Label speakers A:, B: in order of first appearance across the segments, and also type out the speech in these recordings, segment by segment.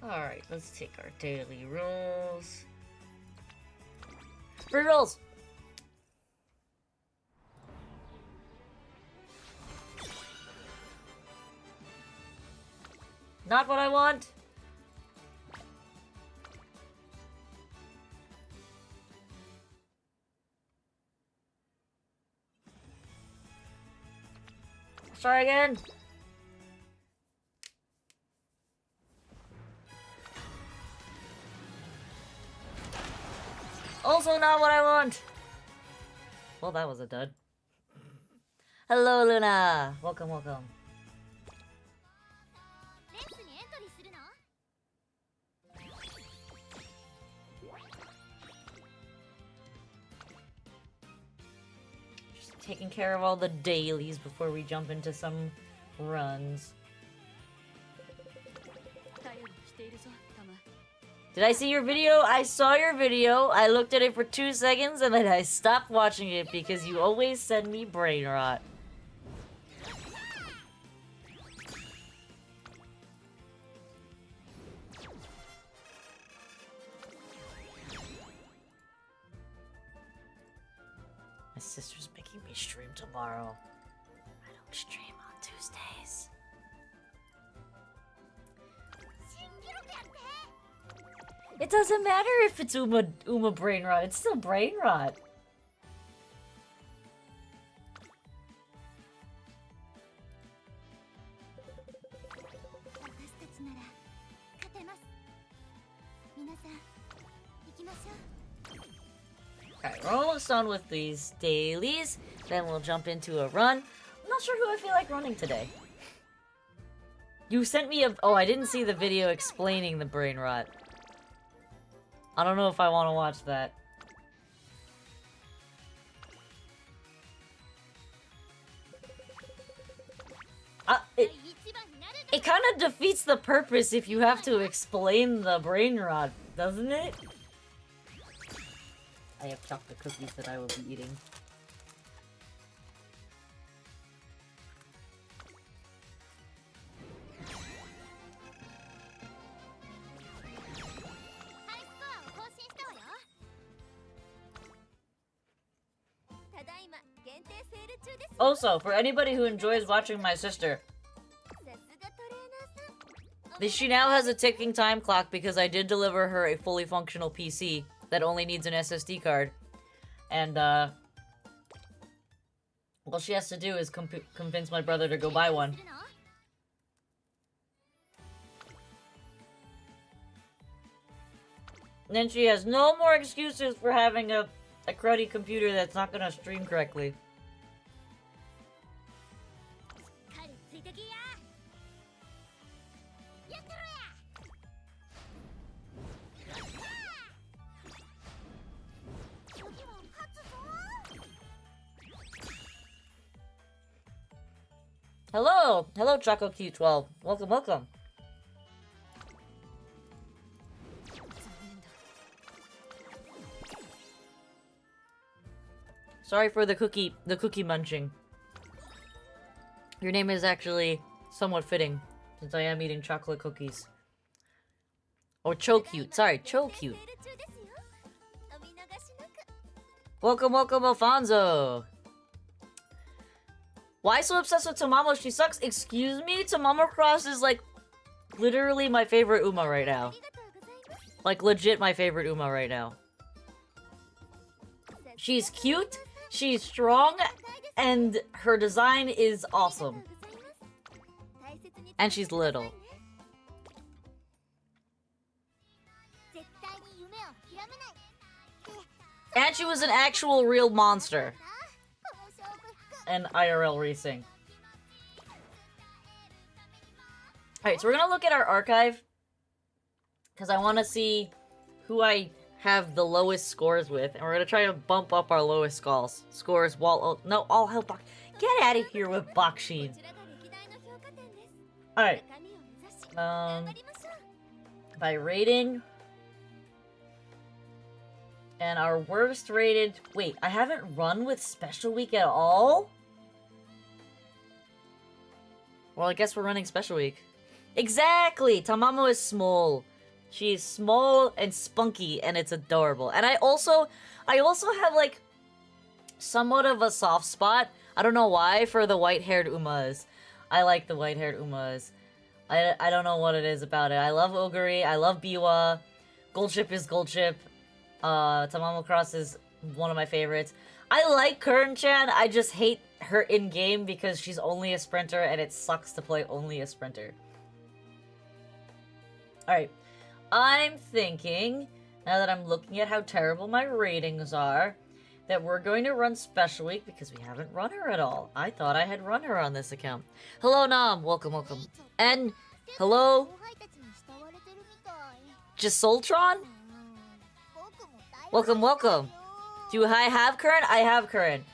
A: Alright, let's take our daily rolls. Free rolls! Not what I want! Try again! Also not what I want! Well, that was a dud. Hello, Luna! Welcome, welcome. Just taking care of all the dailies before we jump into some runs. Did I see your video? I saw your video, I looked at it for 2 seconds, and then I stopped watching it because you always send me brain rot. My sister's making me stream tomorrow. I don't stream on Tuesdays. It doesn't matter if it's Uma brain rot, it's still brain rot. Alright, we're almost done with these dailies. Then we'll jump into a run. I'm not sure who I feel like running today. You sent me a... Oh, I didn't see the video explaining the brain rot. I don't know if I want to watch that. It kind of defeats the purpose if you have to explain the brain rot, doesn't it? I have chocolate cookies that I will be eating. Also, for anybody who enjoys watching my sister, she now has a ticking time clock because I did deliver her a fully functional PC that only needs an SSD card. And, all she has to do is convince my brother to go buy one. And then she has no more excuses for having a cruddy computer that's not gonna stream correctly. Hello! Hello, ChocoQ12. Welcome, welcome. Sorry for the cookie munching. Your name is actually somewhat fitting, since I am eating chocolate cookies. Or Cho-Cute. Sorry, Cho-Cute. Welcome, welcome, Alfonso! Why so obsessed with Tamamo? She sucks. Excuse me? Tamamo Cross is, like, literally my favorite Uma right now. Like, legit my favorite Uma right now. She's cute, she's strong, and her design is awesome. And she's little. And she was an actual real monster. And IRL racing. Alright, so we're gonna look at our archive. Because I want to see who I have the lowest scores with. And we're gonna try to bump up our lowest scores while... Oh, no, I'll help Bak... Get out of here with Bakshin. Alright. By rating... And our worst rated... Wait, I haven't run with Special Week at all? Well, I guess we're running Special Week. Exactly! Tamamo is small. She's small and spunky, and it's adorable. And I also have, like, somewhat of a soft spot, I don't know why, for the white-haired Umas. I like the white-haired Umas. I don't know what it is about it. I love Oguri, I love Biwa. Goldship is Goldship. Tamamo Cross is one of my favorites. I like Kern-chan, I just hate her in-game because she's only a sprinter and it sucks to play only a sprinter. Alright, I'm thinking, now that I'm looking at how terrible my ratings are, that we're going to run Special Week because we haven't run her at all. I thought I had run her on this account. Hello, Nam. Welcome, welcome. And hello, Gisoltron? Welcome, welcome. Do I have Curran? I have Curran.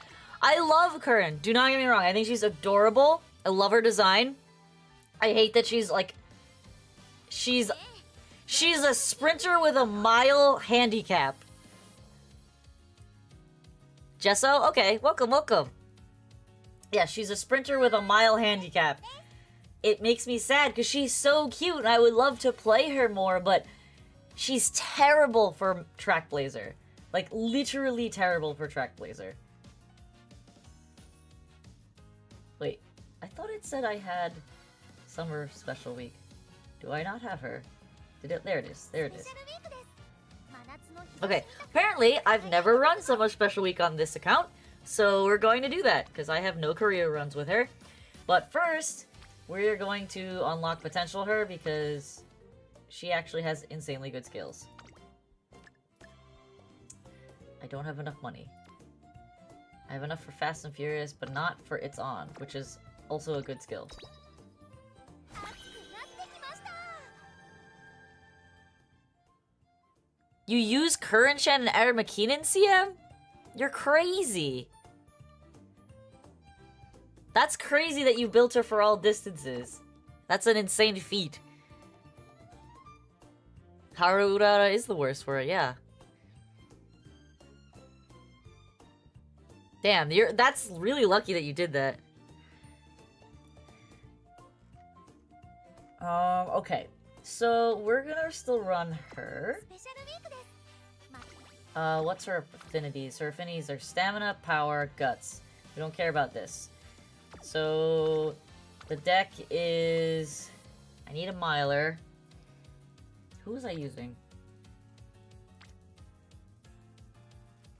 A: I love Curran. Do not get me wrong. I think she's adorable. I love her design. I hate that she's like... She's a sprinter with a mile handicap. Jesso? Okay, welcome, welcome. Yeah, she's a sprinter with a mile handicap. It makes me sad because she's so cute and I would love to play her more, but she's terrible for Track Blazer. Like, literally terrible for Track Blazer. Wait, I thought it said I had Summer Special Week. Do I not have her? There it is, there it is. Okay, apparently I've never run Summer Special Week on this account, so we're going to do that, because I have no career runs with her. But first, we're going to unlock Potential her, because she actually has insanely good skills. I don't have enough money. I have enough for Fast and Furious, but not for It's On, which is also a good skill. You use Curran-chan and Aaron McKinnon, CM? You're crazy. That's crazy that you built her for all distances. That's an insane feat. Haru Urara is the worst for it, yeah. Damn, that's really lucky that you did that. Okay. So, we're gonna still run her. What's her affinities? Her affinities are stamina, power, guts. We don't care about this. So, the deck is... I need a miler. Who was I using?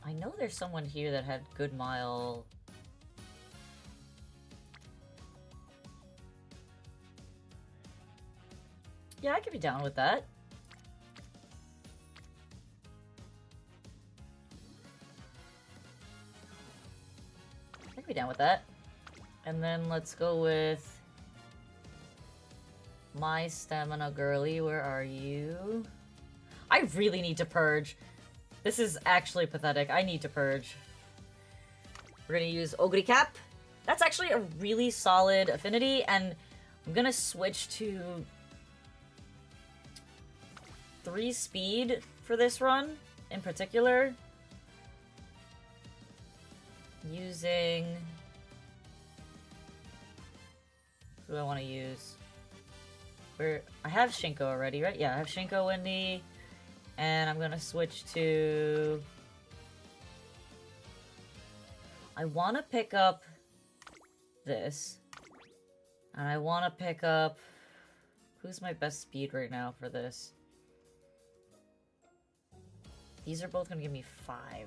A: I know there's someone here that had good mile... Yeah, I could be down with that. I could be down with that. And then let's go with... My stamina girly, where are you? I really need to purge. This is actually pathetic. I need to purge. We're gonna use Ogre Cap. That's actually a really solid affinity, and I'm gonna switch to 3 speed for this run, in particular. Using... Who do I want to use? I have Shinko already, right? Yeah, I have Shinko Wendy. And I'm gonna switch to... I want to pick up this. And I want to pick up... Who's my best speed right now for this? These are both gonna give me 5.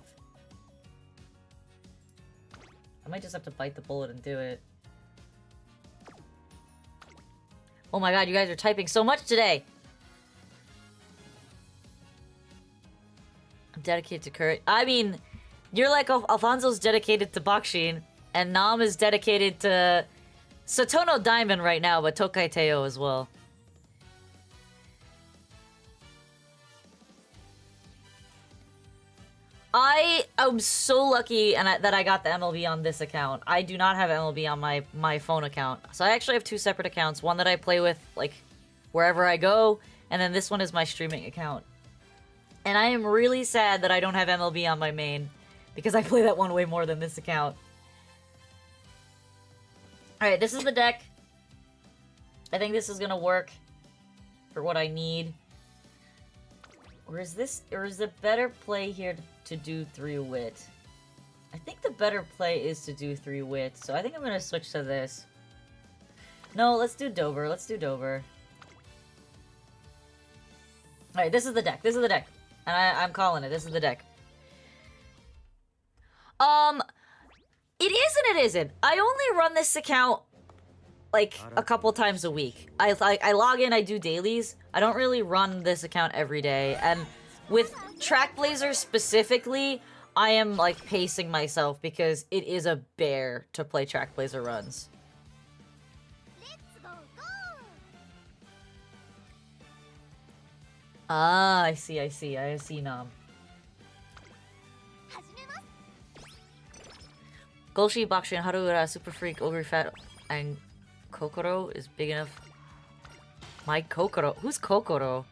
A: I might just have to bite the bullet and do it. Oh my god, you guys are typing so much today! I'm dedicated to Kurt. I mean, you're like Alfonso's dedicated to Bakshin, and Nam is dedicated to Satono Diamond right now, but Tokai Teo as well. I am so lucky that I got the MLB on this account. I do not have MLB on my phone account. So I actually have 2 separate accounts. One that I play with, like, wherever I go, and then this one is my streaming account. And I am really sad that I don't have MLB on my main, because I play that one way more than this account. Alright, this is the deck. I think this is gonna work for what I need. Or is it better play here to do 3 wit? I think the better play is to do 3 wit, so I think I'm gonna switch to this. No, let's do Dober. Let's do Dober. Alright, this is the deck. This is the deck. And I'm calling it. This is the deck. It is and it isn't. I only run this account, like, a couple times a week. I log in, I do dailies. I don't really run this account every day. And with Track Blazer specifically, I am, like, pacing myself because it is a bear to play Track Blazer runs. Ah, I see, Nam. Golshi, Bakushin, Haruura, Super Freak, Ogre Fat, and Kokoro is big enough. My Kokoro? Who's Kokoro?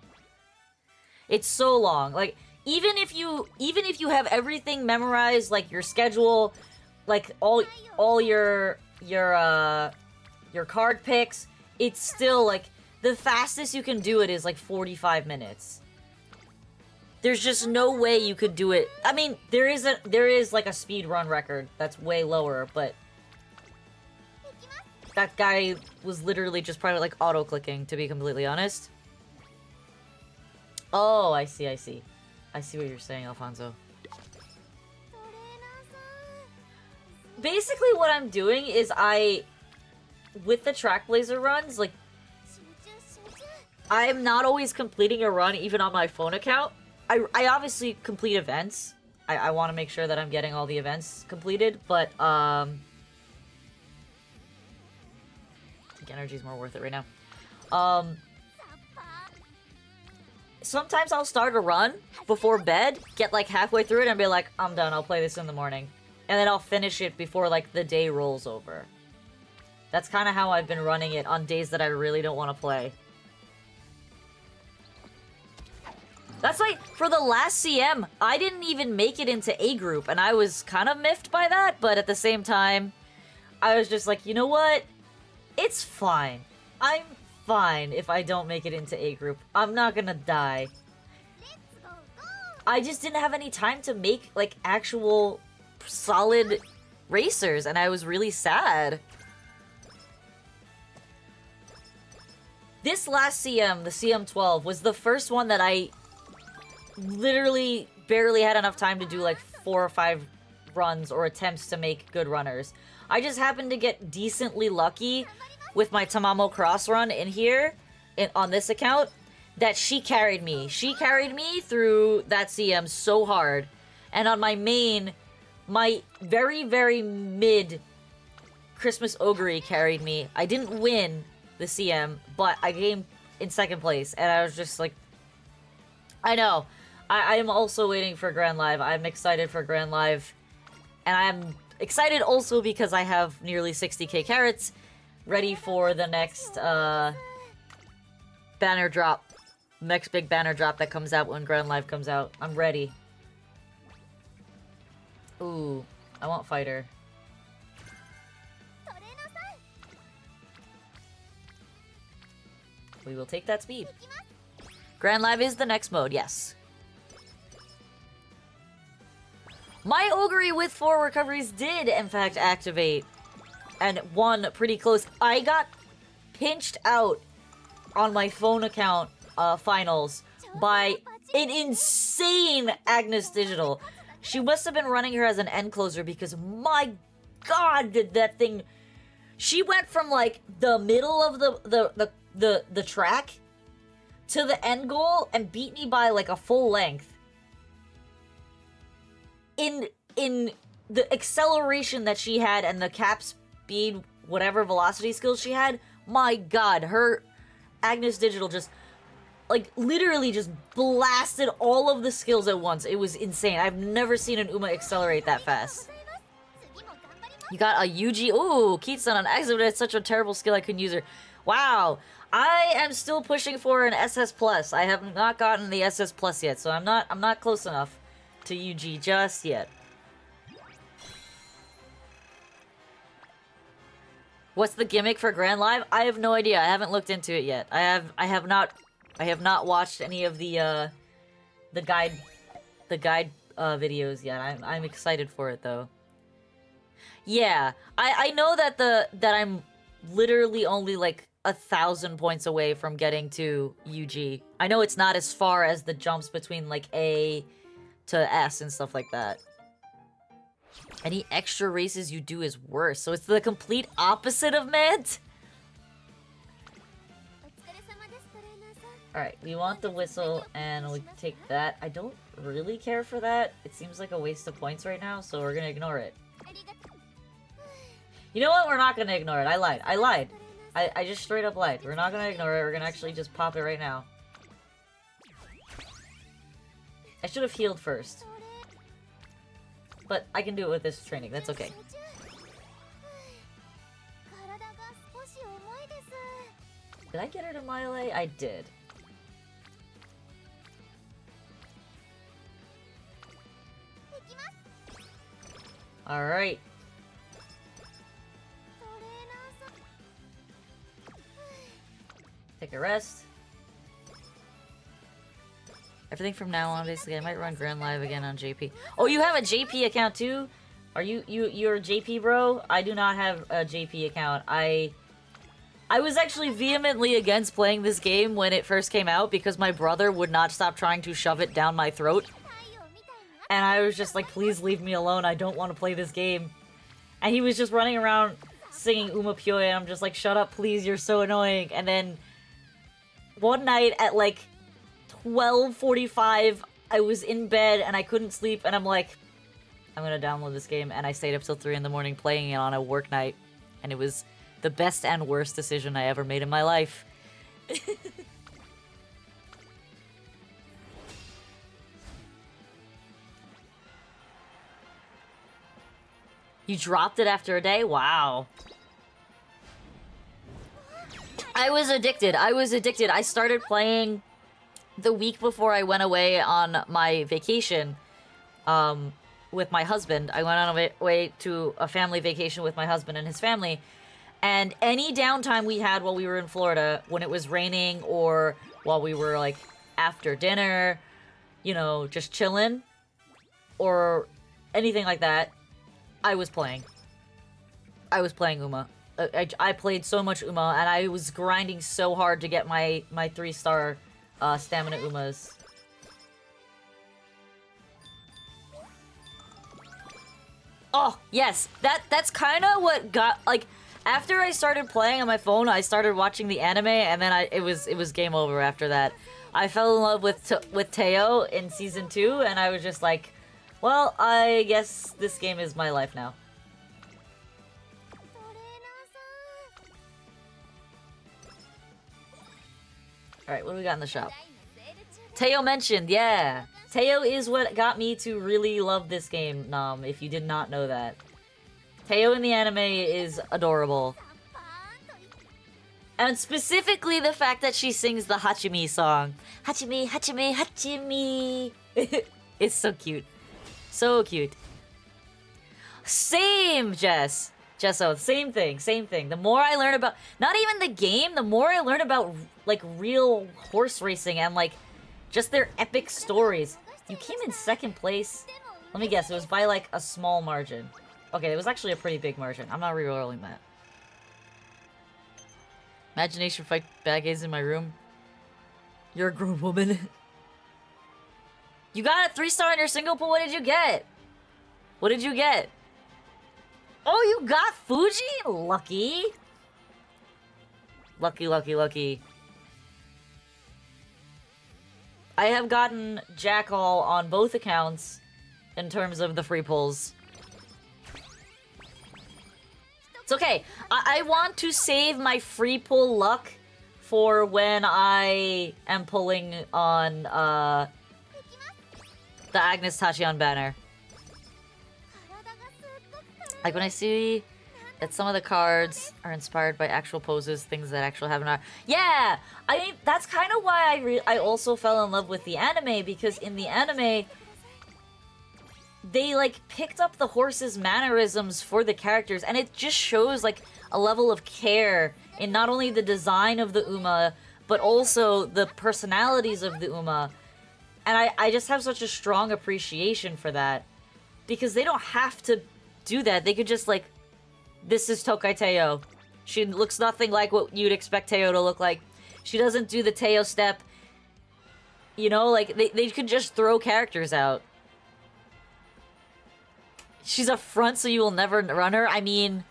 A: It's so long. Like, even if you have everything memorized, like your schedule, like all your card picks, it's still like the fastest you can do it is like 45 minutes. There's just no way you could do it. I mean, there is like a speed run record that's way lower, but that guy was literally just probably like auto clicking, to be completely honest. Oh, I see. I see what you're saying, Alfonso. Basically what I'm doing is with the Track Blazer runs, like, I'm not always completing a run even on my phone account. I obviously complete events. I want to make sure that I'm getting all the events completed, but I think energy's more worth it right now. Sometimes I'll start a run before bed, get like halfway through it, and be like, I'm done, I'll play this in the morning. And then I'll finish it before like the day rolls over. That's kind of how I've been running it on days that I really don't want to play. That's like, for the last CM, I didn't even make it into A group, and I was kind of miffed by that, but at the same time, I was just like, you know what? It's fine. I'm fine if I don't make it into A group. I'm not gonna die. I just didn't have any time to make, like, actual solid racers, and I was really sad. This last CM, the CM12, was the first one that I literally barely had enough time to do like 4 or 5 runs or attempts to make good runners. I just happened to get decently lucky with my Tamamo cross run in here, on this account, that she carried me. She carried me through that CM so hard. And on my main, my very, very mid Christmas Ogre carried me. I didn't win the CM, but I came in 2nd place, and I was just like, I know. I am also waiting for Grand Live. I'm excited for Grand Live. And I'm excited also because I have nearly 60k carats ready for the next banner drop. Next big banner drop that comes out when Grand Live comes out. I'm ready. Ooh, I want fighter. We will take that speed. Grand Live is the next mode, yes. My Ogre with 4 recoveries did, in fact, activate. And won pretty close. I got pinched out on my phone account finals by an insane Agnes Digital. She must have been running her as an end closer because, my god, did that thing... She went from, like, the middle of the track to the end goal and beat me by, like, a full length. In the acceleration that she had and the cap speed, whatever velocity skills she had, my god, her Agnes Digital just, like, literally just blasted all of the skills at once. It was insane. I've never seen an Uma accelerate that fast. You got a Yuji. Ooh, Keatson on accident. It's such a terrible skill I couldn't use her. Wow. I am still pushing for an SS Plus. I have not gotten the SS Plus yet, so I'm not close enough to UG just yet. What's the gimmick for Grand Live? I have no idea. I haven't looked into it yet. I have not watched any of the the guide videos yet. I'm excited for it though. Yeah, I know that that I'm literally only like 1,000 points away from getting to UG. I know it's not as far as the jumps between like A to S and stuff like that. Any extra races you do is worse, so it's the complete opposite of Mint. Alright, we want the whistle, and we take that. I don't really care for that. It seems like a waste of points right now, so we're gonna ignore it. You know what? We're not gonna ignore it. I lied. I lied. I just straight up lied. We're not gonna ignore it. We're gonna actually just pop it right now. I should have healed first. But I can do it with this training. That's okay. Did I get her to Mile A? I did. Alright. Take a rest. Everything from now on, basically. I might run Grand Live again on JP. Oh, you have a JP account too? Are you're a JP bro? I do not have a JP account. I was actually vehemently against playing this game when it first came out because my brother would not stop trying to shove it down my throat. And I was just like, please leave me alone. I don't want to play this game. And he was just running around singing Umamusume, and I'm just like, shut up, please, you're so annoying. And then one night at like 12:45, I was in bed and I couldn't sleep, and I'm like, I'm gonna download this game, and I stayed up till 3 in the morning playing it on a work night, and it was the best and worst decision I ever made in my life. You dropped it after a day? Wow. I was addicted. I started playing the week before I went away on my vacation with my husband. I went on a way to a family vacation with my husband and his family. And any downtime we had while we were in Florida, when it was raining or while we were like after dinner, you know, just chilling or anything like that, I was playing. I was playing Uma. I played so much Uma, and I was grinding so hard to get my 3-star stamina Umas. Oh, yes. That's kind of what got, like, after I started playing on my phone, I started watching the anime, and then it was game over after that. I fell in love with Teo in Season 2, and I was just like, well, I guess this game is my life now. Alright, what do we got in the shop? Teo mentioned, yeah. Teo is what got me to really love this game, Nam, if you did not know that. Teo in the anime is adorable. And specifically the fact that she sings the Hachimi song. Hachimi, Hachimi, Hachimi. It's so cute. So cute. Same, Jess. Jesso, same thing. The more I learn about, not even the game, the more I learn about, like, real horse racing and, like, just their epic stories. You came in 2nd place? Let me guess, it was by, like, a small margin. Okay, it was actually a pretty big margin. I'm not re-rolling that. Imagination fight bad gays in my room. You're a grown woman. You got a 3-star in your single pool? What did you get? What did you get? Oh, you got Fuji? Lucky. Lucky, lucky, lucky. I have gotten Jackal on both accounts in terms of the free pulls. It's okay. I want to save my free pull luck for when I am pulling on, the Agnes Tachyon banner. Like when I see that some of the cards are inspired by actual poses, things that actually happen. Yeah! I mean, that's kind of why I also fell in love with the anime, because in the anime, they, like, picked up the horse's mannerisms for the characters, and it just shows, like, a level of care in not only the design of the Uma, but also the personalities of the Uma. And I just have such a strong appreciation for that. Because they don't have to do that. They could just, like, this is Tokai Teo. She looks nothing like what you'd expect Teo to look like. She doesn't do the Teo step. You know, like, they could just throw characters out. She's a front, so you will never run her? I mean,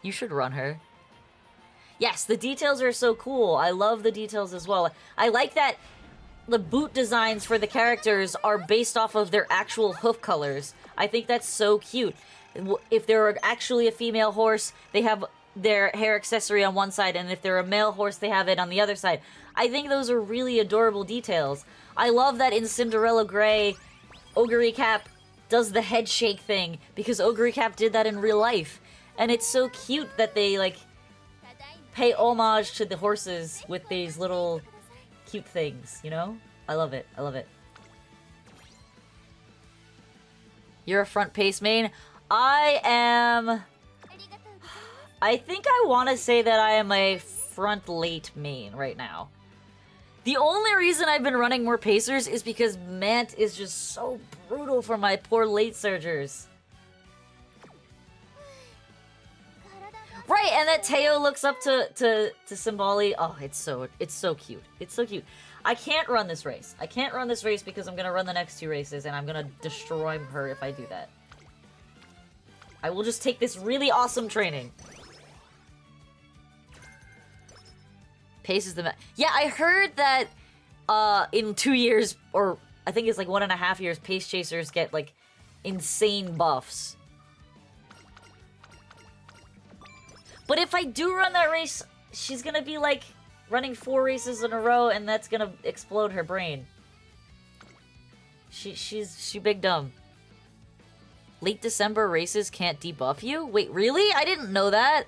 A: you should run her. Yes, the details are so cool. I love the details as well. I like that the boot designs for the characters are based off of their actual hoof colors. I think that's so cute. If they're actually a female horse, they have their hair accessory on one side, and if they're a male horse, they have it on the other side. I think those are really adorable details. I love that in Cinderella Grey, Ogre Cap does the head shake thing, because Ogre Cap did that in real life. And it's so cute that they, like, pay homage to the horses with these little cute things, you know? I love it. I love it. You're a front pace main? I am... I think I want to say that I am a front late main right now. The only reason I've been running more pacers is because Mant is just so brutal for my poor late surgers. Right, and that Teo looks up to Symboli. Oh, it's so cute. It's so cute. I can't run this race. I can't run this race because I'm gonna run the next 2 races and I'm gonna destroy her if I do that. I will just take this really awesome training. Pace is the yeah, I heard that in 2 years, or I think it's like 1.5 years, pace chasers get like insane buffs. But if I do run that race, she's gonna be like running 4 races in a row, and that's gonna explode her brain. She big dumb. Late December races can't debuff you? Wait, really? I didn't know that.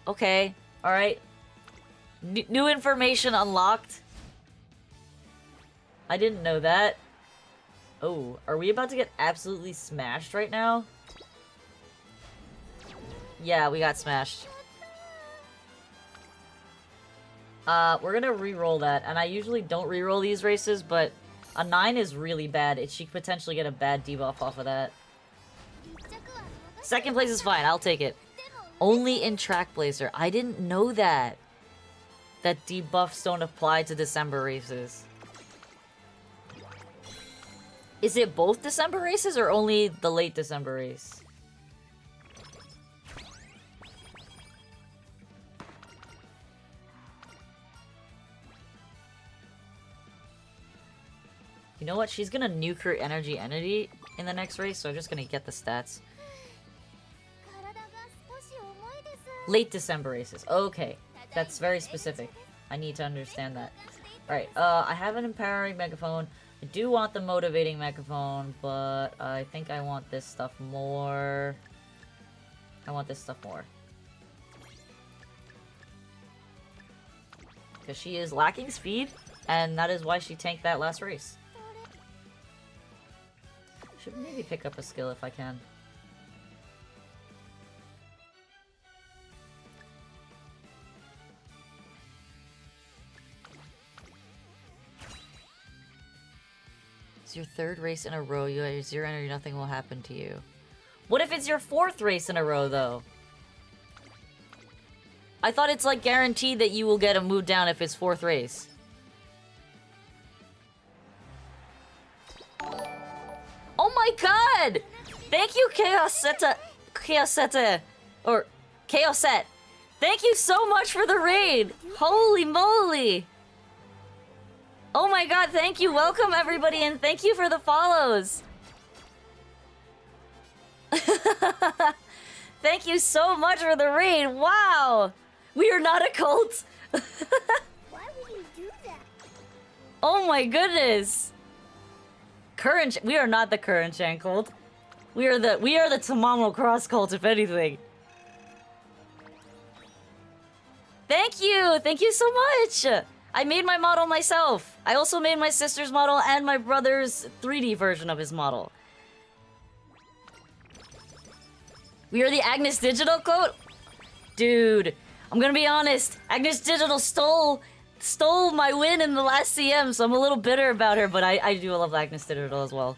A: Okay, alright. New information unlocked. I didn't know that. Oh, are we about to get absolutely smashed right now? Yeah, we got smashed. We're gonna re-roll that, and I usually don't re-roll these races, but a 9 is really bad. She could potentially get a bad debuff off of that. Second place is fine, I'll take it. Only in Track Blazer. I didn't know that. That debuffs don't apply to December races. Is it both December races or only the late December race? You know what? She's gonna nuke her energy in the next race, so I'm just gonna get the stats. Late December races. Okay. That's very specific. I need to understand that. Alright, I have an empowering megaphone. I do want the motivating megaphone, but I think I want this stuff more. I want this stuff more. Because she is lacking speed, and that is why she tanked that last race. Should maybe pick up a skill if I can. It's your 3rd race in a row. You have 0 energy, nothing will happen to you. What if it's your 4th race in a row, though? I thought it's like guaranteed that you will get a mood down if it's 4th race. Oh my god! Thank you, Chaosetta, or Chaoset. Thank you so much for the raid! Holy moly! Oh my god, thank you! Welcome everybody, and thank you for the follows! Thank you so much for the raid! Wow! We are not a cult!
B: Why would you do that?
A: Oh my goodness! We are not the current Shan cult. We are the Tamamo Cross cult, if anything. Thank you! Thank you so much! I made my model myself. I also made my sister's model and my brother's 3D version of his model. We are the Agnes Digital cult? Dude, I'm gonna be honest. Agnes Digital stole stole my win in the last CM, so I'm a little bitter about her, but I do love Agnes Digital as well.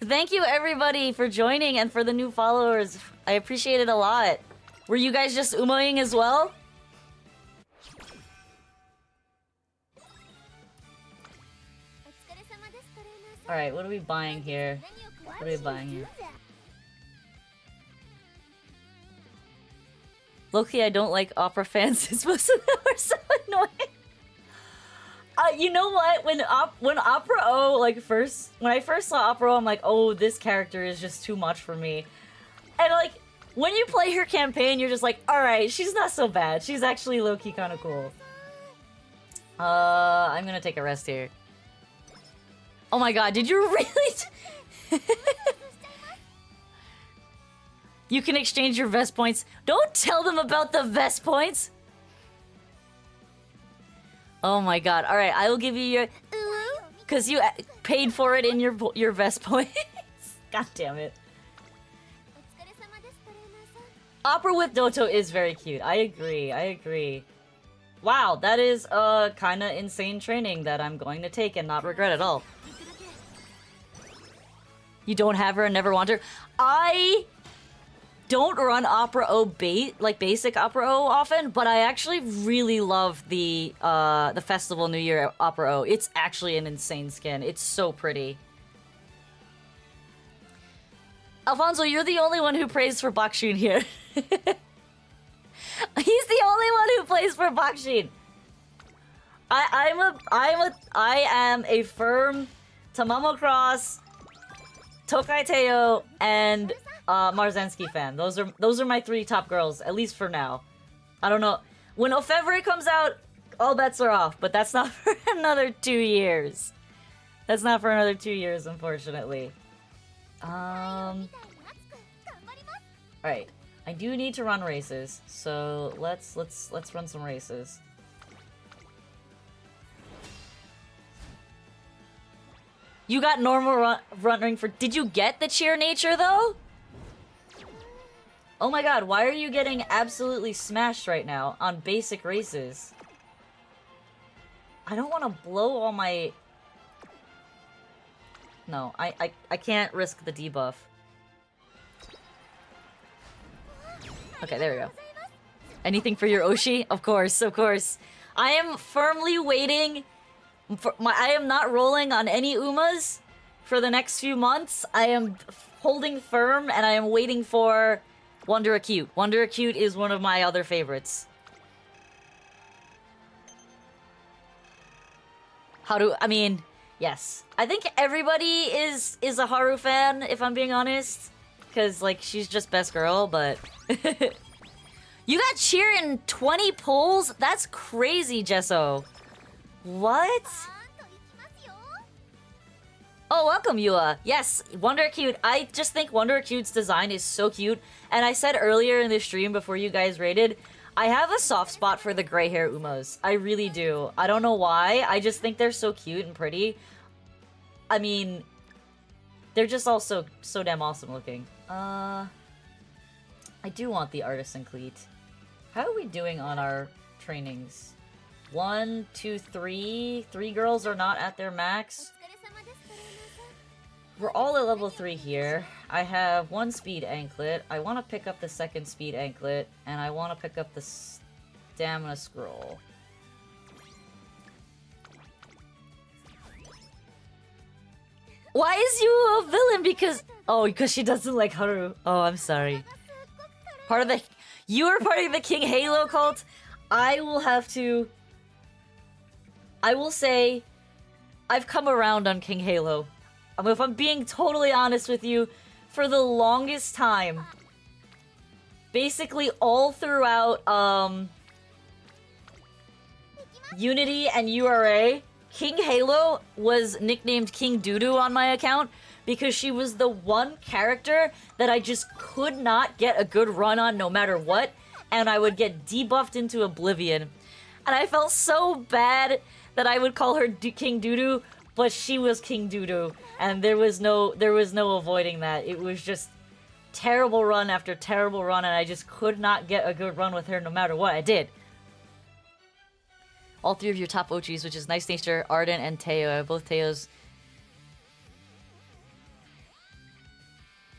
A: Thank you everybody for joining and for the new followers. I appreciate it a lot. Were you guys just umoing as well? Alright, what are we buying here? What are we buying here? Low-key, I don't like opera fans. Most of them are so annoying. You know what? When Opera O, when I first saw Opera O, I'm like, oh, this character is just too much for me. And like, when you play her campaign, you're just like, alright, she's not so bad. She's actually low-key kind of cool. I'm gonna take a rest here. Oh my god, did you really? You can exchange your vest points. Don't tell them about the vest points. Oh my god. All right, I will give you your because you paid for it in your vest points. God damn it. Opera with Doto is very cute. I agree. I agree. Wow, that is kind of insane training that I'm going to take and not regret at all. You don't have her and never want her. I don't run Opera O basic Opera O often, but I actually really love the Festival New Year Opera O. It's actually an insane skin. It's so pretty. Alfonso, you're the only one who prays for Bakshin here. He's the only one who plays for Bakshin. I am a firm Tamamo Cross, Tokai Teo, and Marzensky fan. Those are my three top girls, at least for now. I don't know. When Ofevre comes out, all bets are off, but that's not for another 2 years. That's not for another 2 years, unfortunately. Alright. I do need to run races, so let's run some races. You got normal running for. Did you get the cheer nature though? Oh my god, why are you getting absolutely smashed right now on basic races? I don't want to blow all my. No, I can't risk the debuff. Okay, there we go. Anything for your Oshi? Of course, of course. I am firmly waiting. I am not rolling on any Umas for the next few months. I am holding firm and I am waiting for Wonder Acute. Wonder Acute is one of my other favorites. I mean, yes. I think everybody is a Haru fan, if I'm being honest. Because, like, she's just best girl, but... You got cheer in 20 pulls? That's crazy, Jesso. What? Oh, welcome, Yua. Yes, Wonder Acute. I just think Wonder Acute's design is so cute. And I said earlier in the stream before you guys rated, I have a soft spot for the gray hair Umas. I really do. I don't know why. I just think they're so cute and pretty. I mean, they're just all so damn awesome looking. I do want the artisan cleat. How are we doing on our trainings? 1, 2, 3. 3 girls are not at their max. We're all at level 3 here. I have 1 speed anklet. I want to pick up the 2nd speed anklet, and I want to pick up the stamina scroll. Why is you a villain? Because she doesn't like Haru. Oh, I'm sorry. You are part of the King Halo cult. I will say, I've come around on King Halo. If I'm being totally honest with you, for the longest time, basically all throughout Unity and URA, King Halo was nicknamed King Doodoo on my account because she was the one character that I just could not get a good run on no matter what, and I would get debuffed into oblivion. And I felt so bad that I would call her King Doodoo, but she was King Doodoo, and there was no avoiding that. It was just terrible run after terrible run, and I just could not get a good run with her no matter what I did. All three of your top Ochis, which is Nice Nature, Arden, and Teo. Both Teos.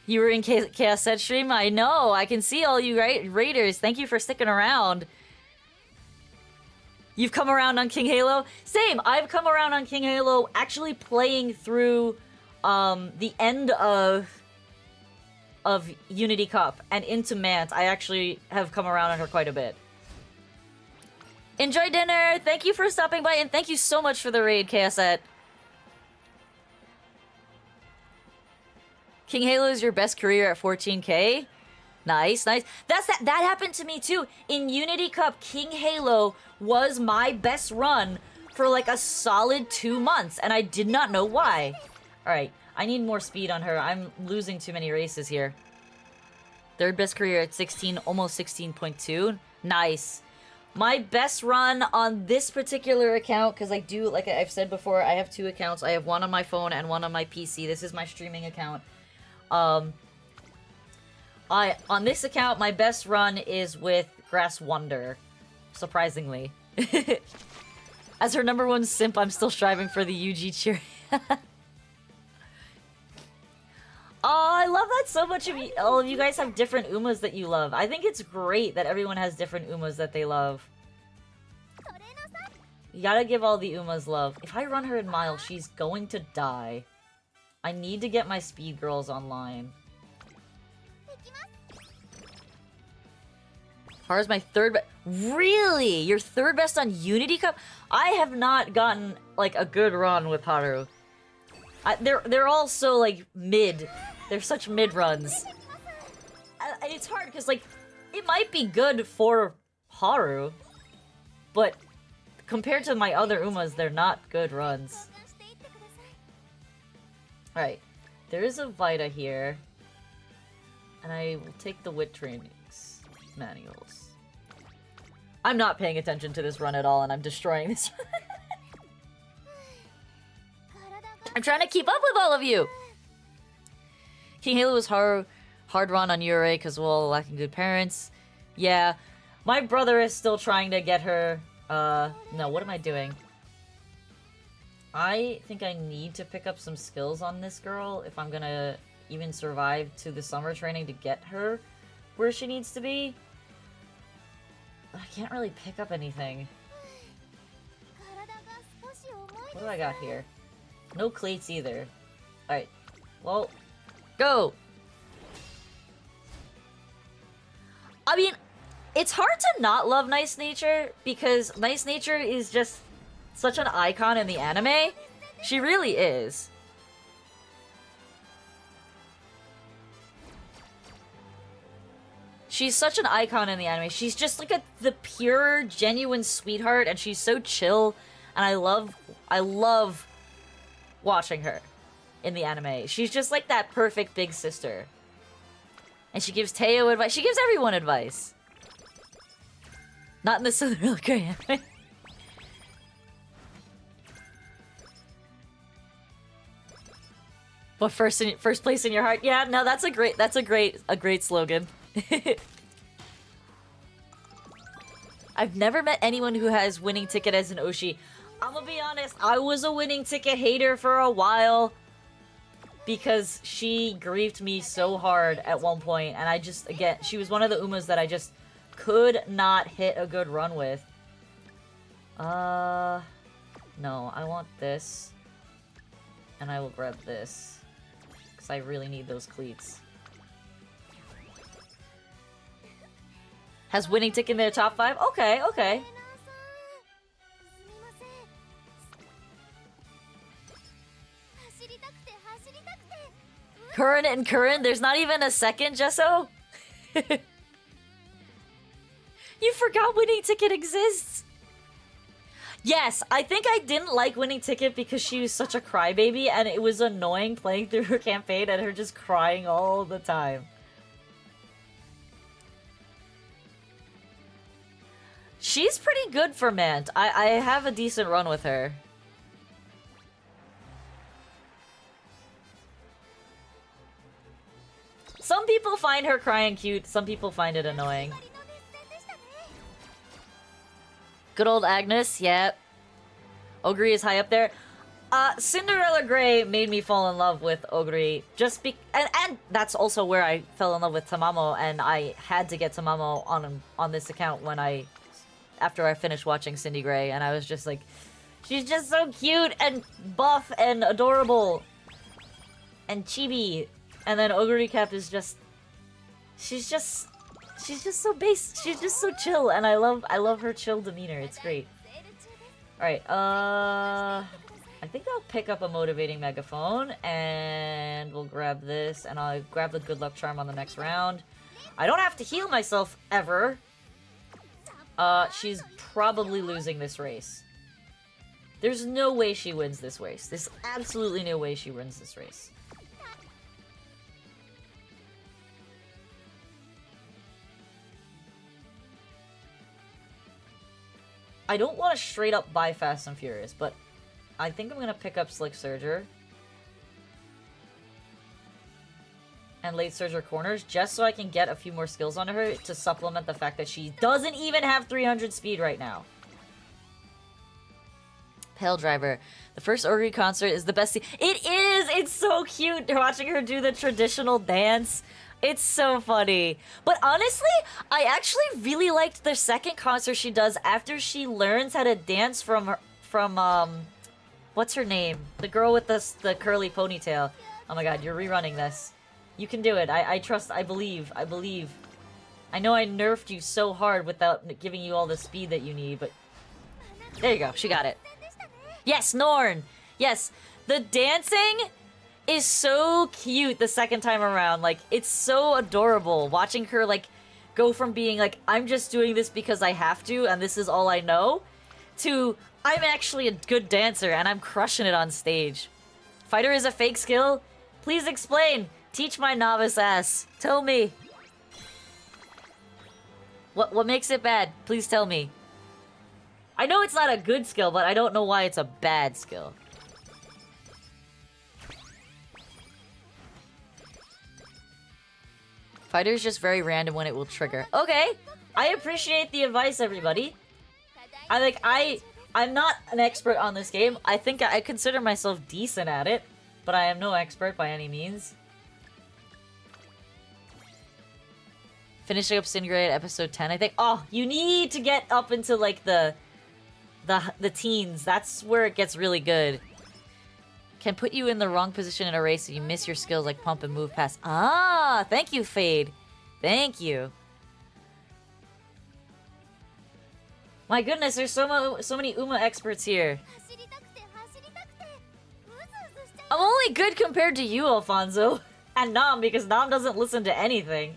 A: You were in Chaos Set stream? I know. I can see all you raiders. Thank you for sticking around. You've come around on King Halo? Same. I've come around on King Halo actually playing through the end of Unity Cup and into Mant. I actually have come around on her quite a bit. Enjoy dinner! Thank you for stopping by, and thank you so much for the raid, KSet. King Halo is your best career at 14k? Nice, nice. That happened to me too. In Unity Cup, King Halo was my best run for like a solid 2 months, and I did not know why. Alright, I need more speed on her. I'm losing too many races here. Third best career at 16, almost 16.2. Nice. My best run on this particular account, because I do, like I've said before, I have 2 accounts. I have one on my phone and one on my PC. This is my streaming account. On this account, my best run is with Grass Wonder, surprisingly. As her #1 simp, I'm still striving for the UG cheer. Oh, I love that so much of you. All of you guys have different Umas that you love. I think it's great that everyone has different Umas that they love. You gotta give all the Umas love. If I run her in Mile, she's going to die. I need to get my speed girls online. Hara's my third best. Really? You're third best on Unity Cup? I have not gotten, like, a good run with Haru. They're all so, like, mid. They're such mid runs. It's hard, because, like, it might be good for Haru, but compared to my other Umas, they're not good runs. Alright. There is a Vita here. And I will take the Wit Trainings manuals. I'm not paying attention to this run at all, and I'm destroying this run. I'm trying to keep up with all of you! King Halo was hard run on Yurei because, well, lacking good parents. Yeah. My brother is still trying to get her... no, what am I doing? I think I need to pick up some skills on this girl if I'm gonna even survive to the summer training to get her where she needs to be. I can't really pick up anything. What do I got here? No cleats either. Alright. Well, go! I mean, it's hard to not love Nice Nature, because Nice Nature is just such an icon in the anime. She really is. She's such an icon in the anime. She's just like the pure, genuine sweetheart, and she's so chill, and I love watching her in the anime. She's just like that perfect big sister. And she gives Teo advice. She gives everyone advice. Not in the Cinderella Grey anime. But first place in your heart. Yeah, no, that's a great slogan. I've never met anyone who has winning ticket as an Oshi. I'm gonna be honest, I was a winning ticket hater for a while because she griefed me so hard at one point, and I just, again, she was one of the Umas that I just could not hit a good run with. No, I want this. And I will grab this. Because I really need those cleats. Has winning ticket in their top 5? Okay, okay. Current and current? There's not even a second, Jesso? You forgot winning ticket exists? Yes, I think I didn't like winning ticket because she was such a crybaby, and it was annoying playing through her campaign and her just crying all the time. She's pretty good for Mant. I have a decent run with her. Some people find her crying cute. Some people find it annoying. Good old Agnes, yep. Ogre is high up there. Cinderella Grey made me fall in love with Ogre just and that's also where I fell in love with Tamamo, and I had to get Tamamo on this account after I finished watching Cindy Grey, and I was just like, she's just so cute and buff and adorable and chibi. And then Ogre Cap is just she's just so base. She's just so chill, and I love her chill demeanor. It's great. All right, I think I'll pick up a motivating megaphone, and we'll grab this, and I'll grab the good luck charm on the next round. I don't have to heal myself ever. She's probably losing this race. There's no way she wins this race. There's absolutely no way she wins this race. I don't want to straight up buy Fast and Furious, but I think I'm gonna pick up Slick Surger and Late Surger Corners just so I can get a few more skills onto her to supplement the fact that she doesn't even have 300 speed right now. Pale Driver. The first Ogre concert is the best. It is! It's so cute watching her do the traditional dance. It's so funny. But honestly, I actually really liked the second concert she does after she learns how to dance from what's her name? The girl with the curly ponytail. Oh my god, you're rerunning this. You can do it. I trust, I believe. I know I nerfed you so hard without giving you all the speed that you need, but... There you go, she got it. Yes, Norn! Yes, the dancing is so cute the second time around. Like, it's so adorable watching her, like, go from being like, I'm just doing this because I have to and this is all I know, to... I'm actually a good dancer, and I'm crushing it on stage. Fighter is a fake skill? Please explain. Teach my novice ass. Tell me. What makes it bad? Please tell me. I know it's not a good skill, but I don't know why it's a bad skill. Fighter is just very random when it will trigger. Okay. I appreciate the advice, everybody. I'm not an expert on this game. I think I consider myself decent at it, but I am no expert by any means. Finishing up Stingray at episode 10, I think. Oh, you need to get up into like the teens. That's where it gets really good. Can put you in the wrong position in a race if you miss your skills like pump and move past. Ah, thank you, Fade. Thank you. My goodness, there's so many Uma experts here. I'm only good compared to you, Alfonso. And Nam, because Nam doesn't listen to anything.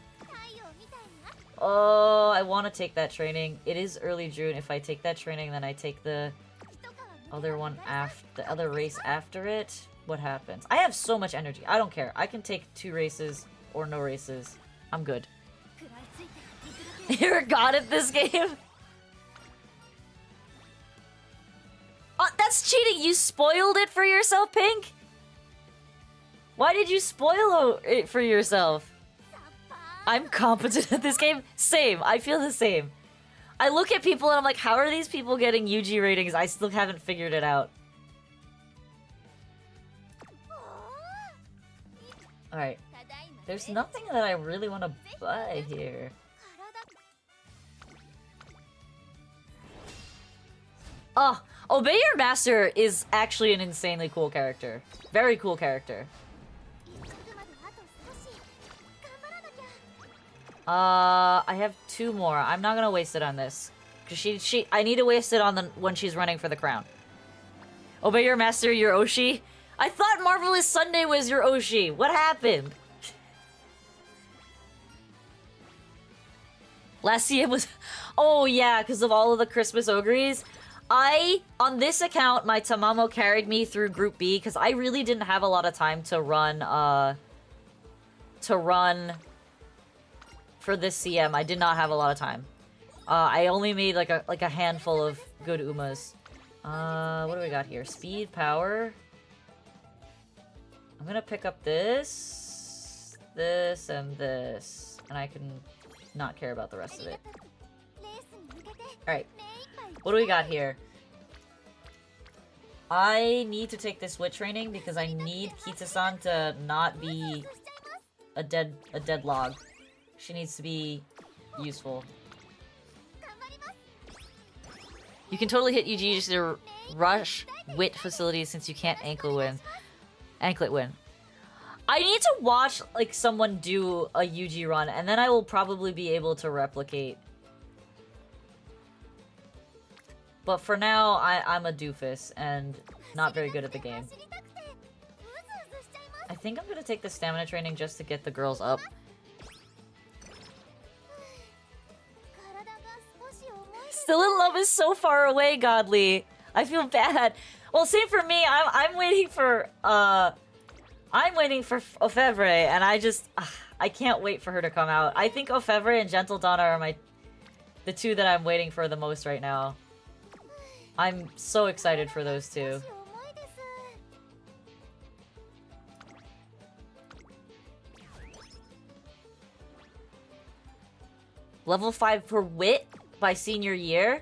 A: Oh, I want to take that training. It is early June. If I take that training, then I take the other one after the other race after it. What happens? I have so much energy. I don't care. I can take 2 races or no races. I'm good. You're god at this game. Oh, that's cheating! You spoiled it for yourself, Pink? Why did you spoil it for yourself? I'm competent at this game? Same. I feel the same. I look at people and I'm like, how are these people getting UG ratings? I still haven't figured it out. Alright. There's nothing that I really want to buy here. Oh, Obey Your Master is actually an insanely cool character. Very cool character. I have 2 more. I'm not gonna waste it on this. Cause I need to waste it on when she's running for the crown. Obey Your Master, your Oshi? I thought Marvelous Sunday was your Oshi. What happened? Last CM was... Oh yeah, because of all of the Christmas ogres. On this account, my Tamamo carried me through Group B because I really didn't have a lot of time to run for this CM. I did not have a lot of time. I only made like a handful of good Umas. What do we got here? Speed, power. I'm gonna pick up this, and this. and I can not care about the rest of it. Alright, what do we got here? I need to take this wit training because I need Kita-san to not be a dead log. She needs to be useful. You can totally hit UG just to rush wit facilities since you can't anklet win. I need to watch like someone do a UG run, and then I will probably be able to replicate. But for now, I'm a doofus and not very good at the game. I think I'm gonna take the stamina training just to get the girls up. Still in Love is so far away, Godly. I feel bad. Well, same for me. I'm waiting for Ofevre, and I can't wait for her to come out. I think Ofevre and Gentle Donna are the two that I'm waiting for the most right now. I'm so excited for those two. Level 5 for wit by senior year?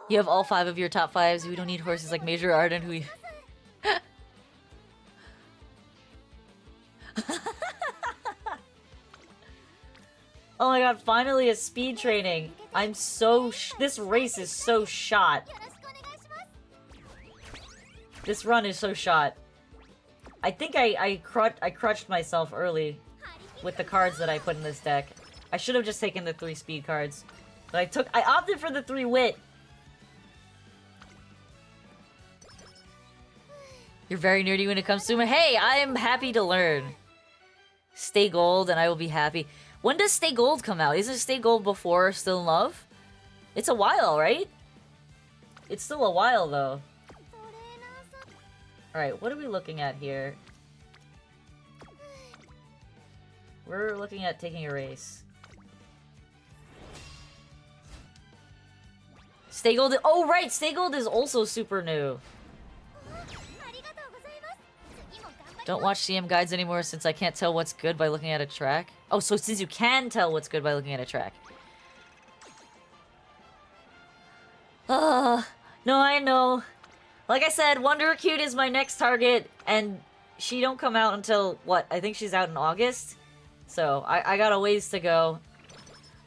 A: You have all 5 of your top 5s. We don't need horses like Major Arden who... Oh my god, finally a speed training. I'm so this race is so shot. This run is so shot. I think I crutched myself early with the cards that I put in this deck. I should have just taken the 3 speed cards. But I opted for the 3 wit. You're very nerdy when it comes to Hey, I am happy to learn. Stay gold and I will be happy. When does Stay Gold come out? Isn't Stay Gold before Still in Love? It's a while, right? It's still a while, though. Alright, what are we looking at here? We're looking at taking a race. Stay Gold... Oh, right! Stay Gold is also super new. Don't watch CM guides anymore since I can't tell what's good by looking at a track. Oh, so since you can tell what's good by looking at a track. No, I know. Like I said, Wonder Acute is my next target, and she don't come out until, what, I think she's out in August? So, I got a ways to go.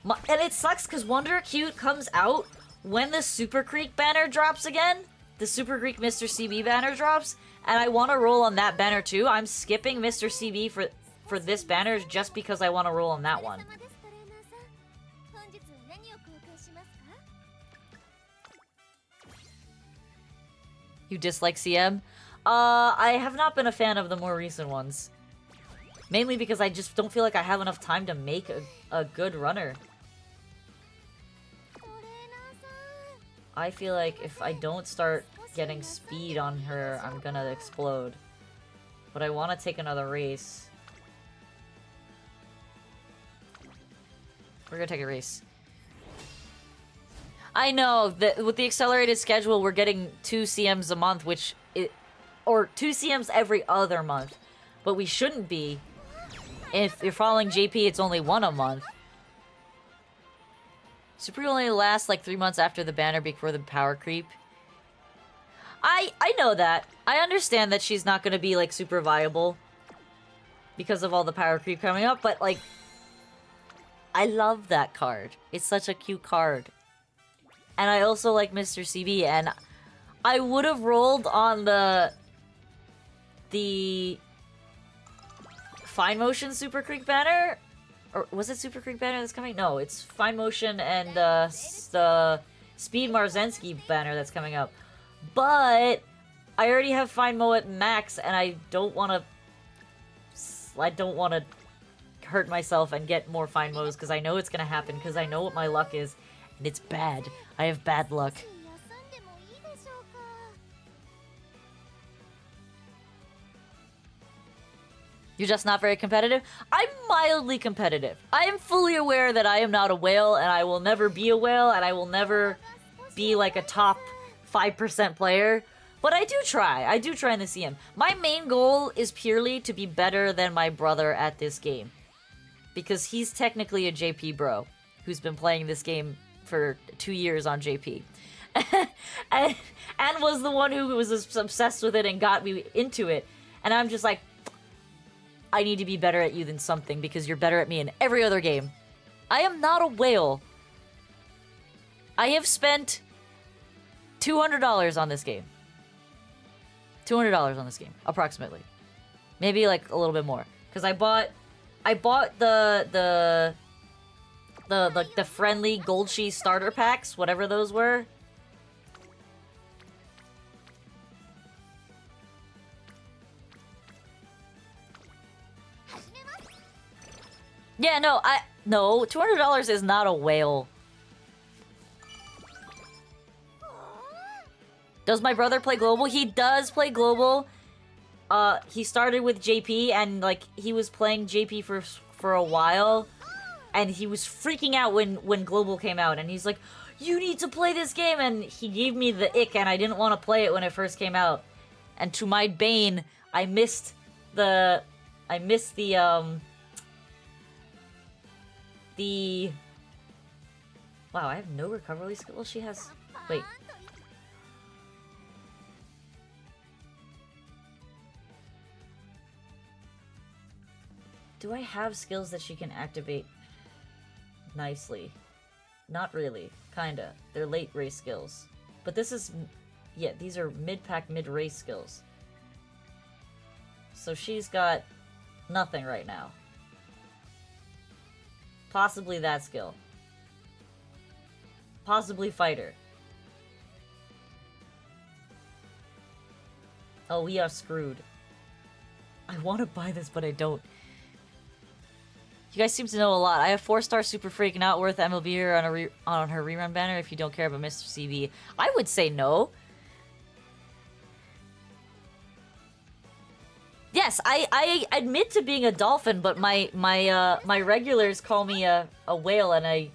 A: And it sucks because Wonder Acute comes out when the Super Creek banner drops again. The Super Creek Mr. CB banner drops, and I want to roll on that banner too. I'm skipping Mr. CB for this banner just because I want to roll on that one. You dislike CM? I have not been a fan of the more recent ones. Mainly because I just don't feel like I have enough time to make a good runner. I feel like if I don't start getting speed on her, I'm gonna explode. But I want to take another race. We're gonna take a race. I know that with the accelerated schedule, we're getting 2 CMs a month, or 2 CMs every other month. But we shouldn't be. If you're following JP, it's only 1 a month. Super only lasts like 3 months after the banner before the power creep. I know that. I understand that she's not gonna be like super viable because of all the power creep coming up, but like I love that card. It's such a cute card. And I also like Mr. CB, and I would have rolled on the Fine Motion Super Creek banner. Or was it Super Creek banner that's coming? No, it's Fine Motion and the Speed Marzensky banner that's coming up. But I already have Fine Mo at max, and I don't want to hurt myself and get more Fine Mo's because I know it's gonna happen because I know what my luck is, and it's bad. I have bad luck. You're just not very competitive? I'm mildly competitive. I am fully aware that I am not a whale, and I will never be a whale, and I will never be like a top 5% player. But I do try. I do try in the CM. My main goal is purely to be better than my brother at this game. Because he's technically a JP bro who's been playing this game for 2 years on JP. and was the one who was obsessed with it and got me into it. And I'm just like, I need to be better at you than something because you're better at me in every other game. I am not a whale. I have spent $200 on this game. $200 on this game, approximately. Maybe like a little bit more. Because I bought the friendly Gold Cheese starter packs, whatever those were. Yeah, no, $200 is not a whale. Does my brother play global? He does play global. He started with JP and like he was playing JP for a while, and he was freaking out when global came out, and he's like, "You need to play this game," and he gave me the ick, and I didn't want to play it when it first came out, and to my bane, I missed the wow, I have no recovery skill. Well, she has. Wait. Do I have skills that she can activate nicely? Not really. Kinda. They're late race skills. But this is... Yeah, these are mid-pack, mid-race skills. So she's got nothing right now. Possibly that skill. Possibly fighter. Oh, we are screwed. I want to buy this, but I don't. You guys seem to know a lot. I have 4-star Super Freak, not worth MLB here on her rerun banner if you don't care about Mr. CB. I would say no. Yes, I admit to being a dolphin, but my regulars call me a whale, and I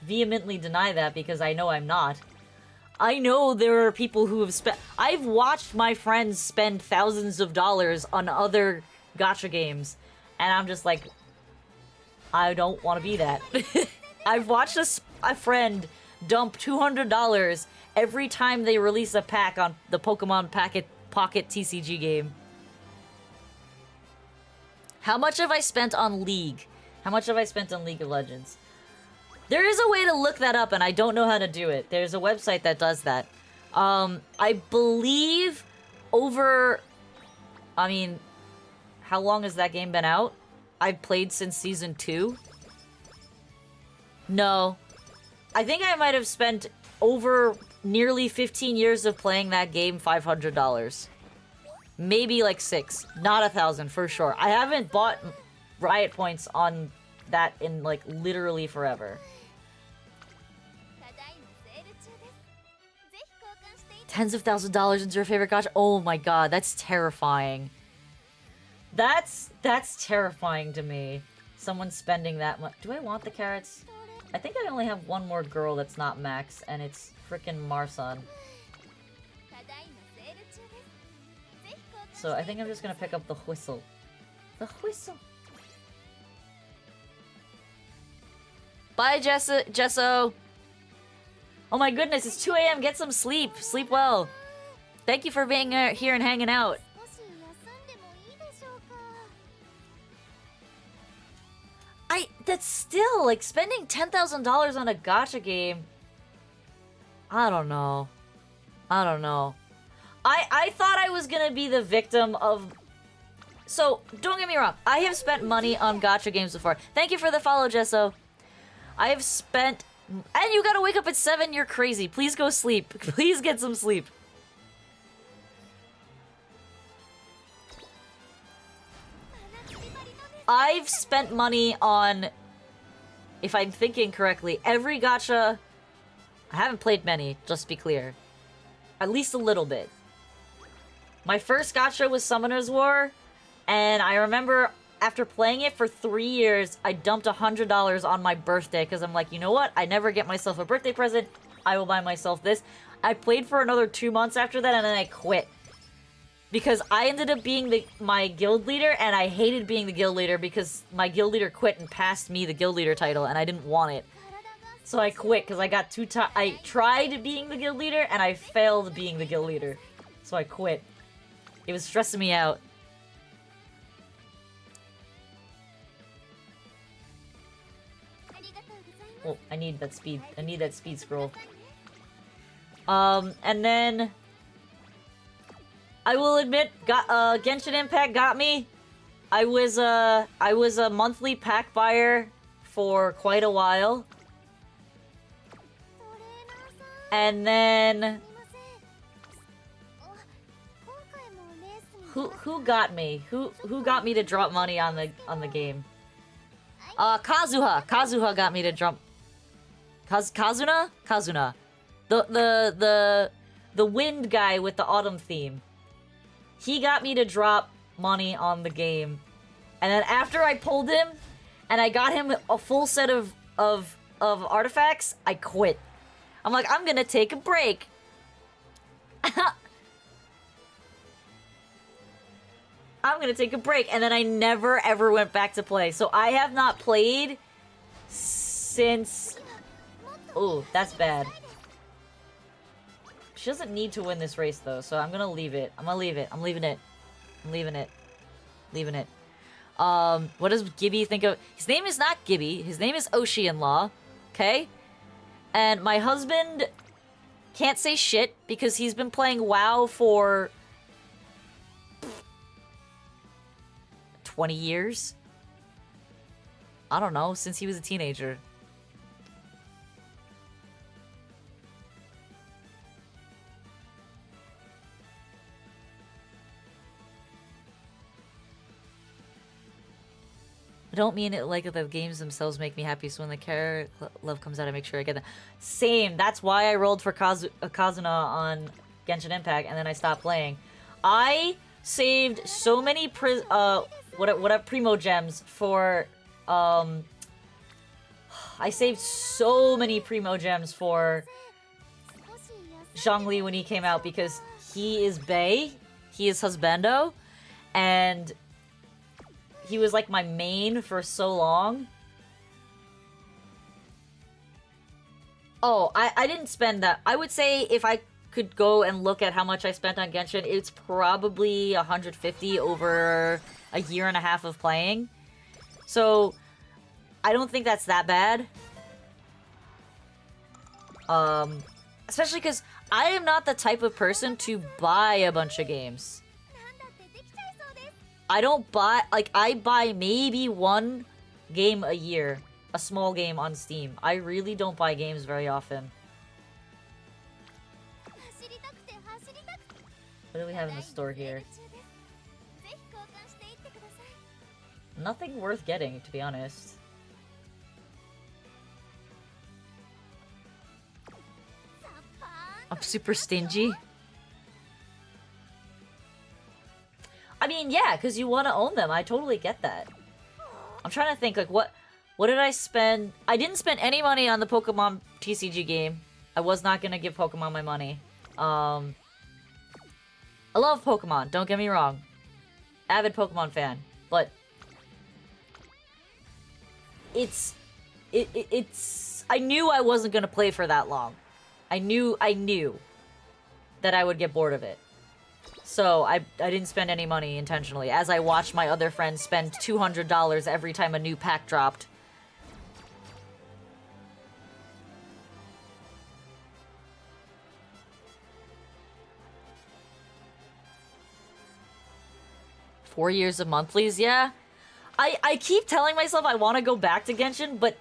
A: vehemently deny that because I know I'm not. I know there are people who have spent... I've watched my friends spend thousands of dollars on other gacha games, and I'm just like, I don't want to be that. I've watched a friend dump $200 every time they release a pack on the Pokemon Pocket TCG game. How much have I spent on League? How much have I spent on League of Legends? There is a way to look that up, and I don't know how to do it. There's a website that does that. I believe over... I mean, how long has that game been out? I've played since Season 2. No. I think I might have spent over nearly 15 years of playing that game $500. Maybe like 6. Not 1,000 for sure. I haven't bought Riot Points on that in like literally forever. Tens of thousands of dollars into your favorite gacha. Oh my god, that's terrifying. That's terrifying to me. Someone spending that much. Do I want the carrots? I think I only have one more girl that's not Max, and it's frickin' Marsan. So I think I'm just gonna pick up the whistle. The whistle. Bye, Jesso. Oh my goodness, it's 2 a.m. Get some sleep. Sleep well. Thank you for being here and hanging out. That's still, like, spending $10,000 on a gacha game. I don't know. I thought I was gonna be the victim of... So, don't get me wrong. I have spent money on gacha games before. Thank you for the follow, Jesso. I have spent... And you gotta wake up at 7, you're crazy. Please go sleep. Please get some sleep. I've spent money on, if I'm thinking correctly, every gacha... I haven't played many, just to be clear. At least a little bit. My first gacha was Summoner's War, and I remember after playing it for 3 years, I dumped $100 on my birthday, because I'm like, you know what? I never get myself a birthday present. I will buy myself this. I played for another 2 months after that, and then I quit. Because I ended up being my guild leader, and I hated being the guild leader because my guild leader quit and passed me the guild leader title, and I didn't want it. So I quit because I got I tried being the guild leader, and I failed being the guild leader. So I quit. It was stressing me out. Oh, I need that speed. I need that speed scroll. And then I will admit, Genshin Impact got me. I was a monthly pack buyer for quite a while. And then who got me? Who got me to drop money on the game? Kazuha got me to drop. Kazuna? The wind guy with the autumn theme. He got me to drop money on the game. And then after I pulled him and I got him a full set of artifacts, I quit. I'm like, I'm gonna take a break. I'm gonna take a break. And then I never ever went back to play. So I have not played since... Oh, that's bad. She doesn't need to win this race though, so I'm gonna leave it. I'm gonna leave it. I'm leaving it. I'm leaving it. Leaving it. What does Gibby think of? His name is not Gibby. His name is Oshi-in-law. Okay? And my husband can't say shit because he's been playing WoW for 20 years. I don't know, since he was a teenager. I don't mean it like the games themselves make me happy, so when the character love comes out, I make sure I get them. Same. That's why I rolled for Kazuna on Genshin Impact, and then I stopped playing. I saved so many primo gems for I saved so many primo gems for Zhongli when he came out because he is bae, he is husbando, and he was like my main for so long. Oh, I didn't spend that. I would say if I could go and look at how much I spent on Genshin, it's probably 150 over a year and a half of playing. So I don't think that's that bad. Especially because I am not the type of person to buy a bunch of games. I don't buy, like, I buy maybe one game a year. A small game on Steam. I really don't buy games very often. What do we have in the store here? Nothing worth getting, to be honest. I'm super stingy. I mean, yeah, because you want to own them. I totally get that. I'm trying to think, like, what did I spend? I didn't spend any money on the Pokemon TCG game. I was not going to give Pokemon my money. I love Pokemon, don't get me wrong. Avid Pokemon fan. But it's I knew I wasn't going to play for that long. I knew that I would get bored of it. So I didn't spend any money intentionally, as I watched my other friends spend $200 every time a new pack dropped. $4 years of monthlies, yeah. I keep telling myself I want to go back to Genshin, but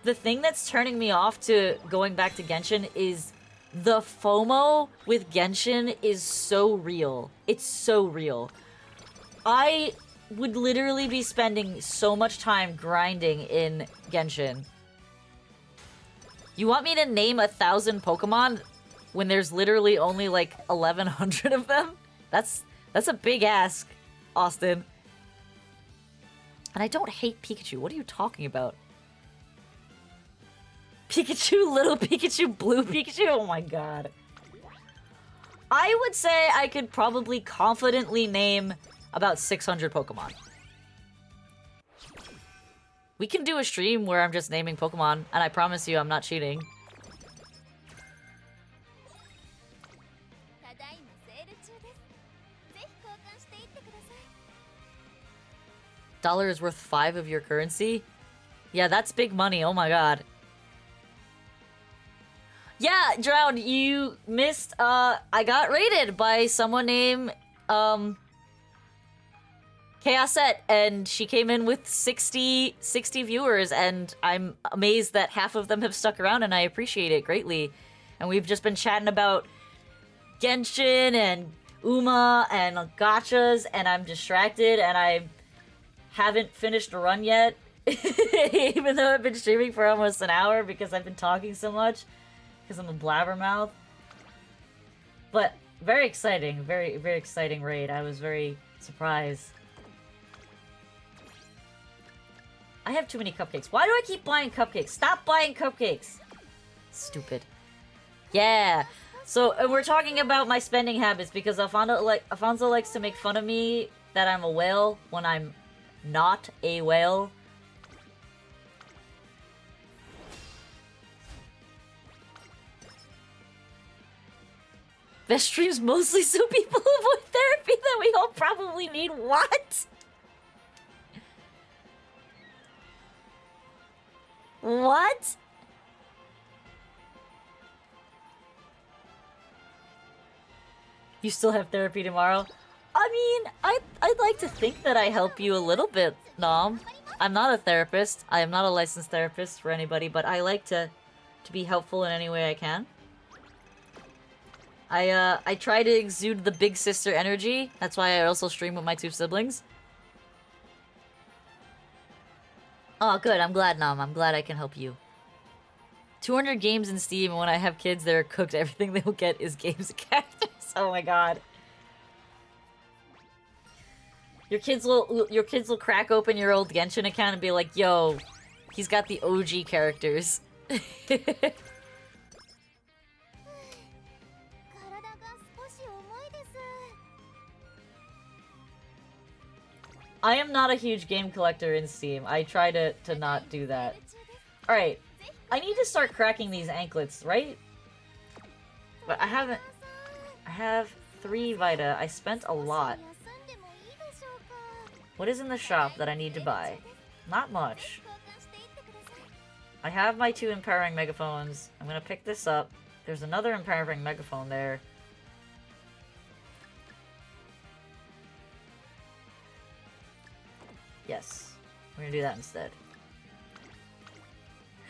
A: the thing that's turning me off to going back to Genshin is the FOMO with Genshin is so real. It's so real. I would literally be spending so much time grinding in Genshin. You want me to name 1,000 Pokemon when there's literally only like 1,100 of them? That's a big ask, Austin. And I don't hate Pikachu. What are you talking about? Pikachu, little Pikachu, blue Pikachu? Oh my god. I would say I could probably confidently name about 600 Pokemon. We can do a stream where I'm just naming Pokemon, and I promise you I'm not cheating. Dollar is worth 5 of your currency? Yeah, that's big money, oh my god. Yeah, Drowned, you missed, I got rated by someone named, Chaosette, and she came in with 60 viewers, and I'm amazed that half of them have stuck around, and I appreciate it greatly. And we've just been chatting about Genshin and Uma and gachas, and I'm distracted, and I haven't finished a run yet, even though I've been streaming for almost an hour because I've been talking so much, because I'm a blabbermouth. But very exciting, very, very exciting raid. I was very surprised. I have too many cupcakes. Why do I keep buying cupcakes? Stop buying cupcakes! Stupid. Yeah. So we're talking about my spending habits because Alfonso likes to make fun of me that I'm a whale when I'm not a whale. Best streams mostly so people avoid therapy that we all probably need. What? What? You still have therapy tomorrow? I mean, I'd like to think that I help you a little bit, Nom. I'm not a therapist. I am not a licensed therapist for anybody, but I like to be helpful in any way I can. I try to exude the big sister energy. That's why I also stream with my 2 siblings. Oh, good. I'm glad, Nom. I'm glad I can help you. 200 games in Steam, and when I have kids that are cooked, everything they will get is games and characters. Oh my god. Your kids will crack open your old Genshin account and be like, yo, he's got the OG characters. I am not a huge game collector in Steam. I try to not do that. Alright. I need to start cracking these anklets, right? But I haven't... I have 3 Vita. I spent a lot. What is in the shop that I need to buy? Not much. I have my 2 empowering megaphones. I'm gonna pick this up. There's another empowering megaphone there. Yes. We're gonna do that instead.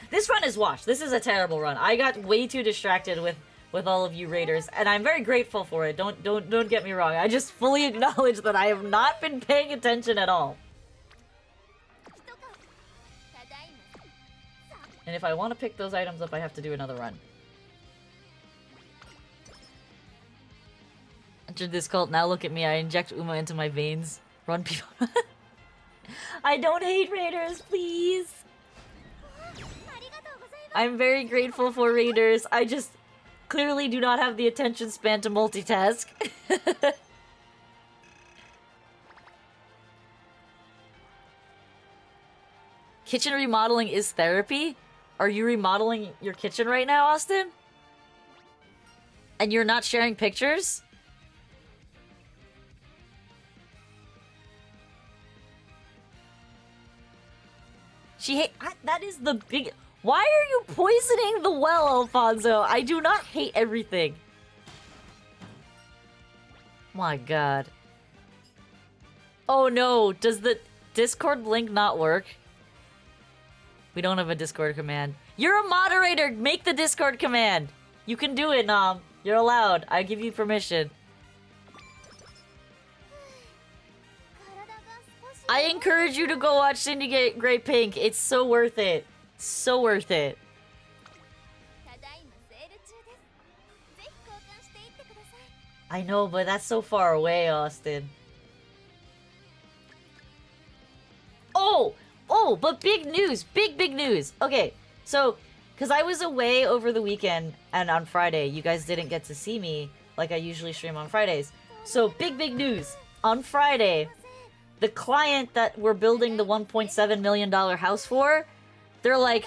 A: This run is washed. This is a terrible run. I got way too distracted with all of you raiders, and I'm very grateful for it. Don't get me wrong. I just fully acknowledge that I have not been paying attention at all. And if I want to pick those items up, I have to do another run. Entered this cult, now look at me. I inject Uma into my veins. Run, people. I don't hate raiders, please. I'm very grateful for raiders. I just clearly do not have the attention span to multitask. Kitchen remodeling is therapy? Are you remodeling your kitchen right now, Austin? And you're not sharing pictures? That is the big... Why are you poisoning the well, Alfonso? I do not hate everything. My god. Oh no, does the Discord link not work? We don't have a Discord command. You're a moderator! Make the Discord command! You can do it, Nom. You're allowed. I give you permission. I encourage you to go watch Syndicate Great Pink. It's so worth it. So worth it. I know, but that's so far away, Austin. Oh, but big news. Big news. Okay, so, because I was away over the weekend and on Friday, you guys didn't get to see me. like I usually stream on Fridays. So, big news. On Friday, the client that we're building the $1.7 million house for, they're like,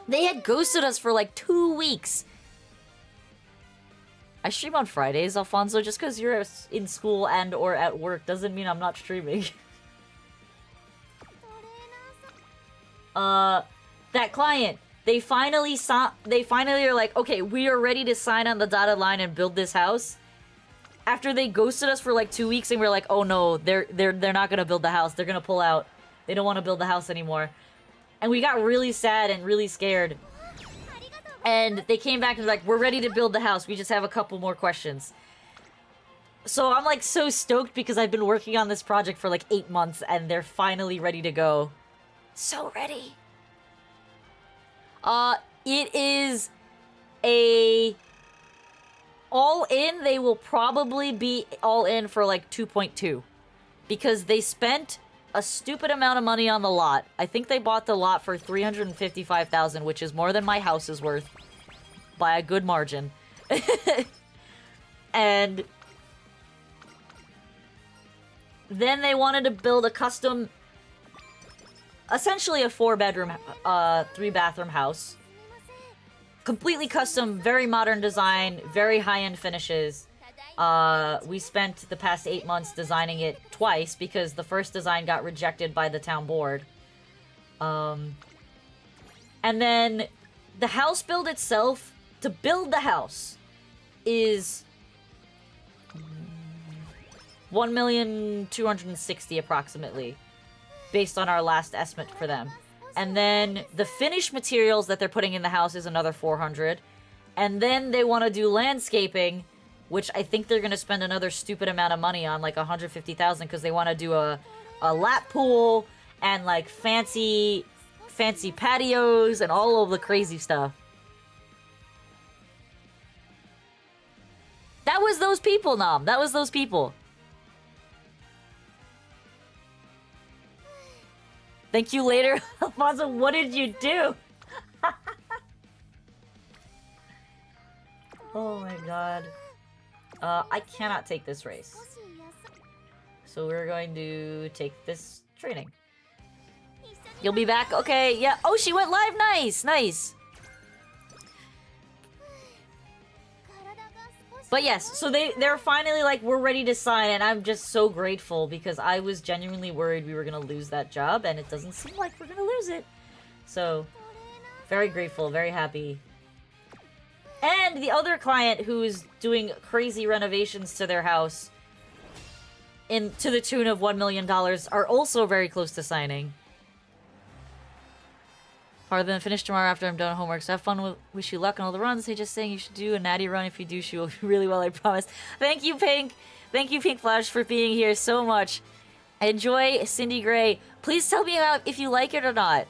A: they had ghosted us for like 2 weeks. I stream on Fridays, Alfonso. Just because you're in school and or at work doesn't mean I'm not streaming. That client, they finally are like, okay, we are ready to sign on the dotted line and build this house. After they ghosted us for like 2 weeks and we're like, oh no, they're not gonna build the house. They're gonna pull out. They don't want to build the house anymore. And we got really sad and really scared. And they came back and were like, we're ready to build the house. We just have a couple more questions. So I'm like so stoked because I've been working on this project for like 8 months and they're finally ready to go. So ready. It is a... all in, they will probably be all in for like 2.2. Because they spent a stupid amount of money on the lot. I think they bought the lot for $355,000, which is more than my house is worth. By a good margin. And... then they wanted to build a custom... essentially a 4-bedroom, 3-bathroom house. Completely custom, very modern design, very high-end finishes. We spent the past 8 months designing it twice because the first design got rejected by the town board. And then the house build itself, to build the house, is $1,260,000 approximately, based on our last estimate for them. And then the finished materials that they're putting in the house is another $400,000. And then they want to do landscaping, which I think they're going to spend another stupid amount of money on, like $150,000, because they want to do a lap pool and like fancy patios and all of the crazy stuff. That was those people, Nam. That was those people. Thank you later. Alfonso, what did you do? Oh my god. I cannot take this race. So we're going to take this training. You'll be back? Okay, yeah. Oh, she went live. Nice, nice. But yes, so they're finally like, we're ready to sign, and I'm just so grateful because I was genuinely worried we were gonna lose that job, and it doesn't seem like we're gonna lose it. So, very grateful, very happy. And the other client who's doing crazy renovations to their house to the tune of $1 million are also very close to signing. Harder than finish tomorrow after I'm done homework. So have fun. Wish you luck on all the runs. Hey, just saying you should do a natty run. If you do, she will do really well, I promise. Thank you, Pink. Thank you, Pink Flash, for being here so much. Enjoy Cindy Gray. Please tell me about if you like it or not.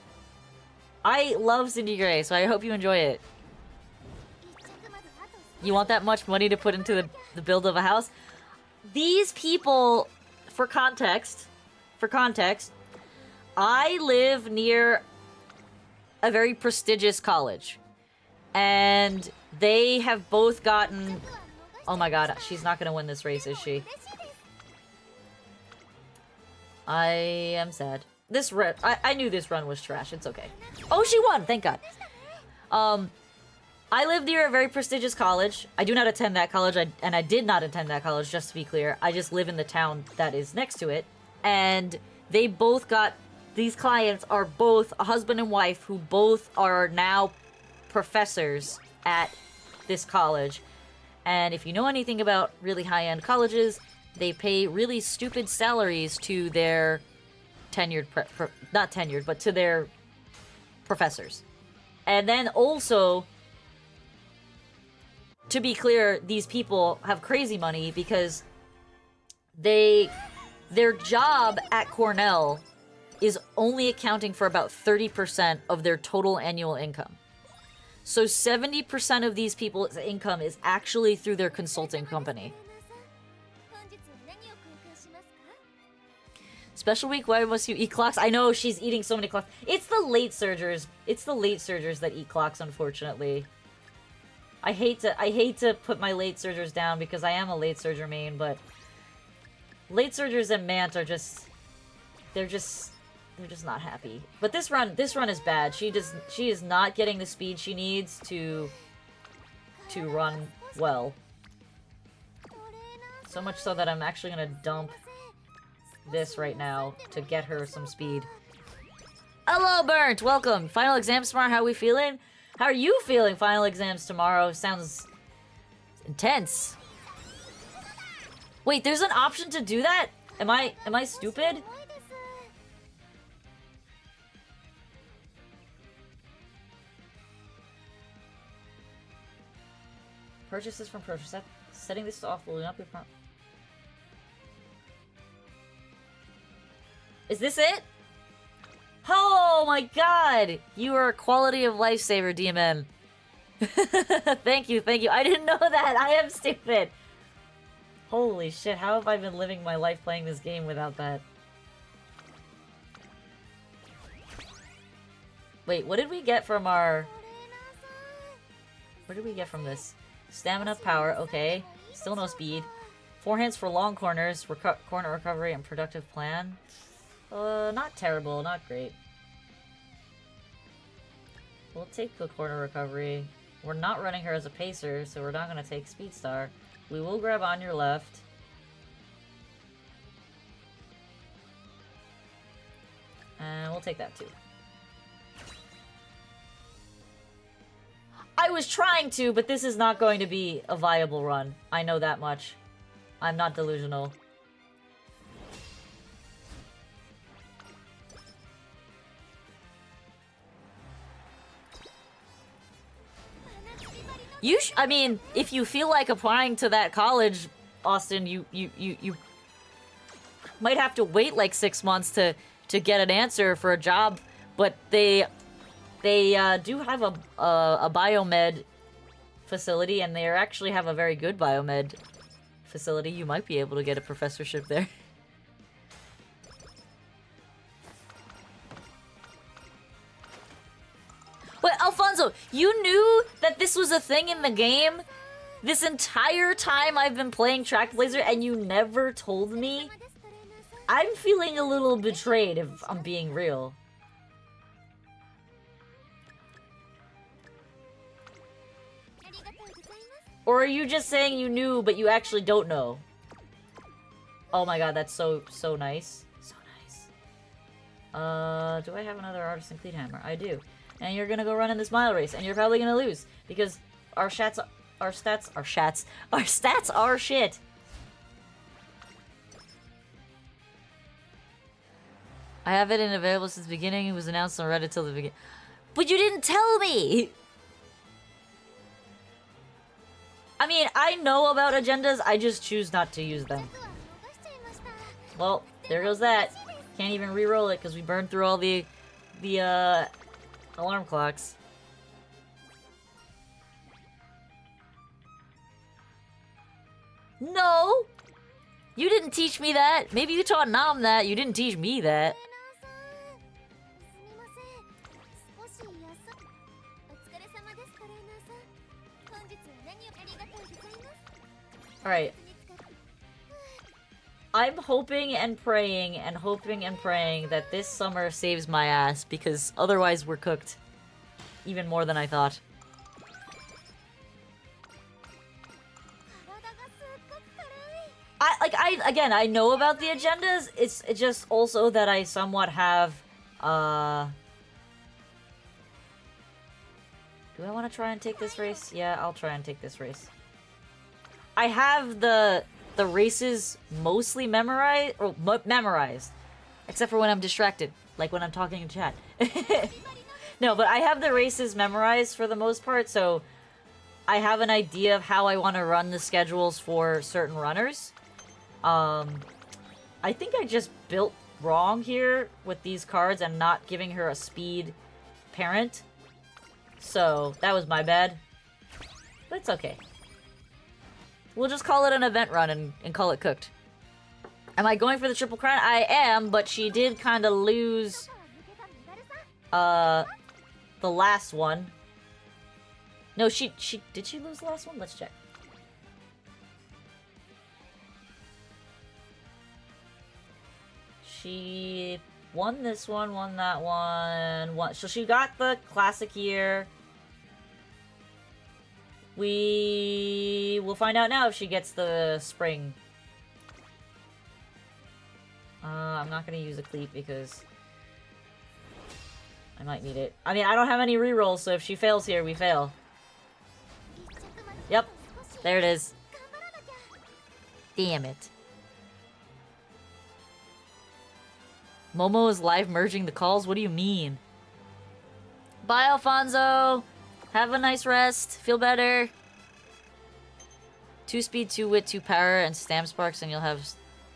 A: I love Cindy Gray, so I hope you enjoy it. You want that much money to put into the build of a house? These people, for context, I live near a very prestigious college. And they have both gotten... Oh my god, she's not gonna win this race, is she? I am sad. This run... I knew this run was trash. It's okay. Oh, she won! Thank god. I live near a very prestigious college. I do not attend that college, and I did not attend that college, just to be clear. I just live in the town that is next to it. And they both got... These clients are both a husband and wife who both are now professors at this college. And if you know anything about really high-end colleges, they pay really stupid salaries to their tenured... not tenured, but to their professors. And then also, to be clear, these people have crazy money because their job at Cornell is only accounting for about 30% of their total annual income. So 70% of these people's income is actually through their consulting company. Special week, why must you eat clocks? I know, she's eating so many clocks. It's the late surgers. It's the late surgers that eat clocks, unfortunately. I hate to put my late surgers down because I am a late surger main, but late surgers and Mant are just they're just not happy. But this run is bad. She is not getting the speed she needs to run well. So much so that I'm actually gonna dump this right now to get her some speed. Hello, Burnt! Welcome! Final exams tomorrow, how are we feeling? How are you feeling? Final exams tomorrow sounds intense. Wait, there's an option to do that? Am I stupid? Purchases from purchase. Setting this off will not be Is this it? Oh my god! You are a quality of life saver, demon. Thank you, thank you. I didn't know that. I am stupid. Holy shit, how have I been living my life playing this game without that? Wait, what did we get from our... What did we get from this? Stamina, power, okay. Still no speed. Forehands for long corners, corner recovery, and productive plan. Not terrible, not great. We'll take the corner recovery. We're not running her as a pacer, so we're not gonna take Speed Star. We will grab on your left. And we'll take that too. I was trying to, but this is not going to be a viable run. I know that much. I'm not delusional. I mean, if you feel like applying to that college, Austin, you might have to wait like 6 months to get an answer for a job, but they do have a biomed facility, and they actually have a very good biomed facility. You might be able to get a professorship there. Wait, Alfonso, you knew that this was a thing in the game this entire time I've been playing Track Blazer, and you never told me? I'm feeling a little betrayed, if I'm being real. Or are you just saying you knew, but you actually don't know? Oh my god, that's so nice. So nice. Do I have another Artisan Cleat Hammer? I do. And you're gonna go run in this mile race, and you're probably gonna lose, because our stats are shit. I have it in available since the beginning. It was announced on Reddit till the beginning. But you didn't tell me! I mean, I know about agendas, I just choose not to use them. Well, there goes that. Can't even re-roll it because we burned through all the alarm clocks. No! You didn't teach me that. Maybe you taught Nam that. You didn't teach me that. Alright. I'm hoping and praying and hoping and praying that this summer saves my ass, because otherwise we're cooked. Even more than I thought. Again, I know about the agendas. It's just also that I somewhat have, do I want to try and take this race? Yeah, I'll try and take this race. I have the races mostly memorized, except for when I'm distracted, like when I'm talking in chat. No, but I have the races memorized for the most part, so I have an idea of how I want to run the schedules for certain runners. I think I just built wrong here with these cards and not giving her a speed parent. So, that was my bad. But it's okay. We'll just call it an event run and call it cooked. Am I going for the triple crown? I am, but she did kind of lose the last one. No, did she lose the last one? Let's check. She won this one, won that one. So she got the classic year. We will find out now if she gets the spring. I'm not gonna use a cleat because I might need it. I mean, I don't have any rerolls, so if she fails here, we fail. Yep, there it is. Damn it. Momo is live merging the calls? What do you mean? Bye, Alfonso! Have a nice rest. Feel better. 2 speed, 2 wit, 2 power, and stamp sparks, and you'll have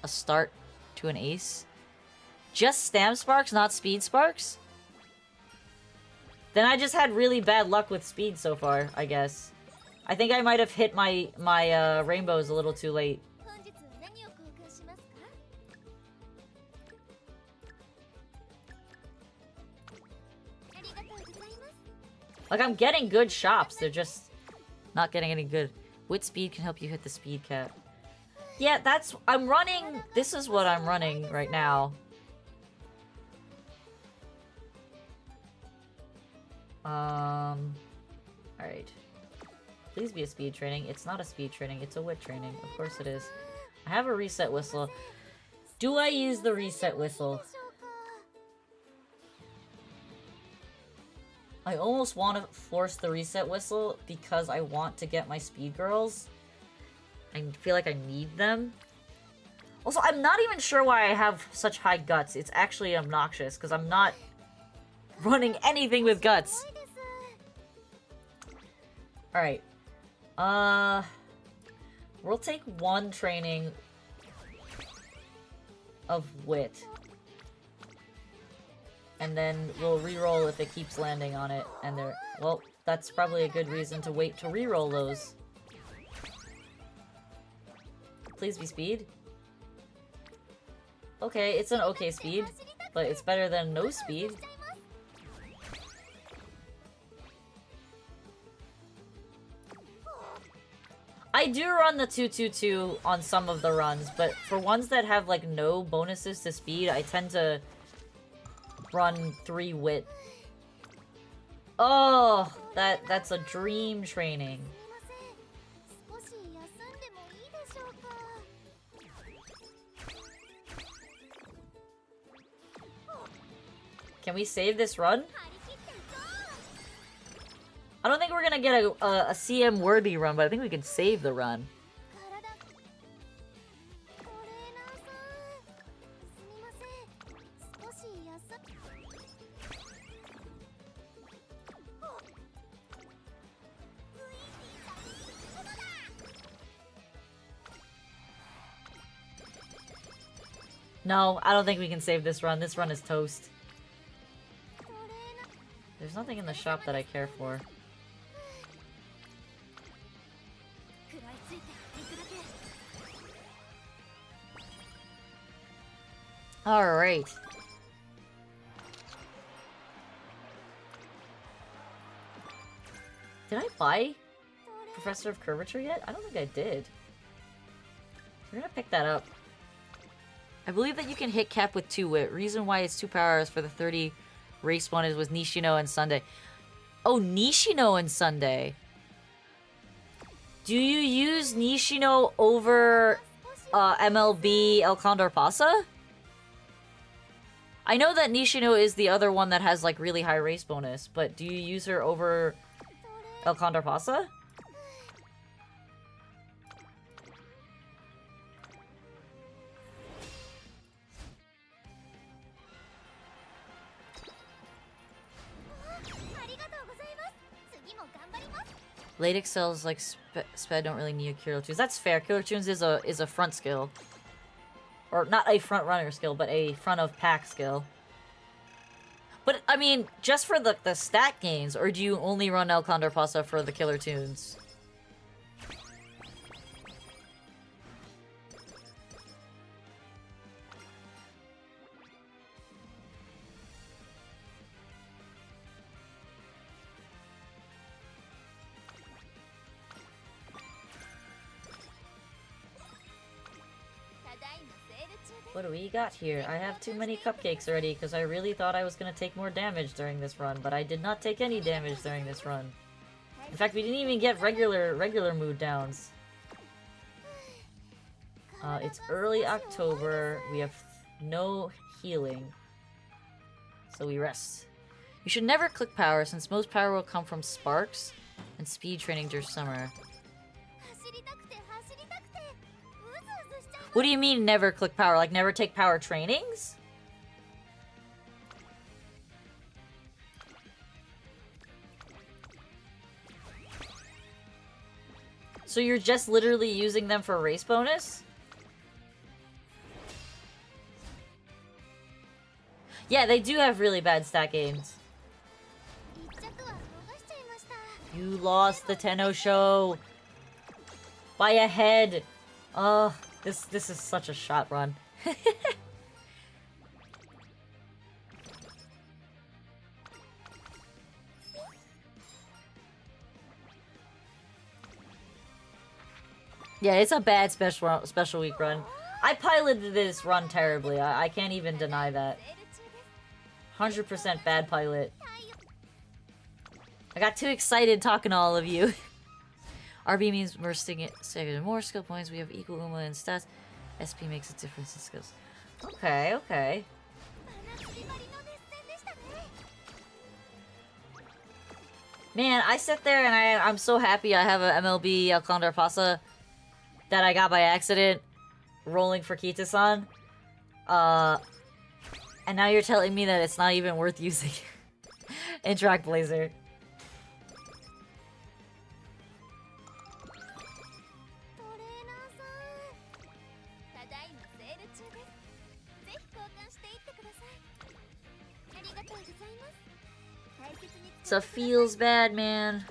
A: a start to an ace. Just stamp sparks, not speed sparks? Then I just had really bad luck with speed so far, I guess. I think I might have hit my rainbows a little too late. Like, I'm getting good shops, they're just not getting any good. Wit speed can help you hit the speed cap. Yeah, I'm running, this is what I'm running right now. Alright. Please be a speed training. It's not a speed training, it's a wit training. Of course it is. I have a reset whistle. Do I use the reset whistle? I almost want to force the reset whistle because I want to get my speed girls. I feel like I need them. Also, I'm not even sure why I have such high guts. It's actually obnoxious because I'm not running anything with guts. Alright. We'll take 1 training of wit. And then we'll reroll if it keeps landing on it. And well, that's probably a good reason to wait to reroll those. Please be speed. Okay, it's an okay speed, but it's better than no speed. I do run the 222 on some of the runs, but for ones that have like no bonuses to speed, I tend to run 3 wit. Oh, that's a dream training. Can we save this run? I don't think we're gonna get a CM worthy run, but I think we can save the run. No, I don't think we can save this run. This run is toast. There's nothing in the shop that I care for. Alright. Did I buy Professor of Curvature yet? I don't think I did. We're gonna pick that up. I believe that you can hit cap with 2 wit. Reason why it's 2 powers for the 30 race bonus was Nishino and Sunday. Oh, Nishino and Sunday. Do you use Nishino over MLB El Condor Pasa? I know that Nishino is the other one that has like really high race bonus, but do you use her over El Condor Pasa? Late cells like Sped don't really need Killer Tunes. That's fair. Killer Tunes is a front skill. Or not a front runner skill, but a front of pack skill. But, I mean, just for the stat gains, or do you only run El Condor Pasa for the Killer Tunes? What do we got here? I have too many cupcakes already because I really thought I was gonna take more damage during this run, but I did not take any damage during this run. In fact, we didn't even get regular mood downs. It's early October. We have no healing. So we rest. You should never click power since most power will come from sparks and speed training during summer. What do you mean never click power? Like never take power trainings? So you're just literally using them for race bonus? Yeah, they do have really bad stat gains. You lost the Tenno show by a head. This is such a shot run. Yeah, it's a bad special week run. I piloted this run terribly. I can't even deny that. 100% bad pilot. I got too excited talking to all of you. RB means we're sticking more skill points. We have equal Uma in stats. SP makes a difference in skills. Okay, okay. Man, I sit there and I'm so happy I have a MLB Condor Pasa that I got by accident rolling for Kita-san. And now you're telling me that it's not even worth using. Interact Blazer. So feels bad, man.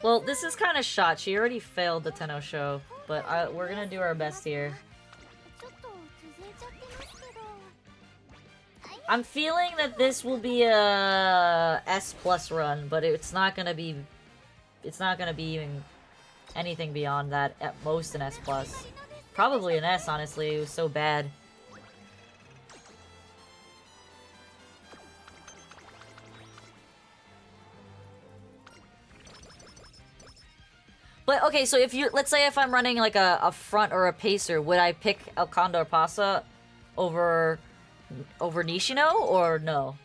A: Well, this is kind of shot. She already failed the Tenno show, but we're gonna do our best here. I'm feeling that this will be a S+ run, but it's not gonna be even anything beyond that. At most an S+. Probably an S, honestly. It was so bad. But okay, so if let's say if I'm running like a front or a pacer, would I pick El Condor Pasa over Nishino or no?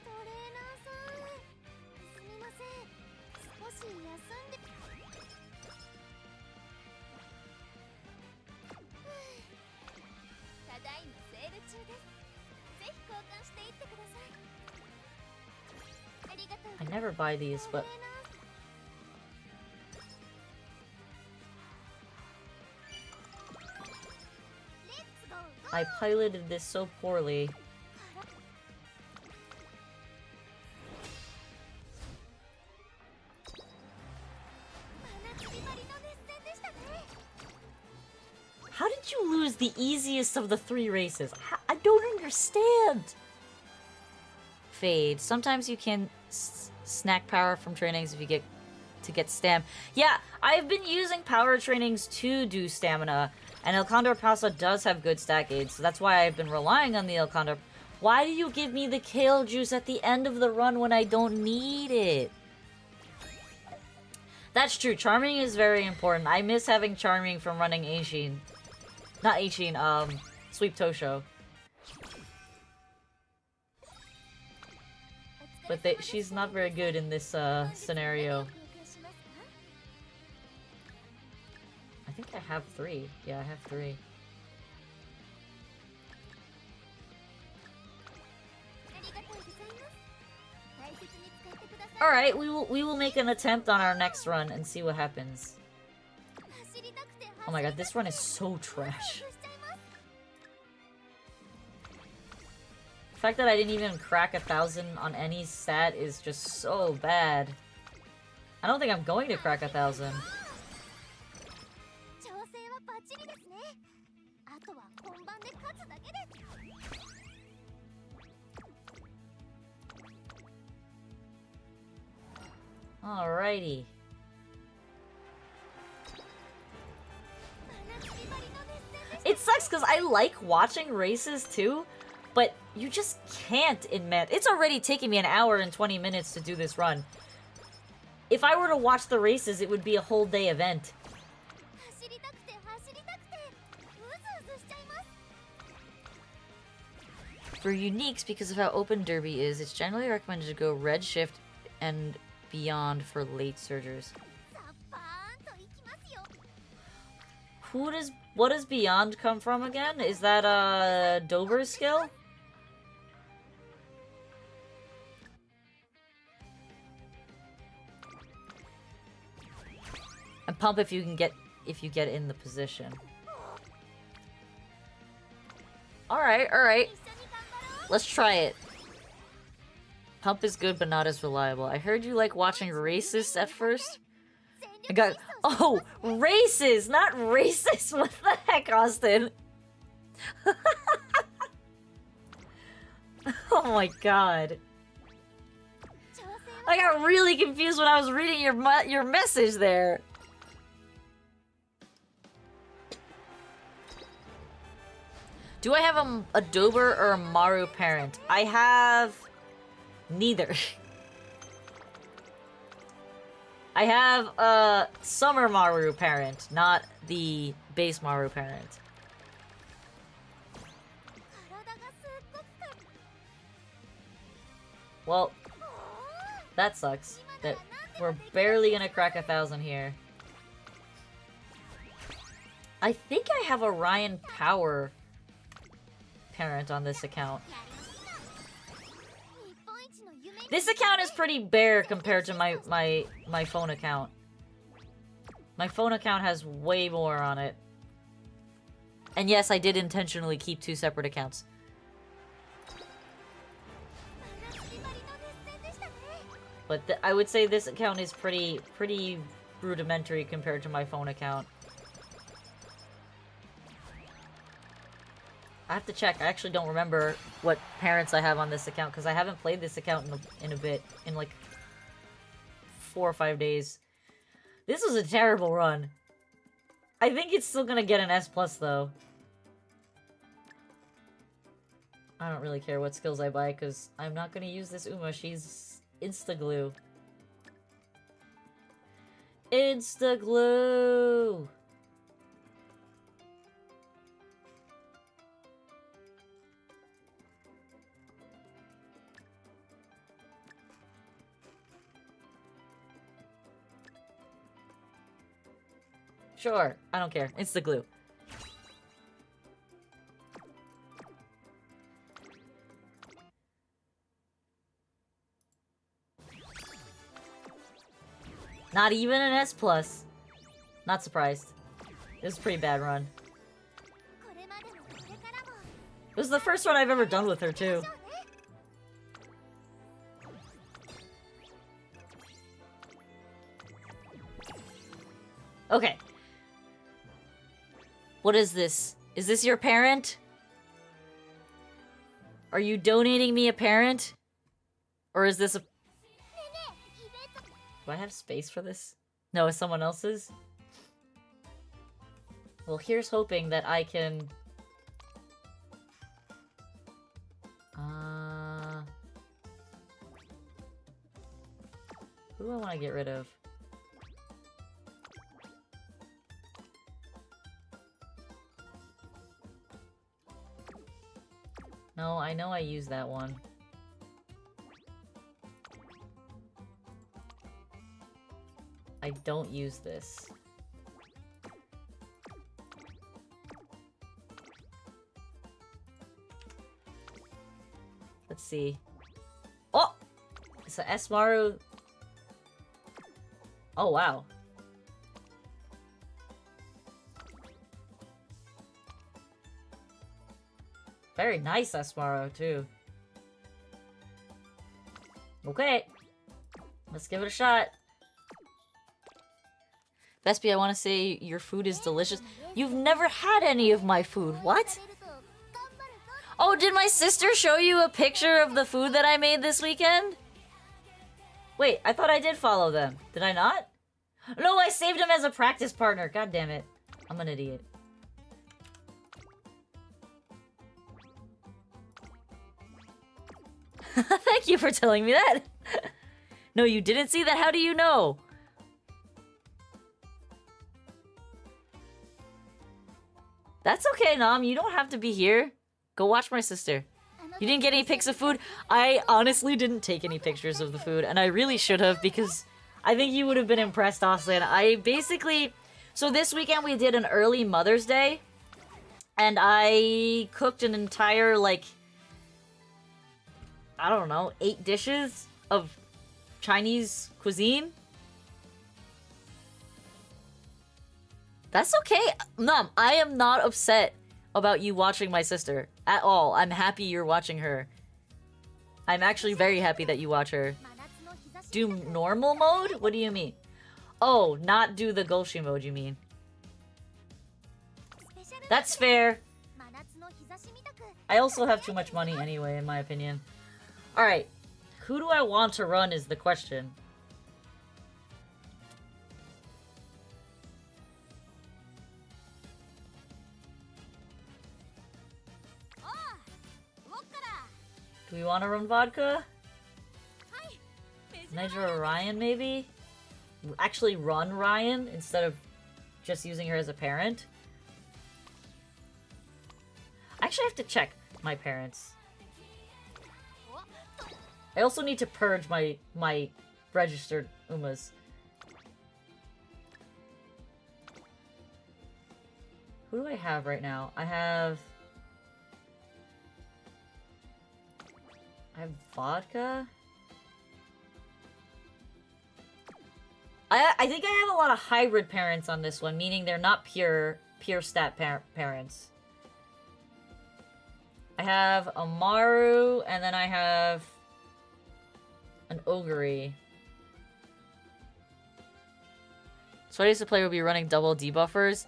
A: I never buy these, but I piloted this so poorly. How did you lose the easiest of the 3 races? I don't understand! Fade. Sometimes you can snack power from trainings if you get stam. Yeah, I've been using power trainings to do stamina. And El Condor Pasa does have good stat gains, so that's why I've been relying on the El Condor. Why do you give me the kale juice at the end of the run when I don't need it? That's true, Charming is very important. I miss having Charming from running Aishin. Not Aishin, Sweep Tosho. But she's not very good in this scenario. I think I have 3. Yeah, I have 3. Alright, we will make an attempt on our next run and see what happens. Oh my god, this run is so trash. The fact that I didn't even crack 1,000 on any stat is just so bad. I don't think I'm going to crack 1,000. Alrighty. sucks because I like watching races too, but you just can't in Met. It's already taking me an hour and 20 minutes to do this run. If I were to watch the races, it would be a whole day event. For uniques, because of how open Derby is, it's generally recommended to go red shift and beyond for late surgers. What does beyond come from again? Is that a Dober's skill? And pump if you get in the position. Alright. Let's try it. Pump is good, but not as reliable. I heard you like watching races at first. I got... Oh! Races! Not racist! What the heck, Austin? Oh my god. I got really confused when I was reading your message there. Do I have a Dober or a Maru parent? I have... neither. I have a Summer Maru parent, not the base Maru parent. Well, that sucks. That we're barely gonna crack 1,000 here. I think I have a Ryan Power parent on this account. This account is pretty bare compared to my phone account. My phone account has way more on it. And yes, I did intentionally keep 2 separate accounts. But I would say this account is pretty rudimentary compared to my phone account. I have to check. I actually don't remember what parents I have on this account because I haven't played this account in a bit. In like 4 or 5 days. This was a terrible run. I think it's still gonna get an S+ though. I don't really care what skills I buy because I'm not gonna use this Uma. She's insta-glue. Insta-glue! Sure, I don't care. It's the glue. Not even an S+. Not surprised. This is a pretty bad run. This is the first one I've ever done with her, too. Okay. What is this? Is this your parent? Are you donating me a parent? Or is this a... Do I have space for this? No, it's someone else's? Well, here's hoping that I can... Who do I want to get rid of? No, I know I used that one. I don't use this. Let's see. Oh! It's a S-Maru. Oh, wow. Very nice S-Maru, too. Okay. Let's give it a shot. Vespi, I want to say your food is delicious. You've never had any of my food. What? Oh, did my sister show you a picture of the food that I made this weekend? Wait, I thought I did follow them. Did I not? No, I saved him as a practice partner. God damn it. I'm an idiot. Thank you for telling me that. No, you didn't see that? How do you know? That's okay, Nam. You don't have to be here. Go watch my sister. You didn't get any pics of food? I honestly didn't take any pictures of the food, and I really should have because I think you would have been impressed, Austin. I basically... So this weekend we did an early Mother's Day, and I cooked an entire, like... I don't know, 8 dishes of Chinese cuisine. That's okay. Num, I am not upset about you watching my sister at all. I'm happy you're watching her. I'm actually very happy that you watch her. Do normal mode? What do you mean? Oh, not do the Golshi mode, you mean? That's fair. I also have too much money anyway, in my opinion. Alright. Who do I want to run is the question. Do we want to run vodka? Measure Ryan, maybe? Actually run Ryan instead of just using her as a parent? I actually have to check my parents. I also need to purge my registered Umas. Who do I have right now? I have vodka? I think I have a lot of hybrid parents on this one, meaning they're not pure stat parents. I have a Maru, and then I have an Ogre. So I used to play would be running double debuffers.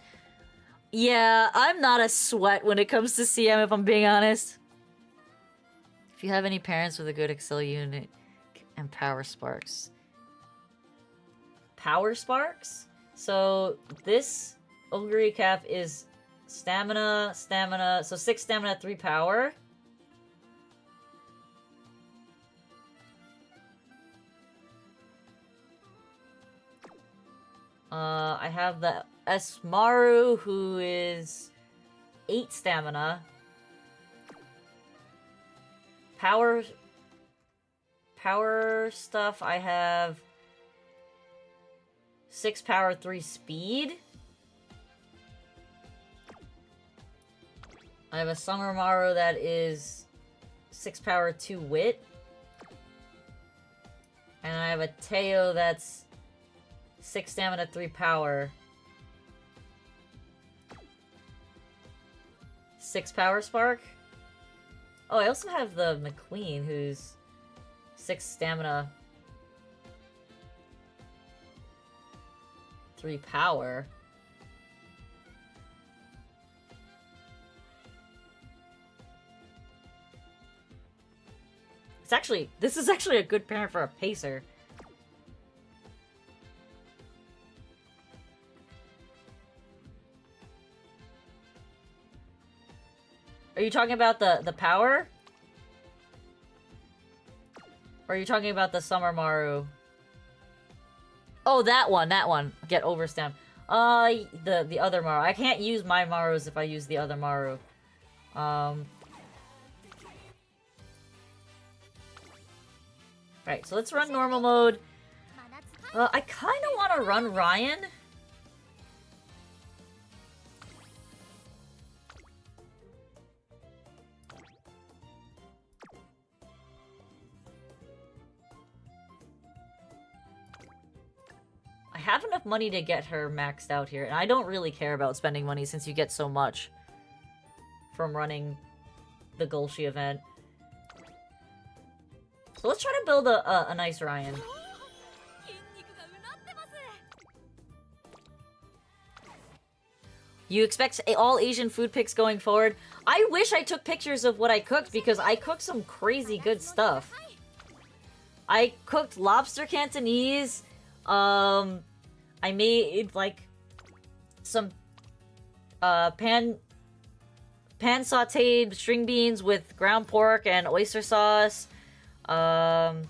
A: Yeah, I'm not a sweat when it comes to CM, if I'm being honest. If you have any parents with a good Excel unit and Power Sparks. Power Sparks? So this Ogre cap is stamina, so 6 stamina, 3 power. I have the Esmaru, who is 8 stamina. Power stuff, I have 6 power, 3 speed. I have a Summer Maru that is 6 power, 2 wit. And I have a Teo that's 6 stamina, 3 power. 6 power spark. Oh, I also have the McQueen, who's 6 stamina, 3 power. This is actually a good parent for a pacer. Are you talking about the power? Or are you talking about the Summer Maru? Oh, that one. Get overstamp. The other Maru. I can't use my Marus if I use the other Maru. Right, so let's run normal mode. I kind of want to run Ryan. I have enough money to get her maxed out here, and I don't really care about spending money since you get so much from running the Golshi event. So let's try to build a nice Ryan. You expect all Asian food pics going forward? I wish I took pictures of what I cooked because I cooked some crazy good stuff. I cooked lobster Cantonese. I made like some pan sauteed string beans with ground pork and oyster sauce. General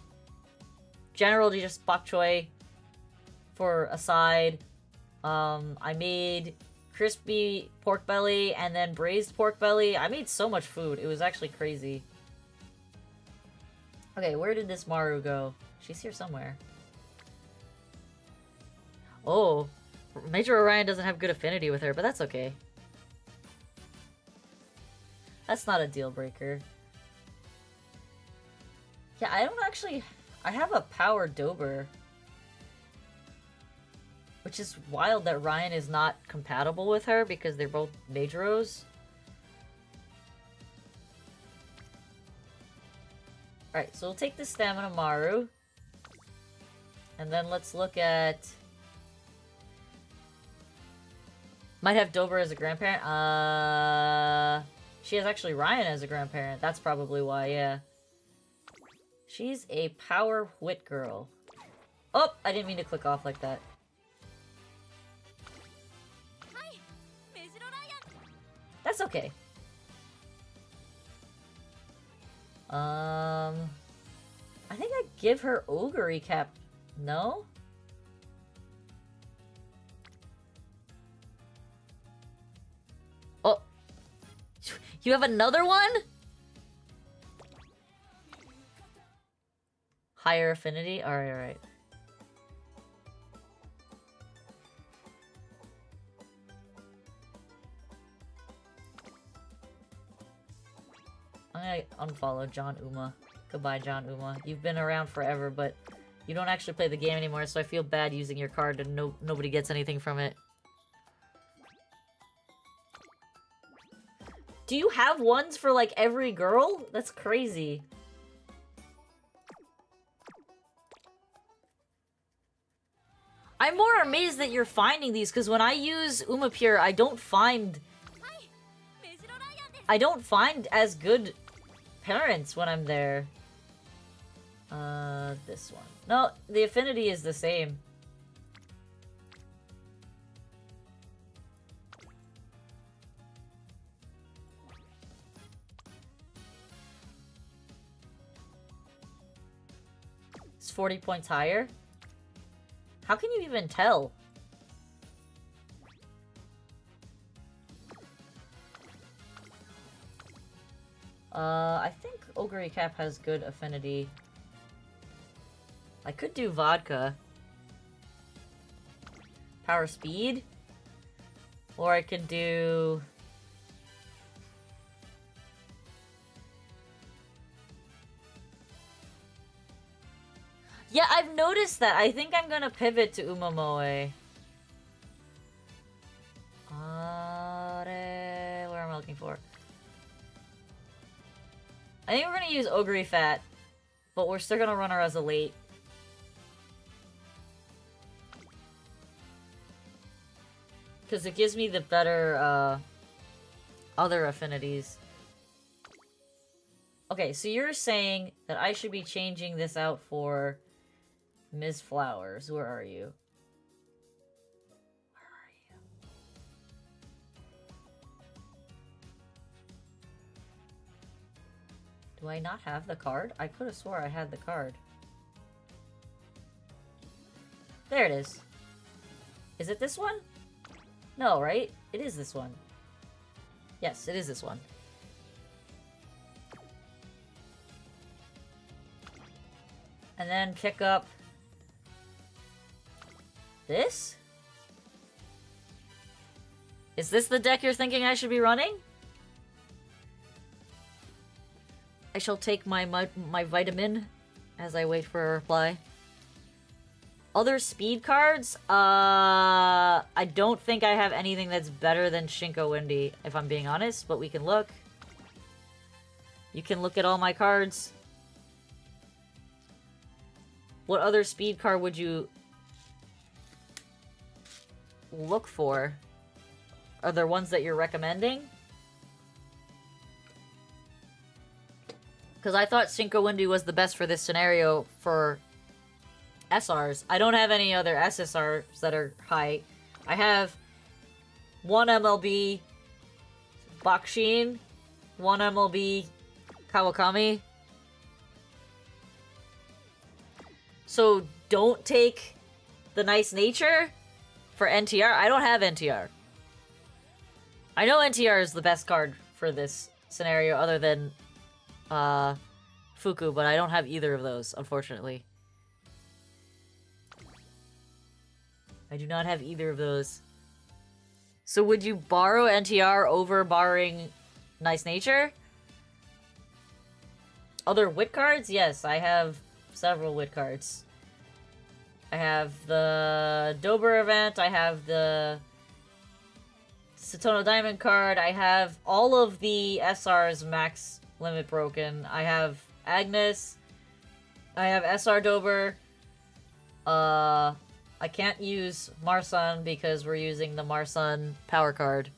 A: just bok choy for a side. I made crispy pork belly and then braised pork belly. I made so much food. It was actually crazy. Okay, where did this Maru go? She's here somewhere. Oh, Major Orion doesn't have good affinity with her, but that's okay. That's not a deal breaker. Yeah, I don't actually... I have a power Dober. Which is wild that Ryan is not compatible with her because they're both Majoros. Alright, so we'll take the Stamina Maru. And then let's look at... Might have Dober as a grandparent. She has actually Ryan as a grandparent. That's probably why, yeah. She's a power wit girl. Oh, I didn't mean to click off like that. That's okay. I think I give her Ogre recap. No? Oh. You have another one? Higher affinity? Alright, alright. I'm gonna unfollow John Uma. Goodbye, John Uma. You've been around forever, but you don't actually play the game anymore, so I feel bad using your card and nobody gets anything from it. Do you have ones for, like, every girl? That's crazy. I'm more amazed that you're finding these, because when I use Umapure, I don't find as good parents when I'm there. This one. No, the affinity is the same. It's 40 points higher. How can you even tell? I think Ogre Cap has good affinity. I could do vodka. Power speed. Or I could do... Yeah, I've noticed that. I think I'm gonna pivot to Umamusume. Where am I looking for? I think we're gonna use Ogre Fat, but we're still gonna run her as a late. Because it gives me the better, other affinities. Okay, so you're saying that I should be changing this out for Ms. Flowers. Where are you? Where are you? Do I not have the card? I could have swore I had the card. There it is. Is it this one? No, right? It is this one. Yes, it is this one. And then pick up this? Is this the deck you're thinking I should be running? I shall take my vitamin as I wait for a reply. Other speed cards? I don't think I have anything that's better than Shinko Windy, if I'm being honest, but we can look. You can look at all my cards. What other speed card would you look for? Are there ones that you're recommending? Because I thought Shinko Windy was the best for this scenario for SRs. I don't have any other SSRs that are high. I have one MLB Bakshin, one MLB Kawakami, So don't take the nice nature for NTR. I don't have NTR. I know NTR is the best card for this scenario other than Fuku, but I don't have either of those, unfortunately. I do not have either of those. So would you borrow NTR over borrowing Nice Nature? Other wit cards? Yes, I have several wit cards. I have the Dober event, I have the Satono Diamond card, I have all of the SR's max limit broken. I have Agnes, I have SR Dober, I can't use Marsun because we're using the Marsun power card.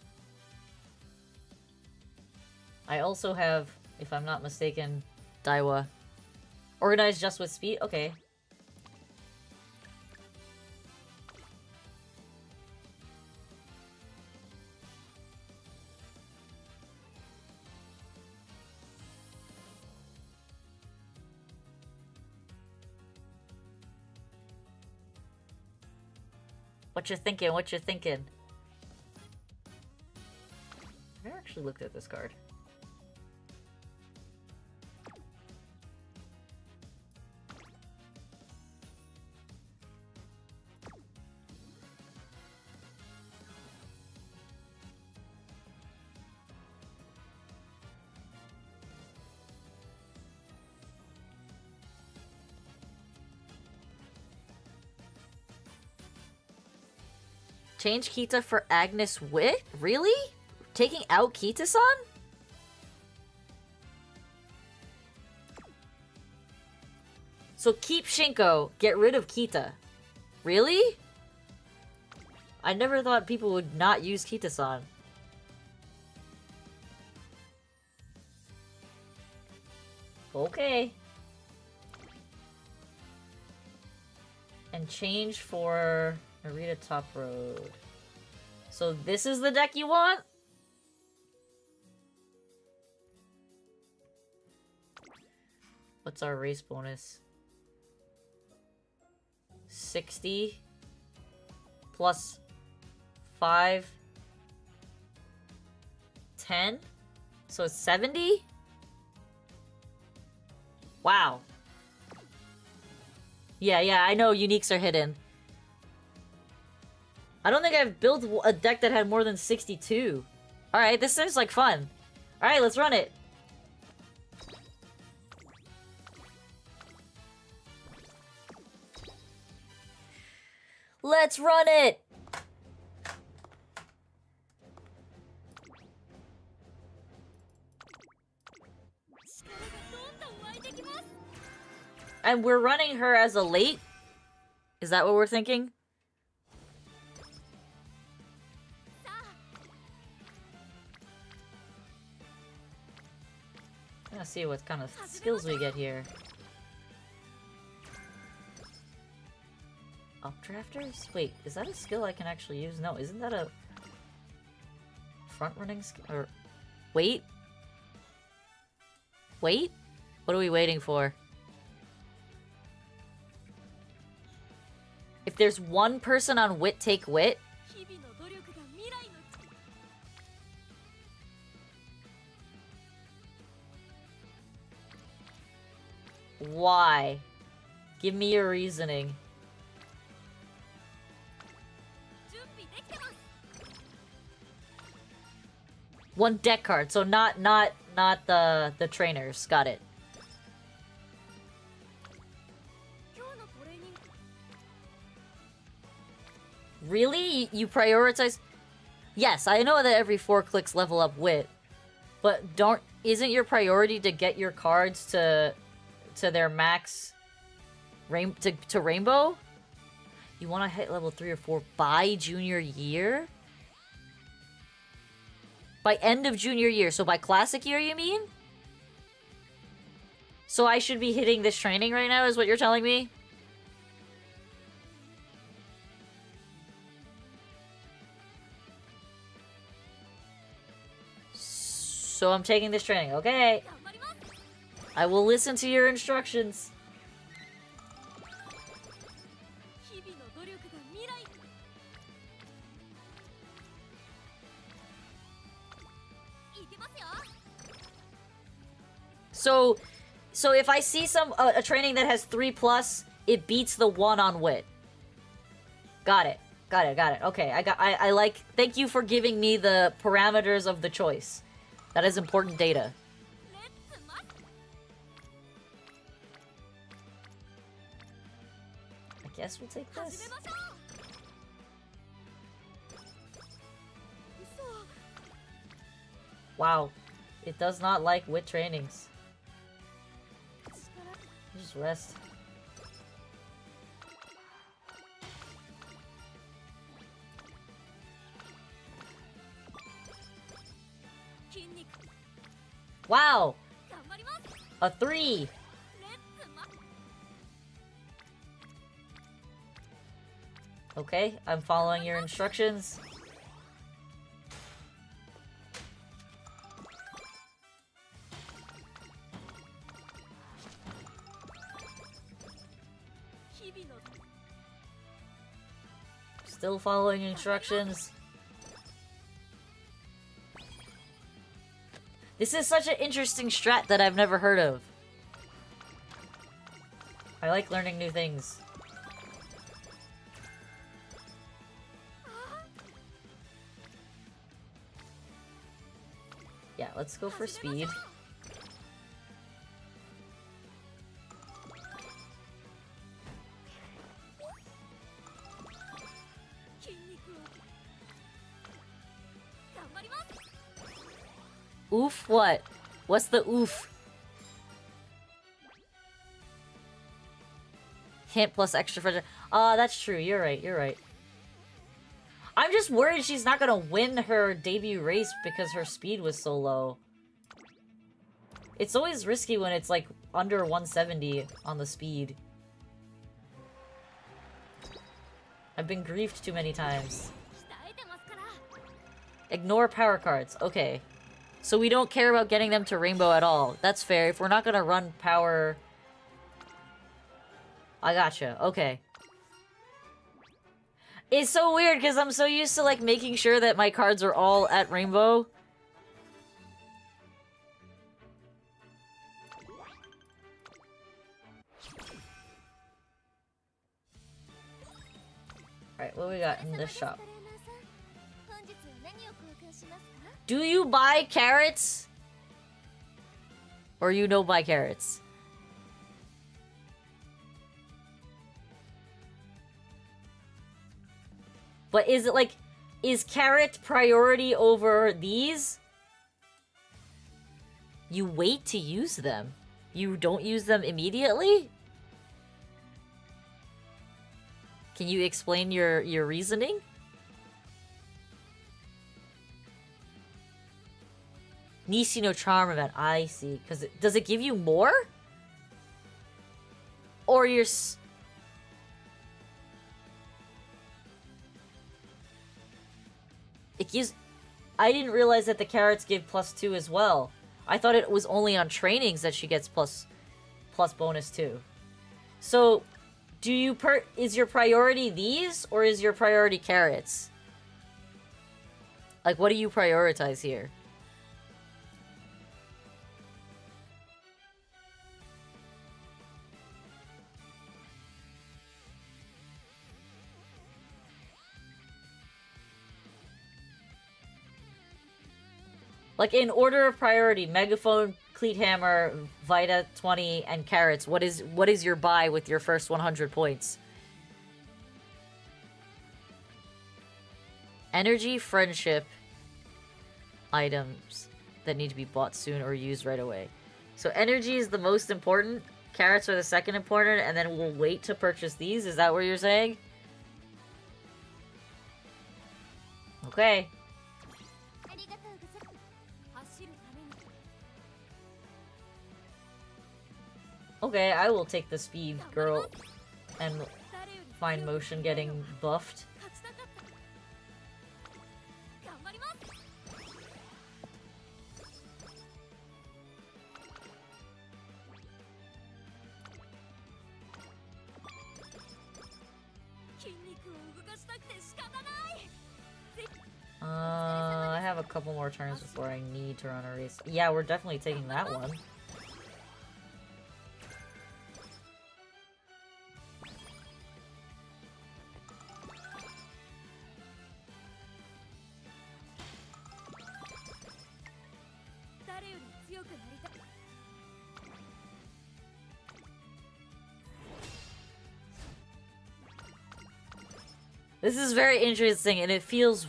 A: I also have, if I'm not mistaken, Daiwa. Organized just with speed? Okay. What you thinking? What you thinking? I never actually looked at this card. Change Kita for Agnes Wit? Really? Taking out Kita-san? So keep Shinko, get rid of Kita. Really? I never thought people would not use Kita-san. Okay. And change for Narita Top Road. So this is the deck you want? What's our race bonus? 60 plus 5 10, so it's 70. Wow. Yeah, I know uniques are hidden. I don't think I've built a deck that had more than 62. Alright, this seems like fun. Alright, let's run it. Let's run it! And we're running her as a late? Is that what we're thinking? Let's see what kind of skills we get here. Updrafters? Wait, is that a skill I can actually use? No, isn't that a front-running skill? Or wait? Wait? What are we waiting for? If there's one person on Wit, take Wit. Why? Give me your reasoning. One deck card, so not the trainers. Got it. Really? You prioritize? Yes, I know that every 4 clicks level up Wit, but isn't your priority to get your cards to their max to Rainbow? You want to hit level 3 or 4 by junior year? By end of junior year, so by classic year, you mean? So I should be hitting this training right now, is what you're telling me? So I'm taking this training, okay. I will listen to your instructions. So if I see a training that has 3+, it beats the 1 on wit. Got it. Okay, I like. Thank you for giving me the parameters of the choice. That is important data. I guess we'll take this. Wow, it does not like wit trainings. Just rest. Wow! A 3! Okay, I'm following your instructions. Still following instructions. This is such an interesting strat that I've never heard of. I like learning new things. Yeah, let's go for speed. Oof, what? What's the oof? Hint plus extra fragile. That's true. You're right. I'm just worried she's not gonna win her debut race because her speed was so low. It's always risky when it's like under 170 on the speed. I've been griefed too many times. Ignore power cards. Okay. So we don't care about getting them to rainbow at all. That's fair. If we're not gonna run power... I gotcha. Okay. It's so weird because I'm so used to like making sure that my cards are all at rainbow. Alright, what we got in this shop? Do you buy carrots? Or you don't buy carrots? But is it like... Is carrot priority over these? You wait to use them. You don't use them immediately? Can you explain your reasoning? Nishi no charm event. I see. Does it give you more? Or you're... It gives... I didn't realize that the carrots give +2 as well. I thought it was only on trainings that she gets plus bonus 2. So, do you is your priority these, or is your priority carrots? Like, what do you prioritize here? Like, in order of priority, Megaphone, Cleat Hammer, Vita 20, and Carrots. What is your buy with your first 100 points? Energy, friendship, items that need to be bought soon or used right away. So energy is the most important, carrots are the second important, and then we'll wait to purchase these. Is that what you're saying? Okay. Okay, I will take the speed, girl, and fine motion getting buffed. I have a couple more turns before I need to run a race. Yeah, we're definitely taking that one. This is very interesting, and it feels...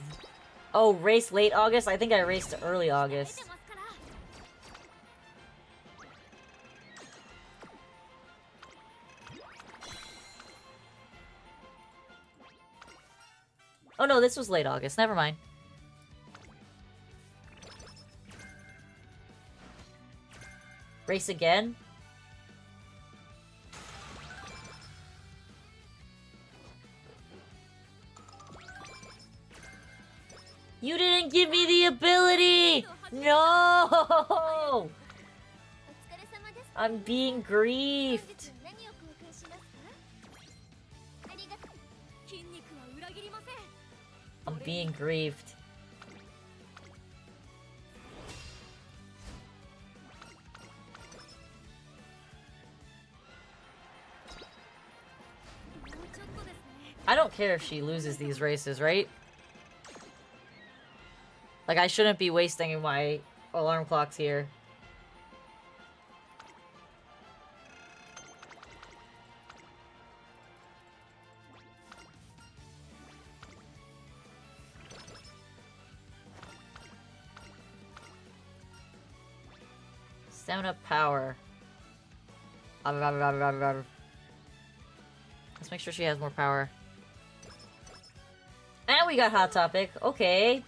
A: Oh, race late August? I think I raced early August. Oh no, this was late August. Never mind. Race again? You didn't give me the ability! No! I'm being griefed. I'm being grieved. I don't care if she loses these races, right? Like, I shouldn't be wasting my alarm clocks here. Stamina power. Let's make sure she has more power. And we got Hot Topic. Okay.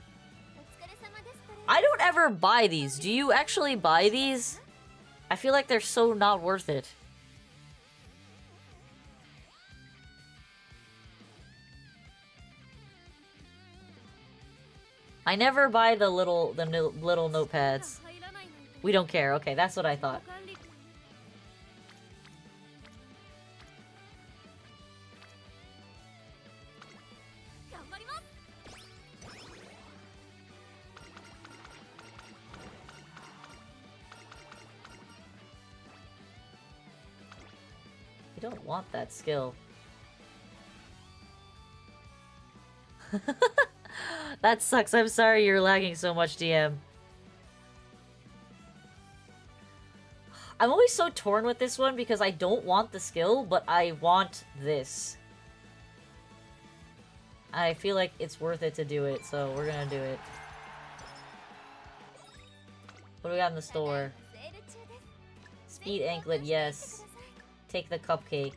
A: I don't ever buy these. Do you actually buy these? I feel like they're so not worth it. I never buy the little notepads. We don't care. Okay, that's what I thought. I don't want that skill. That sucks. I'm sorry you're lagging so much, DM. I'm always so torn with this one because I don't want the skill, but I want this. I feel like it's worth it to do it, so we're gonna do it. What do we got in the store? Speed anklet, yes. Take the cupcake.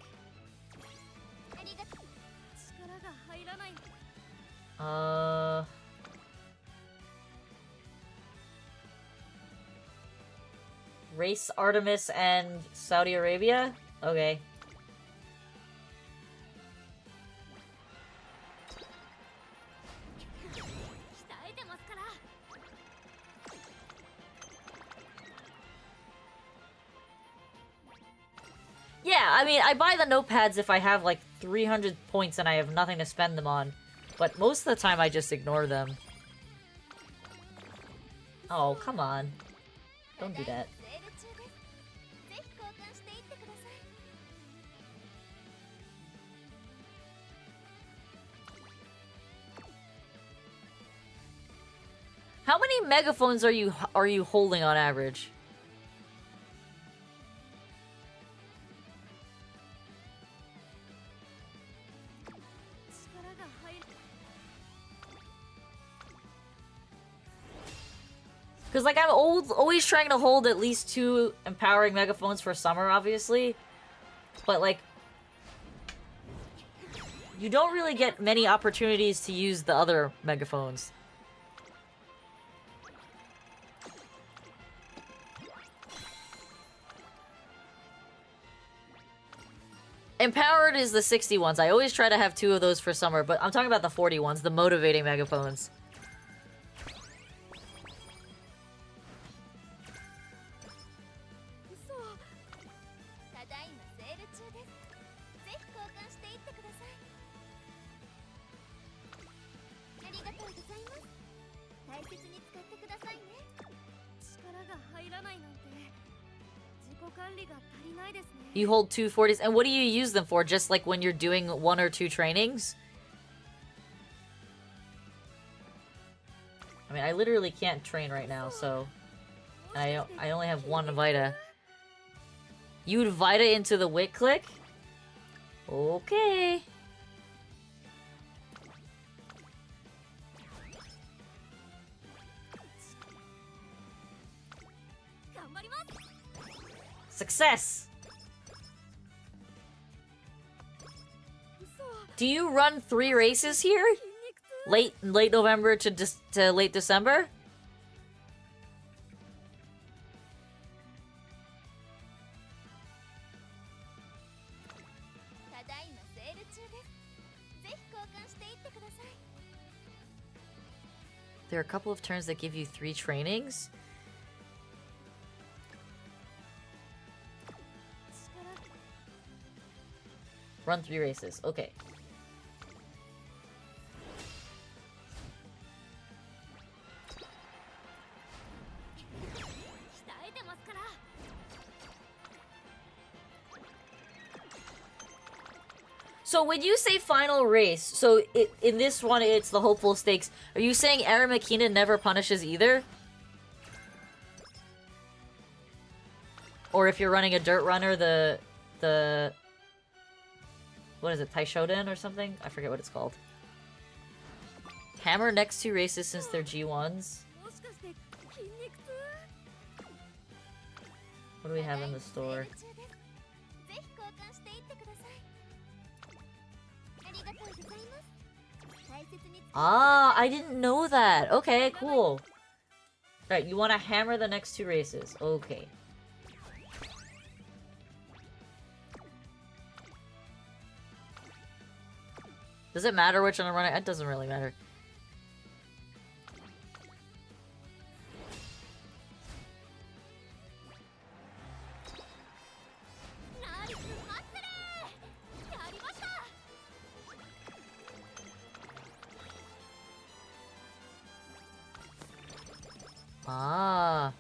A: Race Artemis and Saudi Arabia? Okay. Yeah, I mean, I buy the notepads if I have like 300 points and I have nothing to spend them on. But most of the time I just ignore them. Oh, come on. Don't do that. How many megaphones are you holding on average? Because, like, I'm always trying to hold at least 2 empowering megaphones for summer, obviously. But, like, you don't really get many opportunities to use the other megaphones. Empowered is the 60 ones. I always try to have 2 of those for summer, but I'm talking about the 40 ones, the motivating megaphones. You hold 2 40s, and what do you use them for? Just like when you're doing 1 or 2 trainings? I mean, I literally can't train right now, so... I only have one Vita. You'd Vita into the wit click? Okay. Success! Do you run 3 races here? Late November to late December? There are a couple of turns that give you 3 trainings. Run 3 races. Okay. So when you say final race, so in this one it's the hopeful stakes, are you saying Aaron McKeenan never punishes either? Or if you're running a dirt runner, the what is it, Taishoden or something? I forget what it's called. Hammer next 2 races since they're G1s. What do we have in the store? Ah, I didn't know that. Okay, cool. Right, you want to hammer the next 2 races. Okay. Does it matter which one I'm running? It doesn't really matter. Ah.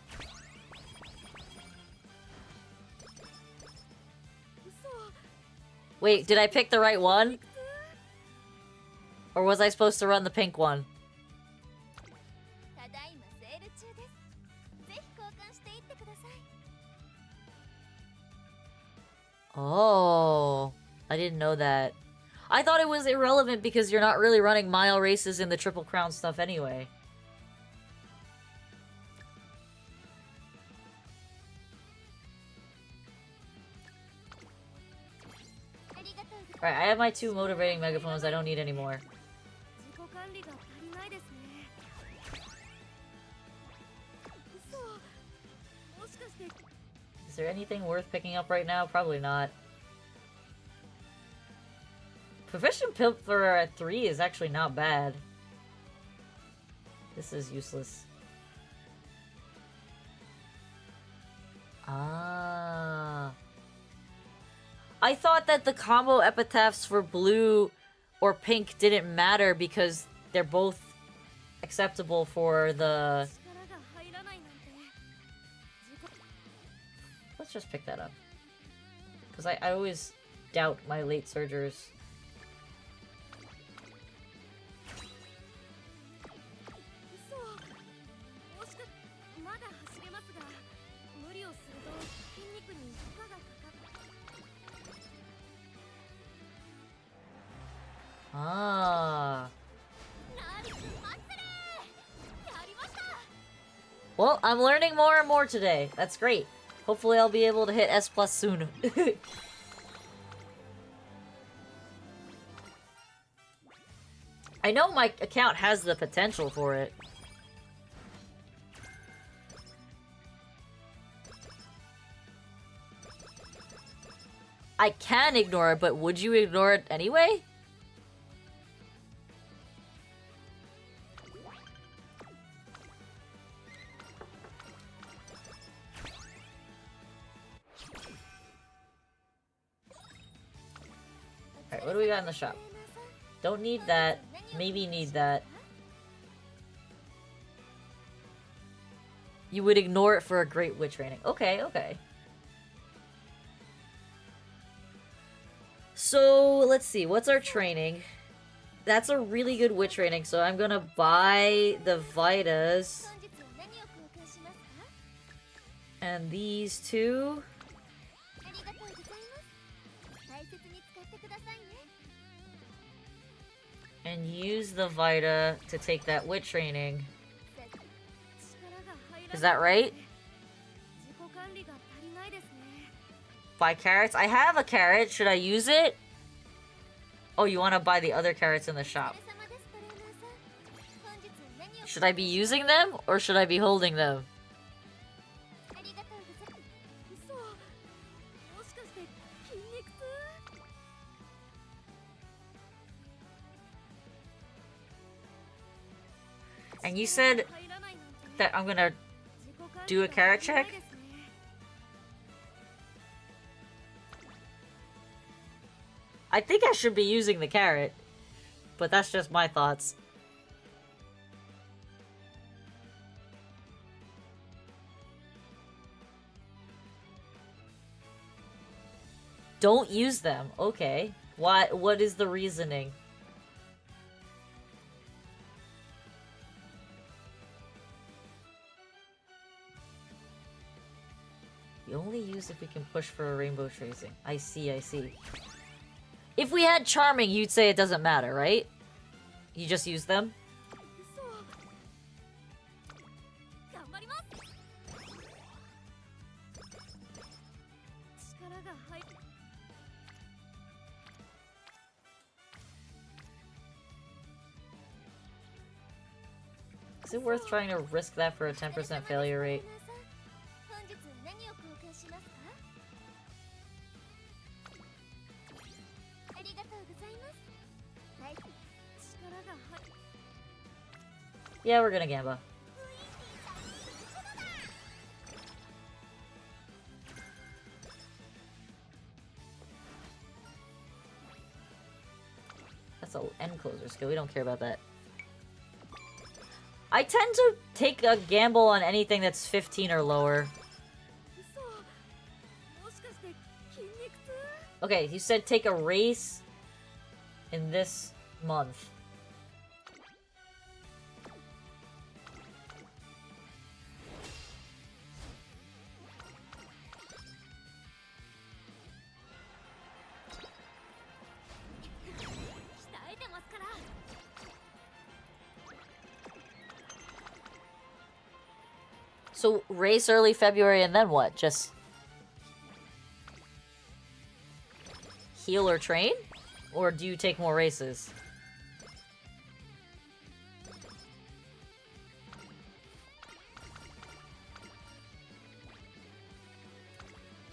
A: Wait, did I pick the right one? Or was I supposed to run the pink one? Oh, I didn't know that. I thought it was irrelevant because you're not really running mile races in the Triple Crown stuff anyway. Alright, I have my 2 motivating megaphones. I don't need any more. Is there anything worth picking up right now? Probably not. Proficient Pilferer at 3 is actually not bad. This is useless. Ah. I thought that the combo epitaphs for blue or pink didn't matter because they're both acceptable for the... Let's just pick that up. Because I always doubt my late surgers. Ah. Well, I'm learning more and more today. That's great. Hopefully I'll be able to hit S+ soon. I know my account has the potential for it. I can ignore it, but would you ignore it anyway? Alright, what do we got in the shop? Don't need that. Maybe need that. You would ignore it for a great wit training. Okay, okay. So, let's see. What's our training? That's a really good wit training, so I'm gonna buy the Vitas. And these two.
B: ありがとうございます。大切に使ってくださいね。
A: And use the Vita to take that wit training. Is that right? Buy carrots? I have a carrot. Should I use it? Oh, you want to buy the other carrots in the shop. Should I be using them or should I be holding them? And you said that I'm gonna do a carrot check? I think I should be using the carrot, but that's just my thoughts. Don't use them. Okay. Why? What is the reasoning? You only use if we can push for a rainbow tracing. I see, I see. If we had charming, you'd say it doesn't matter, right? You just use them? Is it worth trying to risk that for a 10% failure rate? Yeah, we're gonna Gamba. That's an end closer skill. We don't care about that. I tend to take a gamble on anything that's 15 or lower. Okay, you said take a race in this month. So, race early February and then what? Just heal or train? Or do you take more races?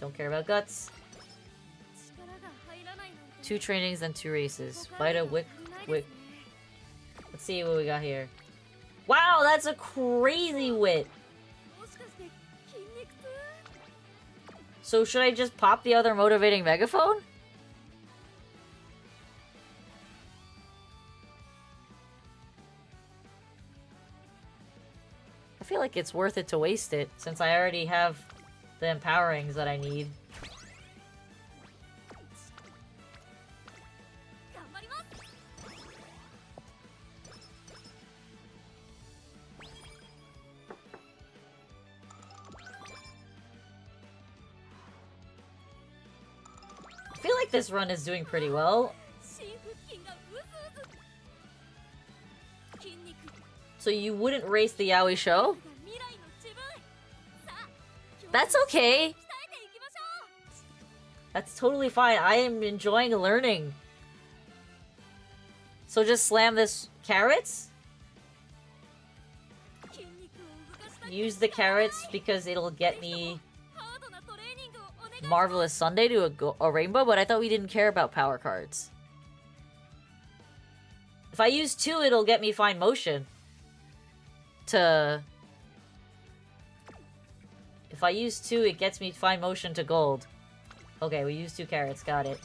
A: Don't care about guts. 2 trainings and 2 races. Vita, Wick. Let's see what we got here. Wow, that's a crazy wit! So should I just pop the other motivating megaphone? I feel like it's worth it to waste it, since I already have the empowerings that I need. I feel like this run is doing pretty well. So you wouldn't race the Yaoi show? That's okay. That's totally fine. I am enjoying learning. So just slam this carrots? Use the carrots because it'll get me Marvelous Sunday to a rainbow, but I thought we didn't care about power cards. If I use 2, it'll get me Fine Motion. If I use 2, it gets me Fine Motion to gold. Okay, we use 2 carrots, got it.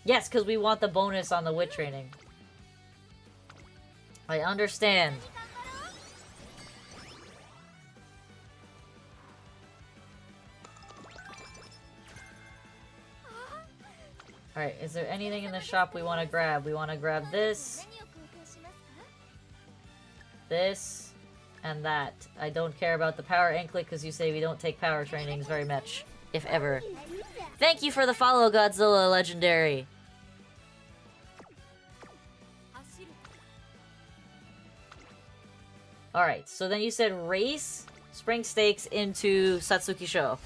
A: Yes, because we want the bonus on the wit training. I understand. Alright, is there anything in the shop we want to grab? We want to grab this, And that. I don't care about the power anklet because you say we don't take power trainings very much, if ever. Thank you for the follow, Godzilla Legendary. Alright, so then you said race spring stakes into Satsuki Show.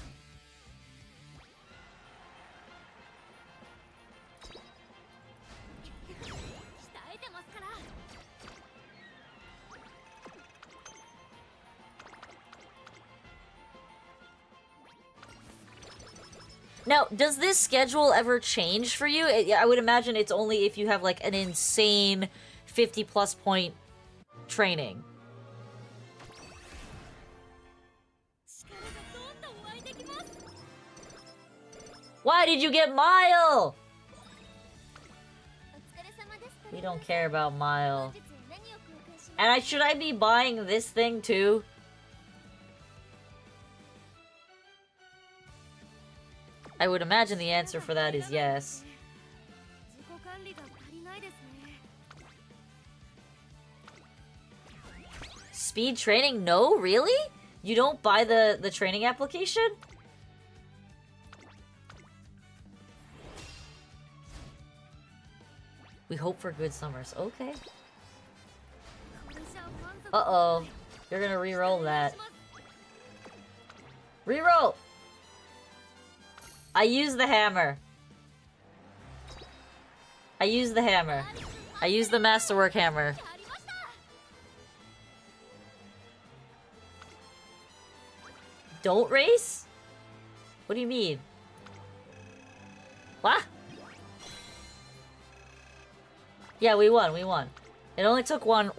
A: Now, does this schedule ever change for you? I would imagine it's only if you have like an insane 50+ point training. Why did you get Mile? We don't care about Mile. And should I be buying this thing too? I would imagine the answer for that is yes. Speed training? No? Really? You don't buy the training application? We hope for good summers. Okay. Uh-oh. You're gonna re-roll that. Re-roll! I use the hammer. I use the hammer. I use the masterwork hammer. Don't race? What do you mean? What? Yeah, we won, we won. It only took one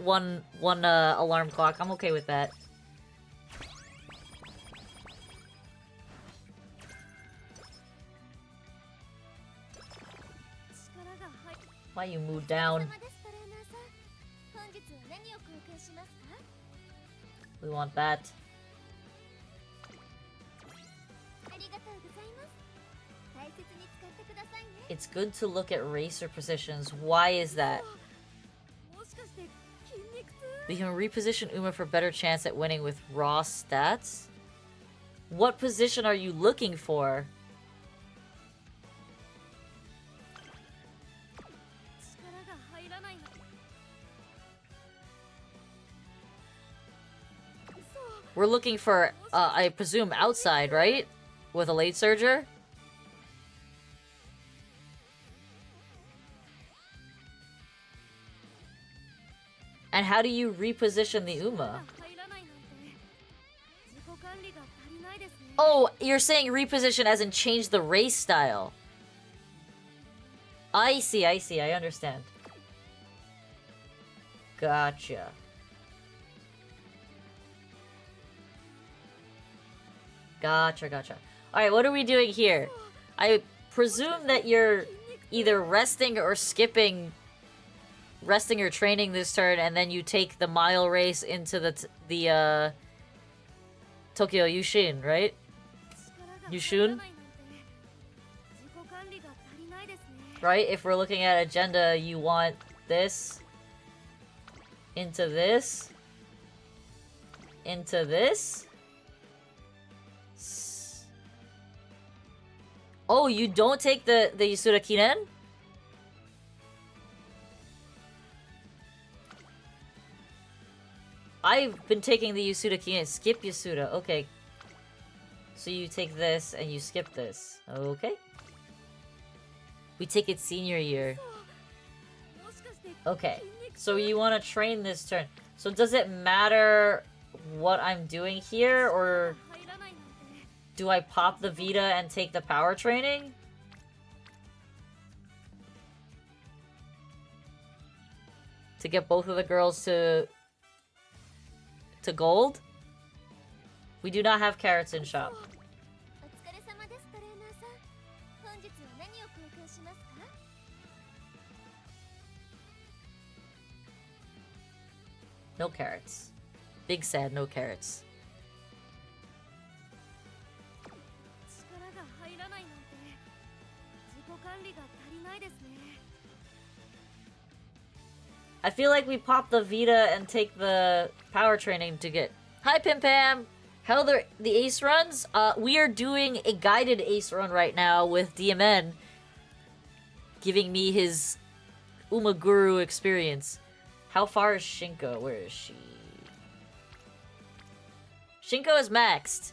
A: alarm clock. I'm okay with that. Why you move down? We want that. It's good to look at racer positions. Why is that? We can reposition Uma for better chance at winning with raw stats? What position are you looking for? We're looking for, I presume, outside, right? With a late surger? And how do you reposition the Uma? Oh, you're saying reposition as in change the race style. I see, I understand. Gotcha. Gotcha. Alright, what are we doing here? I presume that you're either resting or skipping... resting or training this turn, and then you take the mile race into the Tokyo Yushin, right? Yushun? Right? If we're looking at agenda, you want this into this into this. Oh, you don't take the Yasuda Kinen? I've been taking the Yasuda Kinen. Skip Yasuda. Okay. So you take this and you skip this. Okay. We take it senior year. Okay. So you want to train this turn. So does it matter what I'm doing here, or do I pop the Vita and take the power training? To get both of the girls to gold? We do not have carrots in shop. No carrots. Big sad, no carrots. I feel like we pop the Vita and take the power training to get... Hi, Pim Pam! How are the ace runs? We are doing a guided ace run right now with DMN. Giving me his Umaguru experience. How far is Shinko? Where is she? Shinko is maxed.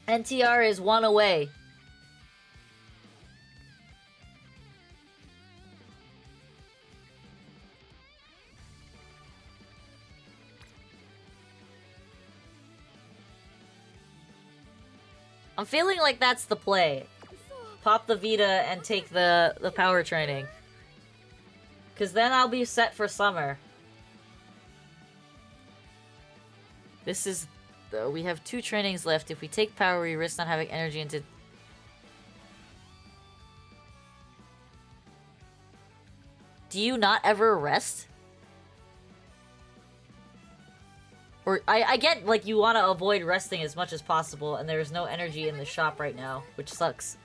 A: NTR is 1 away. I'm feeling like that's the play. Pop the Vita and take the power training. Because then I'll be set for summer. This is... we have 2 trainings left. If we take power, we risk not having energy into... Do you not ever rest? Or, I get, like, you want to avoid resting as much as possible, and there's no energy in the shop right now, which sucks.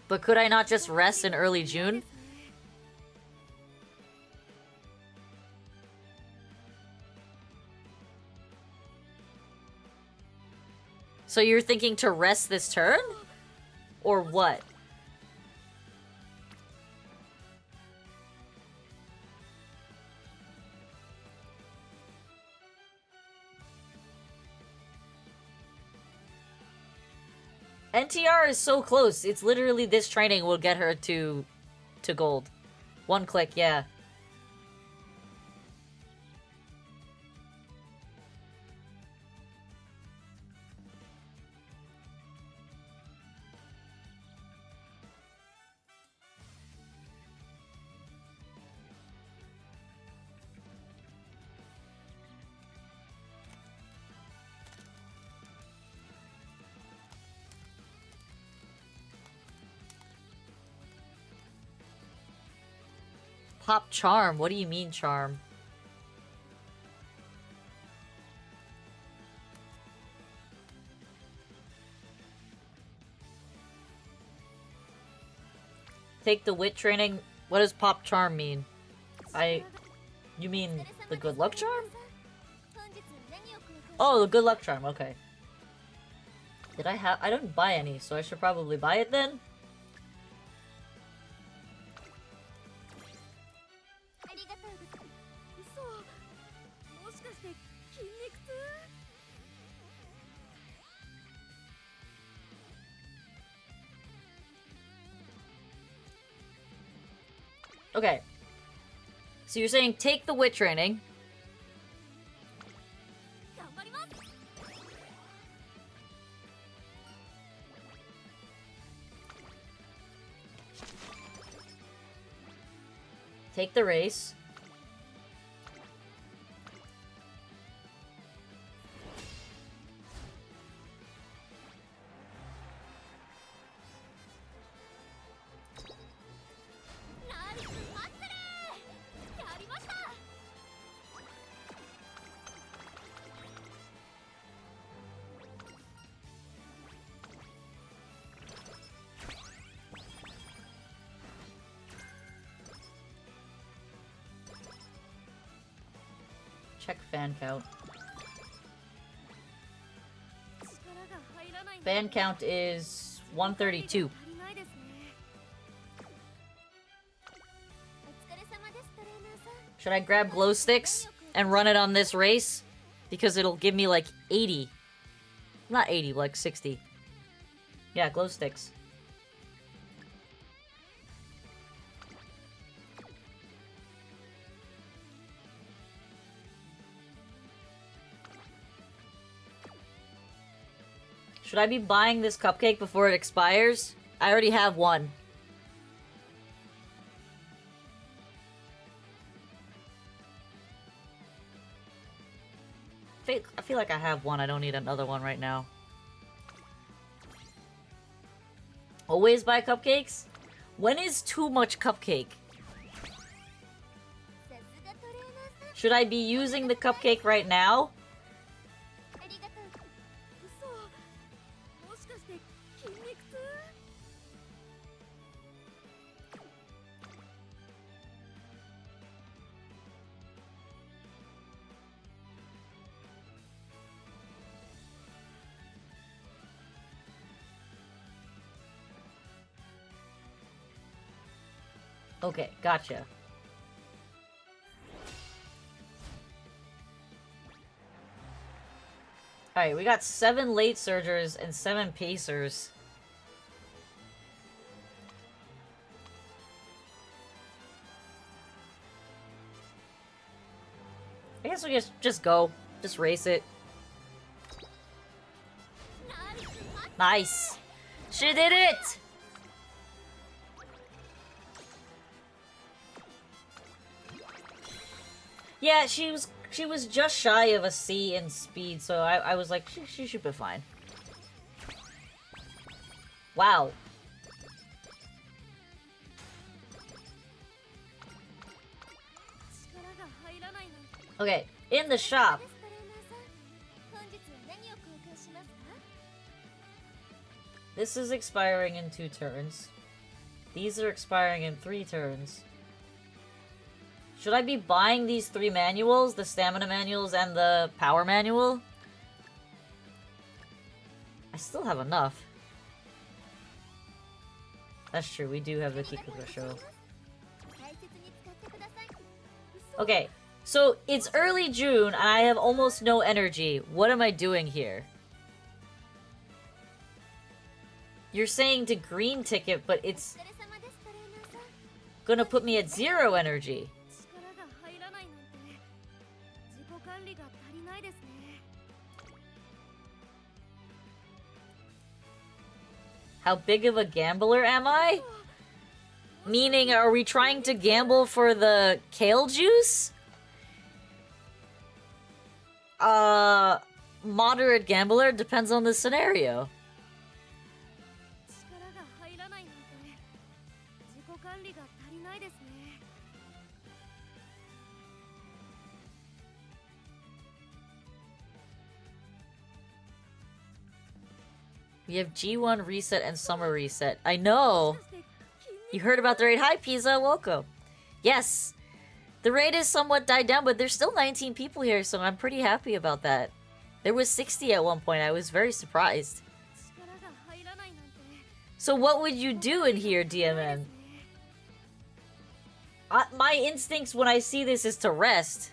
A: But could I not just rest in early June? So you're thinking to rest this turn? Or what? NTR is so close. It's literally this training will get her to gold. 1 click, yeah. Pop charm? What do you mean charm? Take the wit training? What does pop charm mean? You mean the good luck charm? Oh, the good luck charm, okay. I don't buy any, so I should probably buy it then? Okay. So you're saying take the wit training. Take the race. Check fan count. Fan count is 132. Should I grab glow sticks and run it on this race? Because it'll give me like 80. Not 80, like 60. Yeah, glow sticks. Should I be buying this cupcake before it expires? I already have one. I feel like I have one. I don't need another one right now. Always buy cupcakes? When is too much cupcake? Should I be using the cupcake right now? Okay, gotcha. Alright, we got 7 late surgers and 7 pacers. I guess we just go. Just race it. Nice! She did it! Yeah, she was just shy of a C in speed, so I was like, she should be fine. Wow. Okay, in the shop. This is expiring in 2 turns. These are expiring in 3 turns. Should I be buying these 3 manuals? The stamina manuals and the power manual? I still have enough. That's true, we do have the Kikuga show. Okay, so it's early June and I have almost no energy. What am I doing here? You're saying to green ticket, but it's gonna put me at 0 energy. How big of a gambler am I? Meaning, are we trying to gamble for the kale juice? Moderate gambler, depends on the scenario. We have G1 reset and summer reset. I know! You heard about the raid? Hi, Pizza, welcome. Yes! The raid is somewhat died down, but there's still 19 people here, so I'm pretty happy about that. There was 60 at one point, I was very surprised. So what would you do in here, DMN? My instincts when I see this is to rest.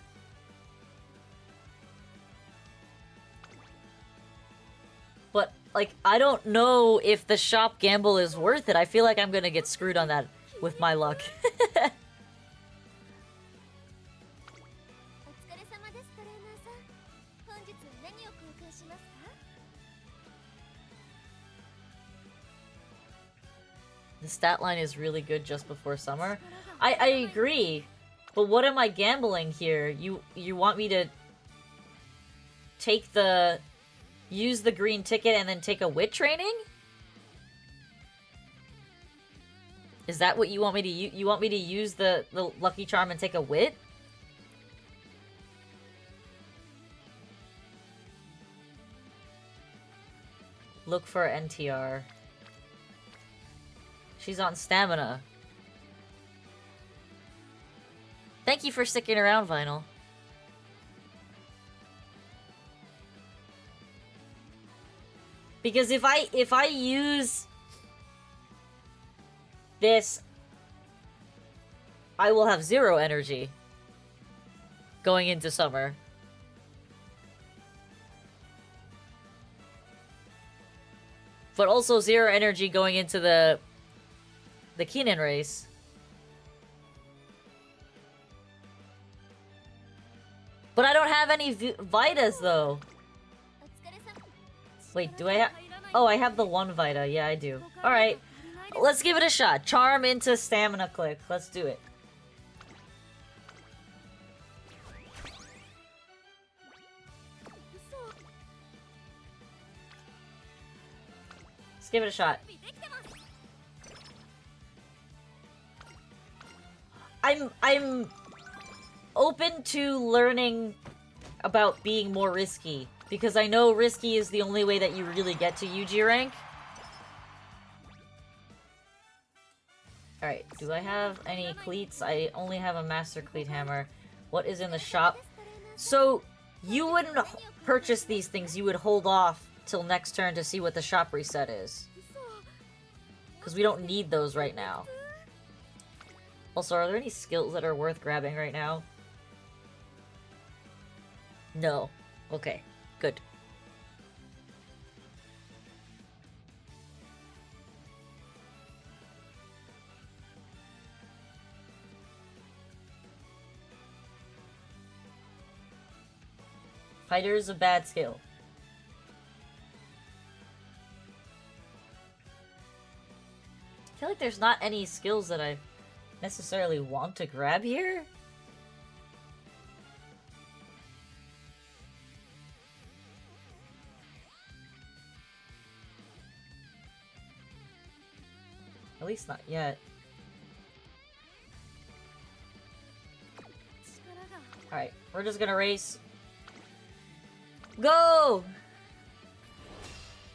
A: But, like, I don't know if the shop gamble is worth it. I feel like I'm gonna get screwed on that with my luck. The stat line is really good just before summer. I agree. But what am I gambling here? You want me to take the... use the green ticket and then take a wit training? Is that what you want me to use? You want me to use the lucky charm and take a wit? Look for NTR. She's on stamina. Thank you for sticking around, Vinyl. Because if I use this, I will have 0 energy going into summer. But also 0 energy going into the Keenan race. But I don't have any Vitas though. Wait, do I have... Oh, I have the 1 Vita. Yeah, I do. Alright. Let's give it a shot. Charm into stamina click. Let's do it. Let's give it a shot. I'm open to learning about being more risky. Because I know risky is the only way that you really get to UG rank. Alright, do I have any cleats? I only have a master cleat hammer. What is in the shop? So, you wouldn't purchase these things, you would hold off till next turn to see what the shop reset is. Because we don't need those right now. Also, are there any skills that are worth grabbing right now? No. Okay, good. Fighter is a bad skill. I feel like there's not any skills that I necessarily want to grab here. At least not yet. Alright, we're just gonna race. Go!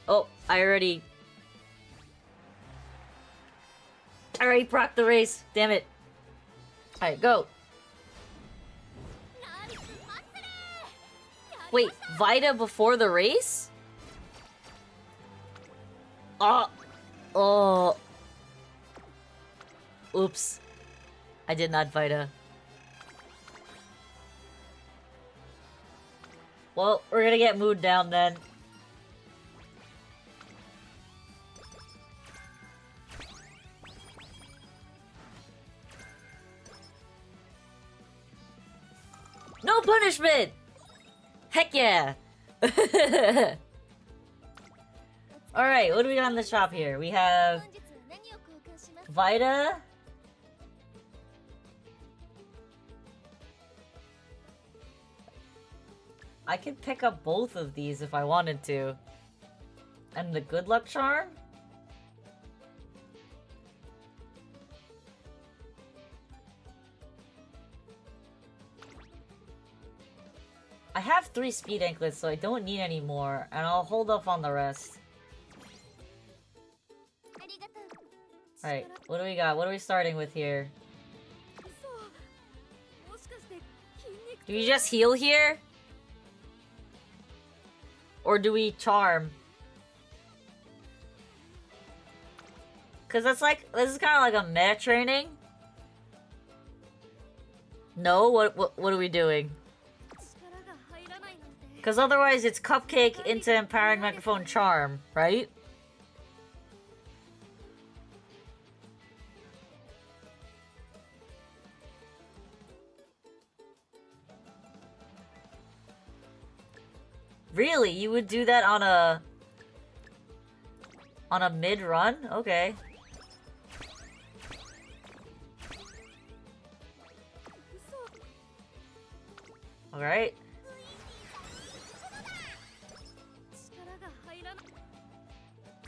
A: Oh, I already procced the race. Damn it. Alright, go. Wait, Vita before the race? Oh. Oops. I did not Vita. Well, we're gonna get mood down then. No punishment! Heck yeah! Alright, what do we got in the shop here? We have Vita. I could pick up both of these if I wanted to. And the good luck charm? I have 3 speed anklets, so I don't need any more, and I'll hold off on the rest. Alright, what do we got? What are we starting with here? Do we just heal here? Or do we charm? Cause that's like, this is kind of like a meta training. No, what are we doing? Cause otherwise it's Cupcake into Empowering Microphone Charm, right? Really? You would do that on a mid-run? Okay. Alright.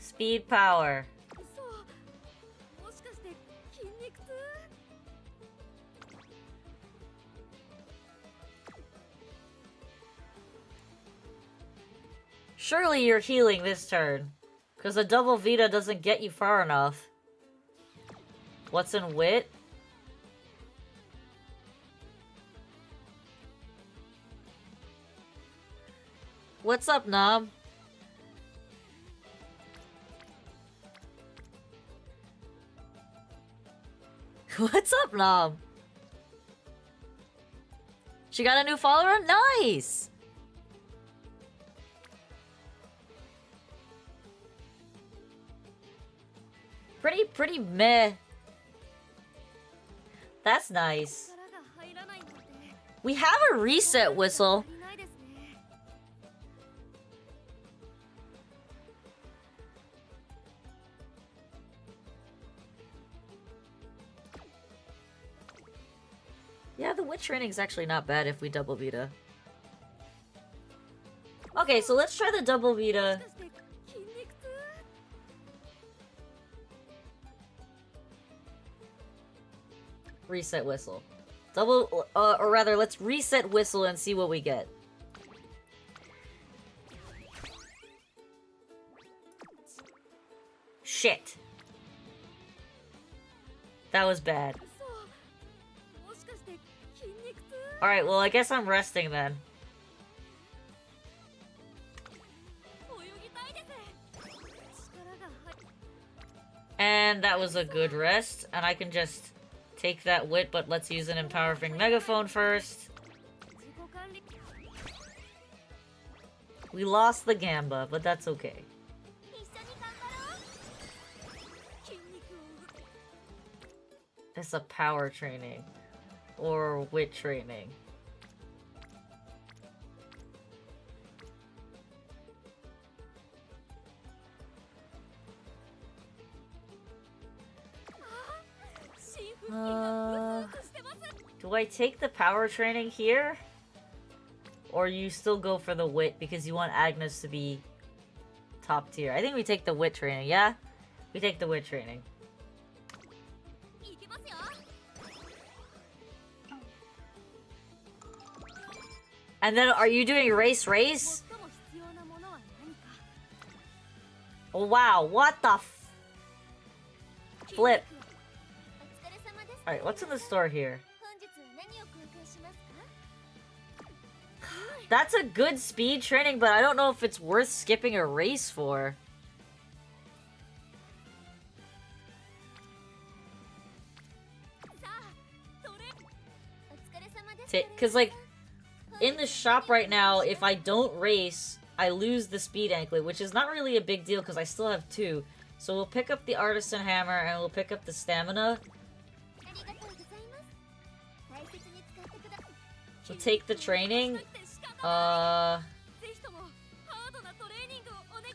A: Speed power. Surely you're healing this turn. Because a double Vita doesn't get you far enough. What's in wit? What's up, Knob? What's up, Knob? She got a new follower? Nice! Pretty meh. That's nice. We have a reset whistle. Yeah, the witch training is actually not bad if we double Vita. Okay, so let's try the double Vita. Reset whistle. Double, or rather, let's reset whistle and see what we get. Shit. That was bad. Alright, well, I guess I'm resting then. And that was a good rest, and I can just Take that wit, but let's use an empowering megaphone first. We lost the Gamba, but that's okay. It's a power training. Or wit training. Do I take the power training here? Or you still go for the wit because you want Agnes to be top tier? I think we take the wit training, yeah? We take the wit training. And then are you doing race? Oh wow, what the flip? Alright, what's in the store here? That's a good speed training, but I don't know if it's worth skipping a race for. Because, like, in the shop right now, if I don't race, I lose the speed anklet, which is not really a big deal because I still have 2. So we'll pick up the artisan hammer and we'll pick up the stamina. We'll take the training. I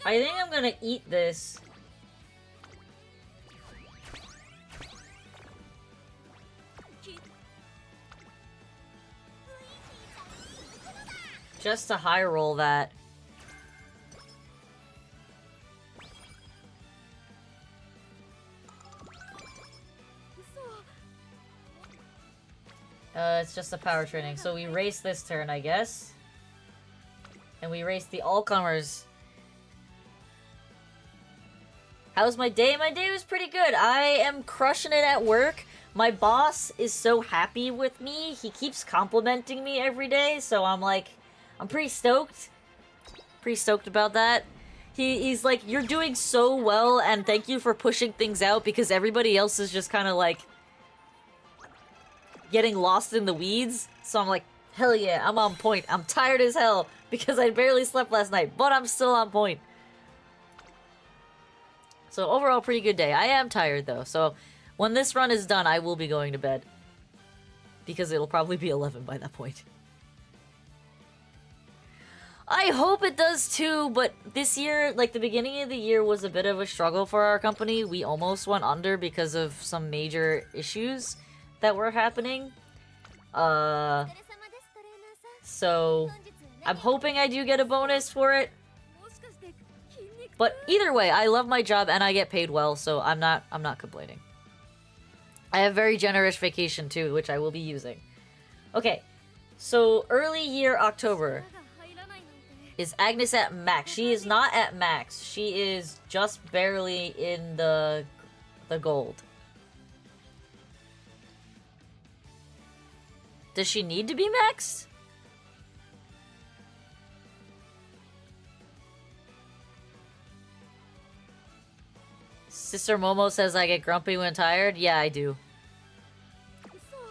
A: think I'm gonna eat this. Just to high roll that. It's just a power training. So we race this turn, I guess. And we race the all-comers. How's my day? My day was pretty good. I am crushing it at work. My boss is so happy with me. He keeps complimenting me every day, so I'm like, I'm pretty stoked. Pretty stoked about that. He's like, you're doing so well, and thank you for pushing things out, because everybody else is just kind of like getting lost in the weeds. So I'm like, hell yeah, I'm on point. I'm tired as hell because I barely slept last night, but I'm still on point. So overall, pretty good day. I am tired though, so when this run is done, I will be going to bed. Because it'll probably be 11 by that point. I hope it does too, but this year, like the beginning of the year was a bit of a struggle for our company. We almost went under because of some major issues that were happening. So I'm hoping I do get a bonus for it. But either way, I love my job and I get paid well, so I'm not complaining. I have very generous vacation too, which I will be using. Okay, so early year October. Is Agnes at max? She is not at max. She is just barely in the gold. Does she need to be maxed? Sister Momo says I get grumpy when tired. Yeah, I do.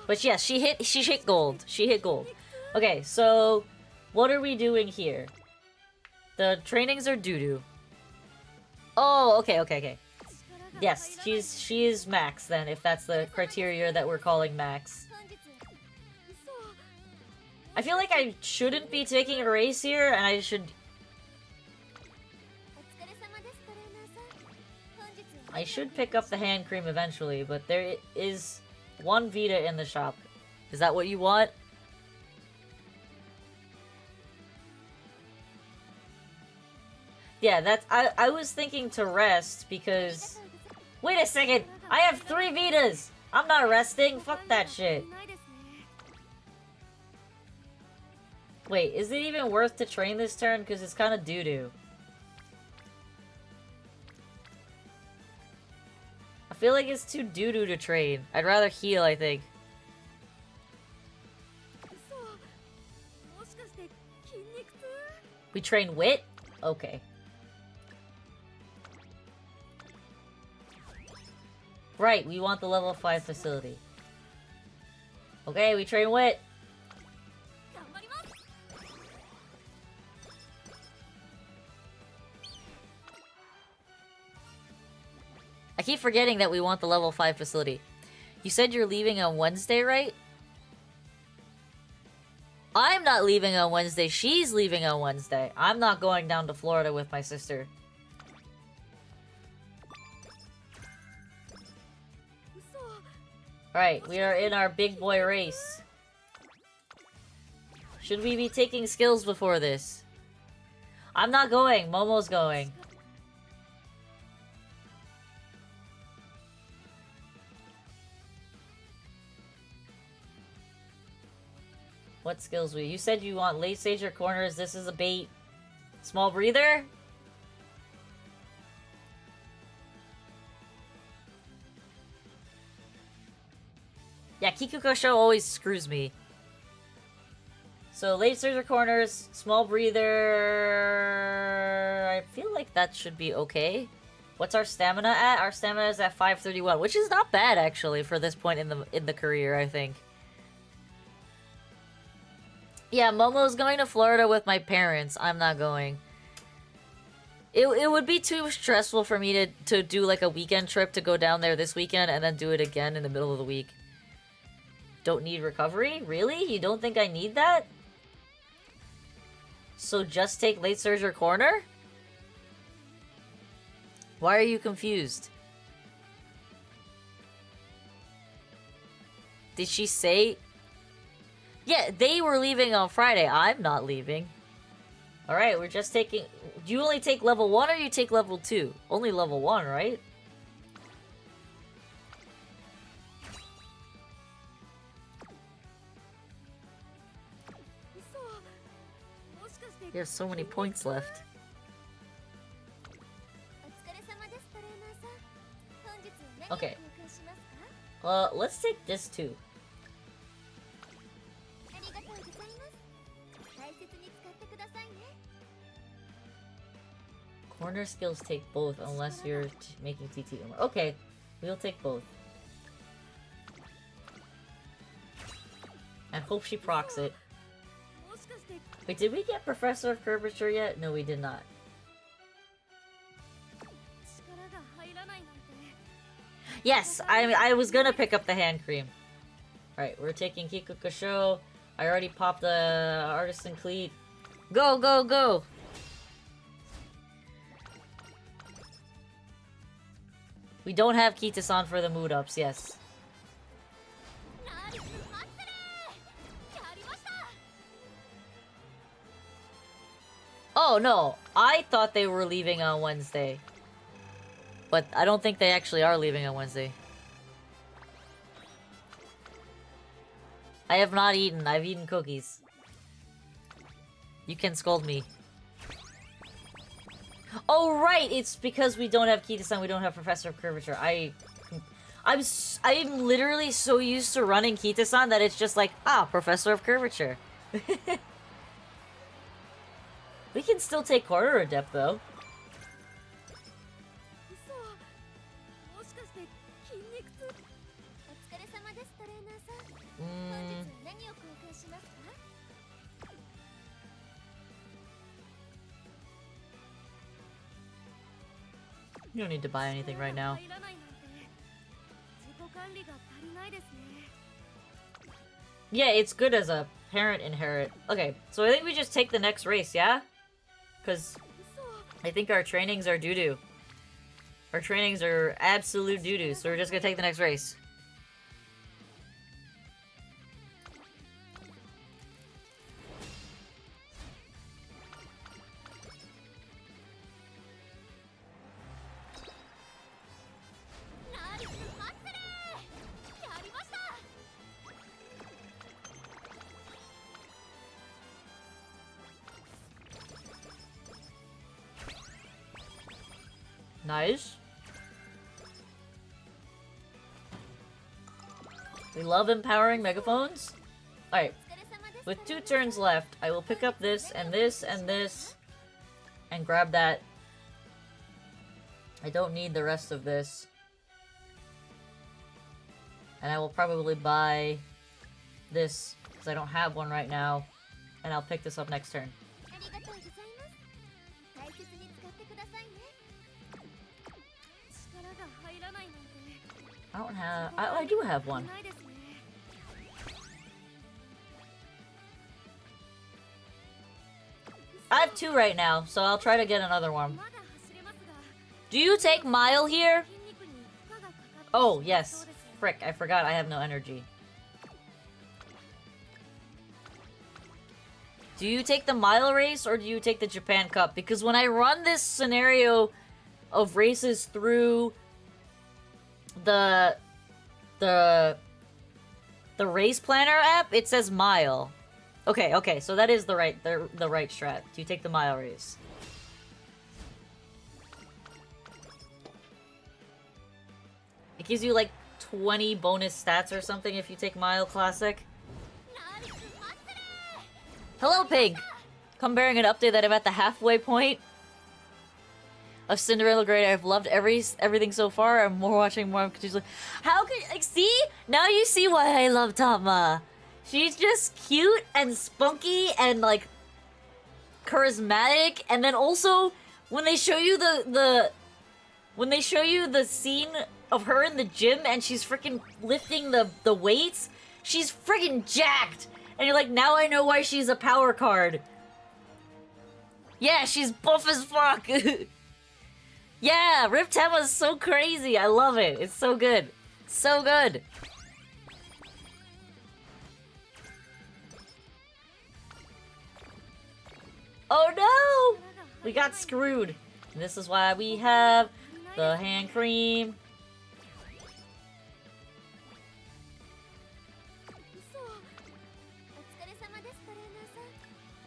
A: But yes, she hit gold. She hit gold. Okay, so what are we doing here? The trainings are doo-doo. Oh, okay. Yes, she is max then, if that's the criteria that we're calling max. I feel like I shouldn't be taking a race here, and I should pick up the hand cream eventually, but there is one Vita in the shop. Is that what you want? Yeah, that's... I was thinking to rest because... Wait a second! I have 3 Vitas! I'm not resting! Fuck that shit! Wait, is it even worth to train this turn? Because it's kind of doo-doo. I feel like it's too doo-doo to train. I'd rather heal, I think. We train wit? Okay. Right, we want the level 5 facility. Okay, we train wit. I keep forgetting that we want the level 5 facility. You said you're leaving on Wednesday, right? I'm not leaving on Wednesday. She's leaving on Wednesday. I'm not going down to Florida with my sister. Alright, we are in our big boy race. Should we be taking skills before this? I'm not going. Momo's going. What skills you said you want late stage or corners. This is a bait. Small breather? Yeah, Kikuko Show always screws me. So late stage or corners, small breather. I feel like that should be okay. What's our stamina at? Our stamina is at 531, which is not bad actually for this point in the career, I think. Yeah, Momo's going to Florida with my parents. I'm not going. It would be too stressful for me to do like a weekend trip to go down there this weekend and then do it again in the middle of the week. Don't need recovery? Really? You don't think I need that? So just take late surge or corner? Why are you confused? Did she say... Yeah, they were leaving on Friday. I'm not leaving. Alright, we're just taking... Do you only take level 1 or you take level 2? Only level 1, right? You have so many points left. Okay. Let's take this too. Corner skills take both unless you're making TT. Okay, we'll take both. And hope she procs it. Wait, did we get Professor of Curvature yet? No, we did not. Yes, I was gonna pick up the hand cream. Alright, we're taking Kikukusho. I already popped the Artisan Cleat. Go, go, go! We don't have Kita-san for the mood ups, yes. Oh, no. I thought they were leaving on Wednesday. But I don't think they actually are leaving on Wednesday. I have not eaten. I've eaten cookies. You can scold me. Oh, right! It's because we don't have Kita-san, we don't have Professor of Curvature. I'm literally so used to running Kita-san that it's just like, ah, Professor of Curvature. We can still take Corner Adept, though. You don't need to buy anything right now. Yeah, it's good as a parent inherit. Okay, so I think we just take the next race, yeah? Because I think our trainings are doo-doo. Our trainings are absolute doo-doo, so we're just gonna take the next race. Nice. We love empowering megaphones. Alright. With 2 turns left, I will pick up this and this and this and grab that. I don't need the rest of this. And I will probably buy this, because I don't have one right now, and I'll pick this up next turn.
B: ありがとうございます大切に使ってくださいね力が入らないなんて
A: I don't have... I do have one.
B: ないですね
A: I have 2 right now, so I'll try to get another one.
B: まだ走れますが
A: Do you take Mile here?
B: 筋肉に負荷がかかって
A: Oh,
B: そう
A: yes.
B: ですね
A: Frick, I forgot I have no energy. Do you take the mile race or do you take the Japan Cup? Because when I run this scenario of races through the race planner app, it says mile. Okay, so that is the right strat. Do you take the mile race? It gives you like 20 bonus stats or something if you take Mile Classic.
B: ナイスマッスル
A: Hello, Pig! Come bearing an update that I'm at the halfway point of Cinderella Grade. I've loved everything so far. I'm watching more. How could... Like, see? Now you see why I love Tama. She's just cute and spunky and, like, charismatic. And then also, when they show you when they show you the scene of her in the gym and she's freaking lifting the weights, she's freaking jacked. And you're like, now I know why she's a power card. Yeah, she's buff as fuck. Yeah, Rip Tama's so crazy. I love it. It's so good. So good. Oh no! We got screwed. And this is why we have the hand cream.
B: 嘘お疲れ様ですトレーナーさん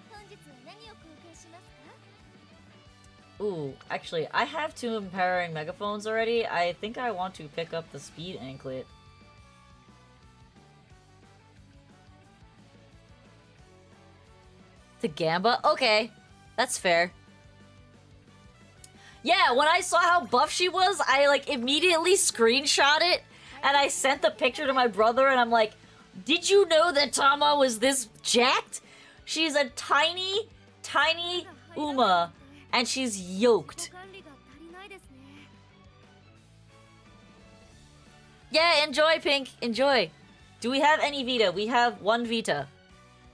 B: 本日は何を貢献しますか
A: Ooh, actually, I have 2 empowering megaphones already. I think I want to pick up the speed anklet. To Gamba? Okay. That's fair. Yeah, when I saw how buff she was, I like immediately screenshot it and I sent the picture to my brother and I'm like, did you know that Tama was this jacked? She's a tiny, tiny Uma and she's yoked.
B: 管理が足りないですね
A: Yeah, enjoy, Pink. Enjoy. Do we have any Vita? We have 1 Vita.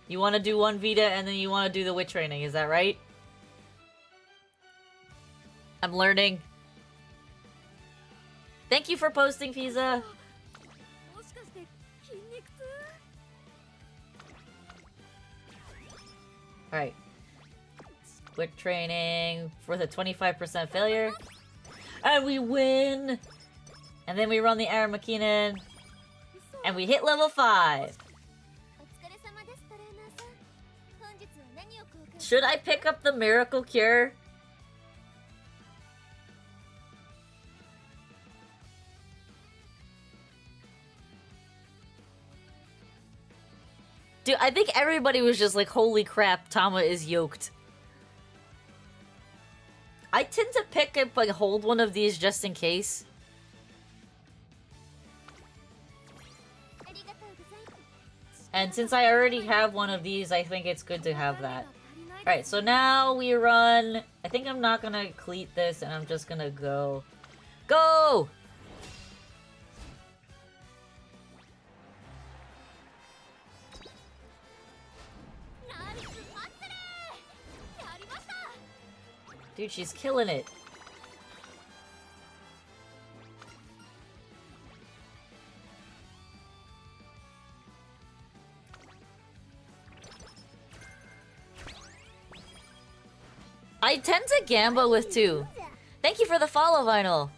A: You want to do 1 Vita and then you want to do the wit training, is that right? I'm learning. Thank you for posting, Pizza.
B: もしかして筋肉痛
A: Alright. Wit training for the 25% failure. And we win! And then we run the Aramakinen.
B: 嘘
A: And we hit level 5.
B: お疲れ様ですトレーナーさん本日は何を貢献
A: Should I pick up the Miracle Cure? Dude, I think everybody was just like, holy crap, Tama is yoked. I tend to pick up, like, hold one of these just in case.
B: ありがとうございます
A: And since I already have one of these, I think it's good to have that. Alright, so now we run... I think I'm not gonna cleat this, and I'm just gonna go. Go! Dude, she's killing it. I tend to Gamba with 2. Thank you for the follow, Vinyl.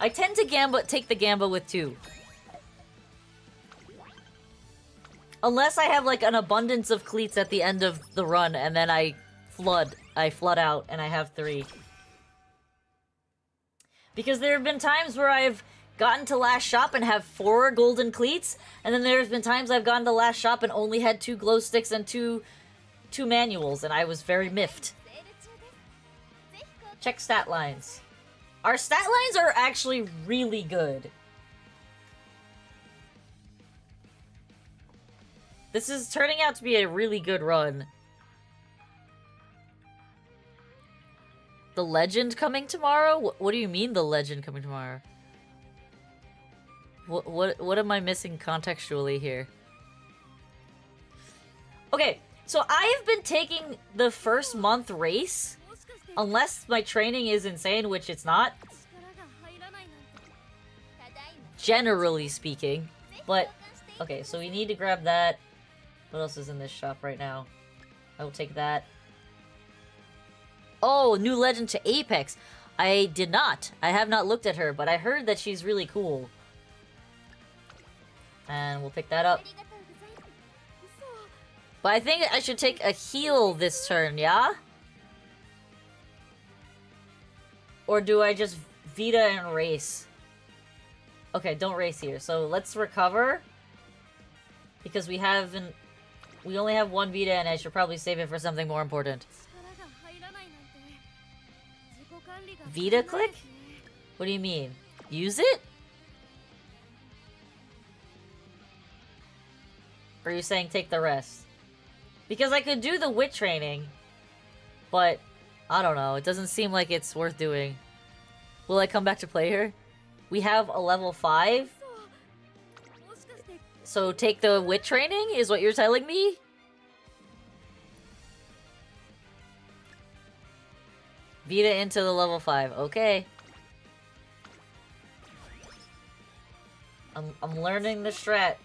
A: I tend to take the Gamba with 2. Unless I have like an abundance of cleats at the end of the run and then I flood out and I have 3. Because there have been times where I've gotten to last shop and have 4 golden cleats, and then there's been times I've gotten to last shop and only had 2 glow sticks and two manuals, and I was very miffed.
B: セール中ですぜひ購入
A: Check stat lines. Our stat lines are actually really good. This is turning out to be a really good run. The legend coming tomorrow? What do you mean the legend coming tomorrow? What am I missing contextually here? Okay, so I have been taking the first month race, unless my training is insane, which it's not, generally speaking. But, okay, so we need to grab that. What else is in this shop right now? I will take that. Oh, new legend to Apex. I did not. I have not looked at her, but I heard that she's really cool. And we'll pick that up. But I think I should take a heal this turn, yeah? Or do I just Vita and race? Okay, don't race here. So let's recover. Because we only have one Vita and I should probably save it for something more important. Vita click? What do you mean? Use it? Or are you saying take the rest? Because I could do the wit training, but I don't know. It doesn't seem like it's worth doing. Will I come back to play her? We have a level 5. So take the wit training is what you're telling me? Vita into the level 5. Okay. I'm learning the strat.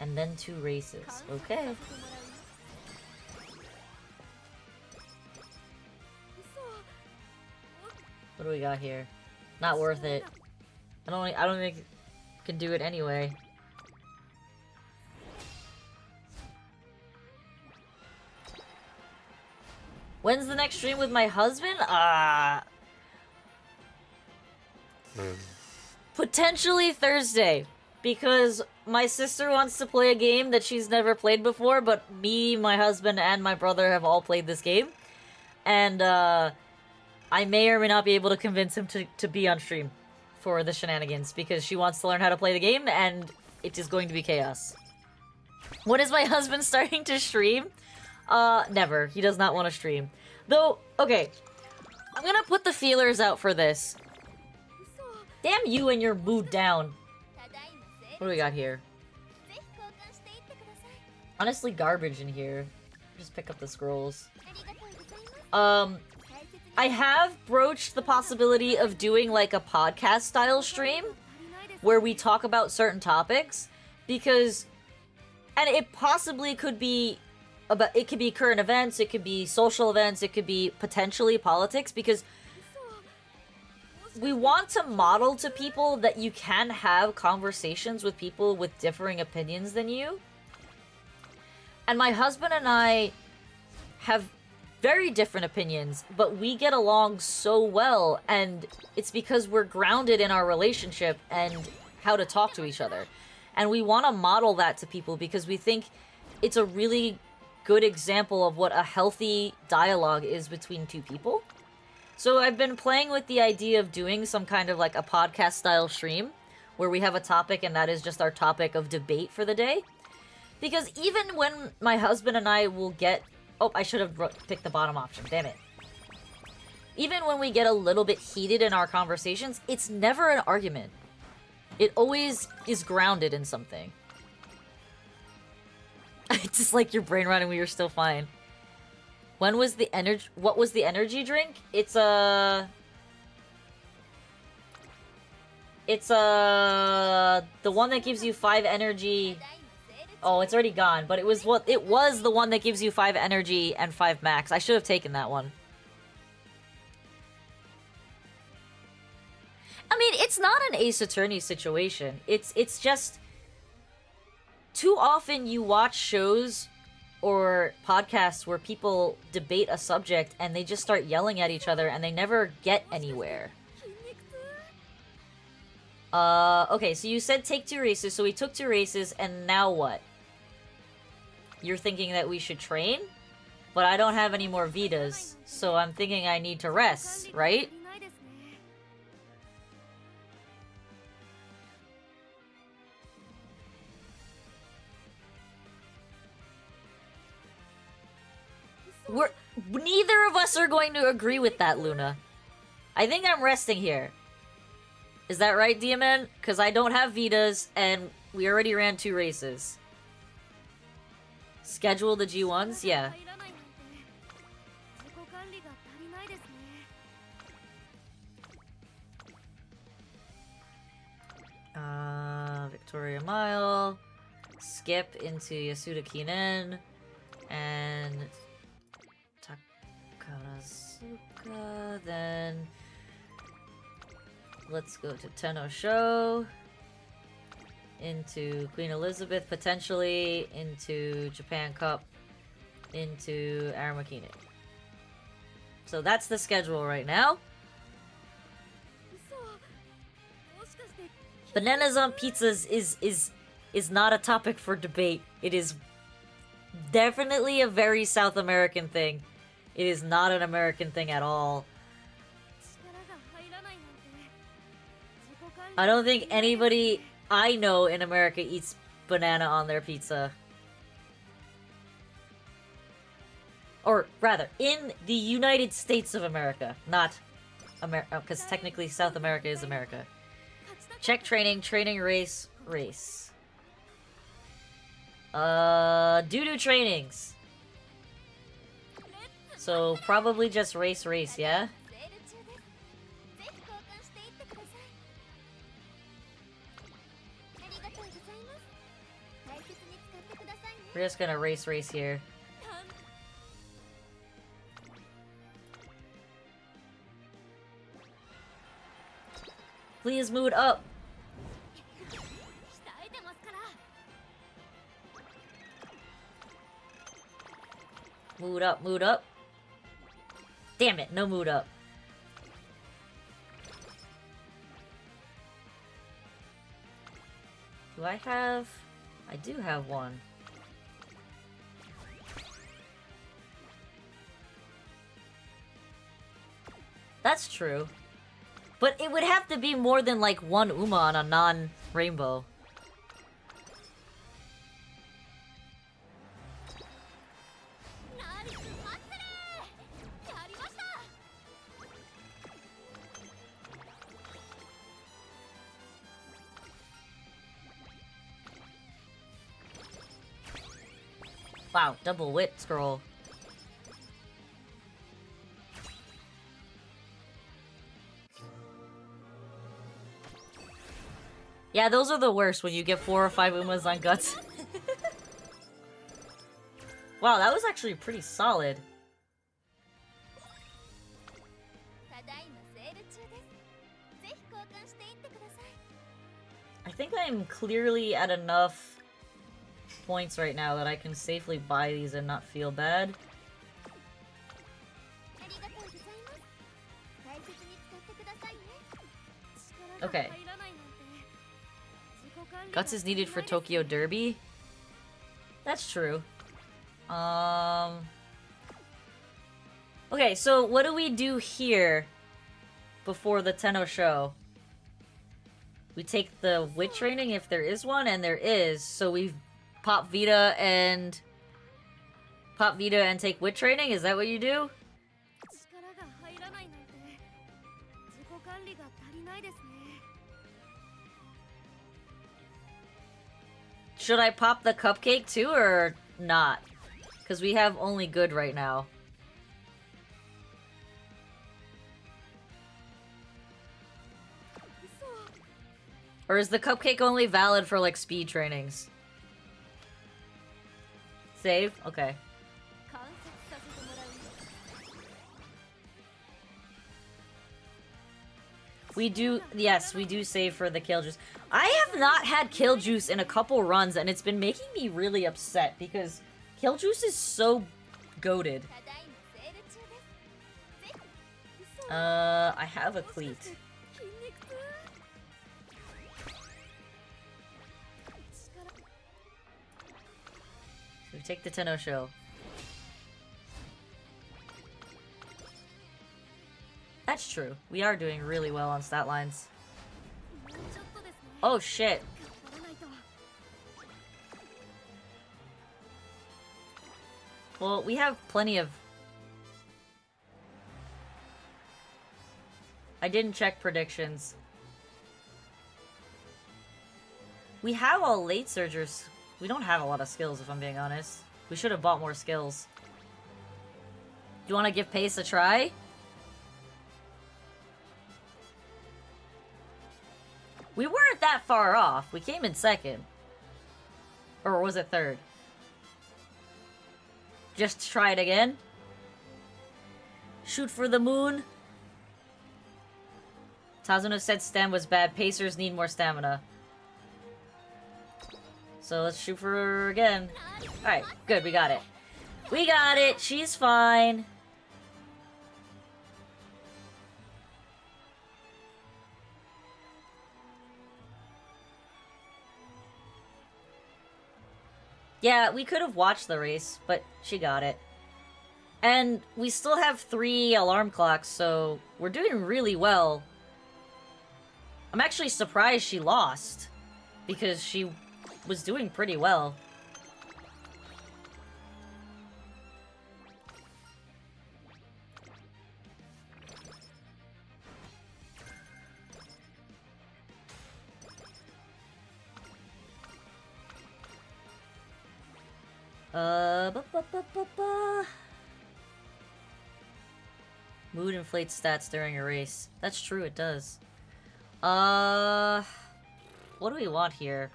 A: And then 2 races. Okay. What do we got here? Not worth it. I don't think I can do it anyway. When's the next stream with my husband? Potentially Thursday. Because my sister wants to play a game that she's never played before, but me, my husband, and my brother have all played this game. And, I may or may not be able to convince him to be on stream for the shenanigans, because she wants to learn how to play the game, and it is going to be chaos. When is my husband starting to stream? Never. He does not want to stream. Though, okay. I'm gonna put the feelers out for this. Damn you and your mood down. What do we got here? Honestly, garbage in here. Just pick up the scrolls. I have broached the possibility of doing like a podcast style stream where we talk about certain topics, because, and it possibly could be about, it could be current events, it could be social events, it could be potentially politics, because we want to model to people that you can have conversations with people with differing opinions than you. And my husband and I have very different opinions, but we get along so well, and it's because we're grounded in our relationship and how to talk to each other. And we want to model that to people because we think it's a really good example of what a healthy dialogue is between two people. So I've been playing with the idea of doing some kind of like a podcast style stream where we have a topic and that is just our topic of debate for the day. Because even when my husband and I will get... Oh, I should have picked the bottom option, damn it. Even when we get a little bit heated in our conversations, it's never an argument. It always is grounded in something. It's just like your brain rotting when you're still fine. When was the energy... What was the energy drink? It's the one that gives you 5 energy... Oh, it's already gone, but it was the one that gives you 5 energy and 5 max. I should have taken that one. I mean, it's not an Ace Attorney situation. It's just too often you watch shows or podcasts where people debate a subject and they just start yelling at each other and they never get anywhere. Okay, so you said take 2 races, so we took 2 races, and now what? You're thinking that we should train? But I don't have any more Vitas, so I'm thinking I need to rest, right? Neither of us are going to agree with that, Luna. I think I'm resting here. Is that right, Diamond? Because I don't have Vitas, and we already ran 2 races. Schedule the G1s? Yeah. Victoria Mile. Skip into Yasuda Kinen. And Takarazuka. Then let's go to Tenno Show. Into Queen Elizabeth, potentially. Into Japan Cup. Into Aramakine. So that's the schedule right now. Bananas on pizzas is not a topic for debate. It is definitely a very South American thing. It is not an American thing at all. I don't think anybody I know in America eats banana on their pizza. Or rather, in the United States of America, not America, because technically South America is America. Check training, race. Doo-doo trainings. So probably just race, yeah? We're just gonna race here. Please mood up. Mood up. Damn it, no mood up. Do I have... I do have one. That's true. But it would have to be more than like 1 Uma on a non-rainbow. Wow, double wit scroll. Yeah, those are the worst when you get 4 or 5 Umas on Guts. Wow, that was actually pretty solid. I think I'm clearly at enough points right now that I can safely buy these and not feel bad. Okay. Guts is needed for Tokyo Derby? That's true. Okay, so what do we do here before the Tenno show? We take the wit training if there is one, and there is, so we pop Vita and take wit training? Is that what you do? Should I pop the cupcake too, or not? Because we have only good right now. Or is the cupcake only valid for, like, speed trainings? Save? Okay. We do, yes, we do save for the kill juice. I have not had kill juice in a couple runs, and it's been making me really upset because kill juice is so goated. I have a cleat. So we take the Tenno show. That's true. We are doing really well on stat lines. Oh shit. Well, we have plenty of I didn't check predictions. We have all late surgers. We don't have a lot of skills, if I'm being honest. We should have bought more skills. Do you want to give pace a try? We weren't that far off. We came in second. Or was it third? Just try it again. Shoot for the moon. Tazuno said stam was bad. Pacers need more stamina. So let's shoot for her again. Alright, good, we got it. We got it! She's fine. Yeah, we could have watched the race, but she got it. And we still have 3 alarm clocks, so we're doing really well. I'm actually surprised she lost, because she was doing pretty well. Mood inflates stats during a race. That's true, it does. What do we want here?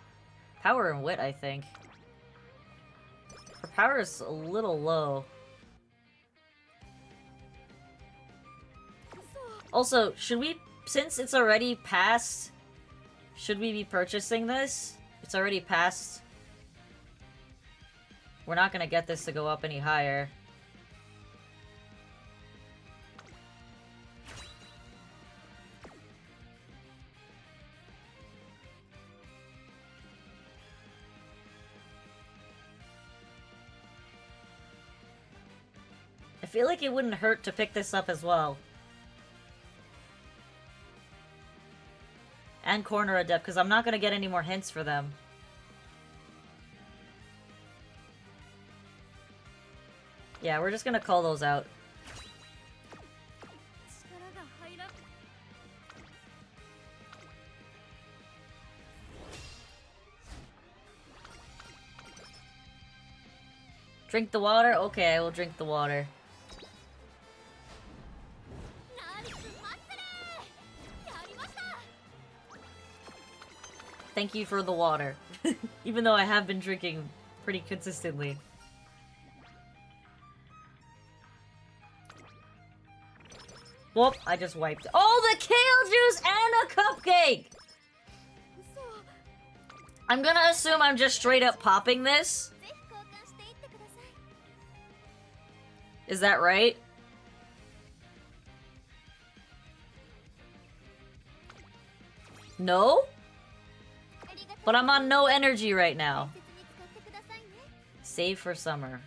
A: Power and wit, I think. Her power is a little low. Also, should we, since it's already past, should we be purchasing this? It's already past. We're not gonna get this to go up any higher. I feel like it wouldn't hurt to pick this up as well. And Corner Adept, because I'm not gonna get any more hints for them. Yeah, we're just gonna call those out. Drink the water? Okay, I will drink the water. Thank you for the water. Even though I have been drinking pretty consistently. Whoop, I just wiped. Oh, the kale juice and a cupcake! I'm gonna assume I'm just straight up popping this. Is that right? No? But I'm on no energy right now. Save for summer.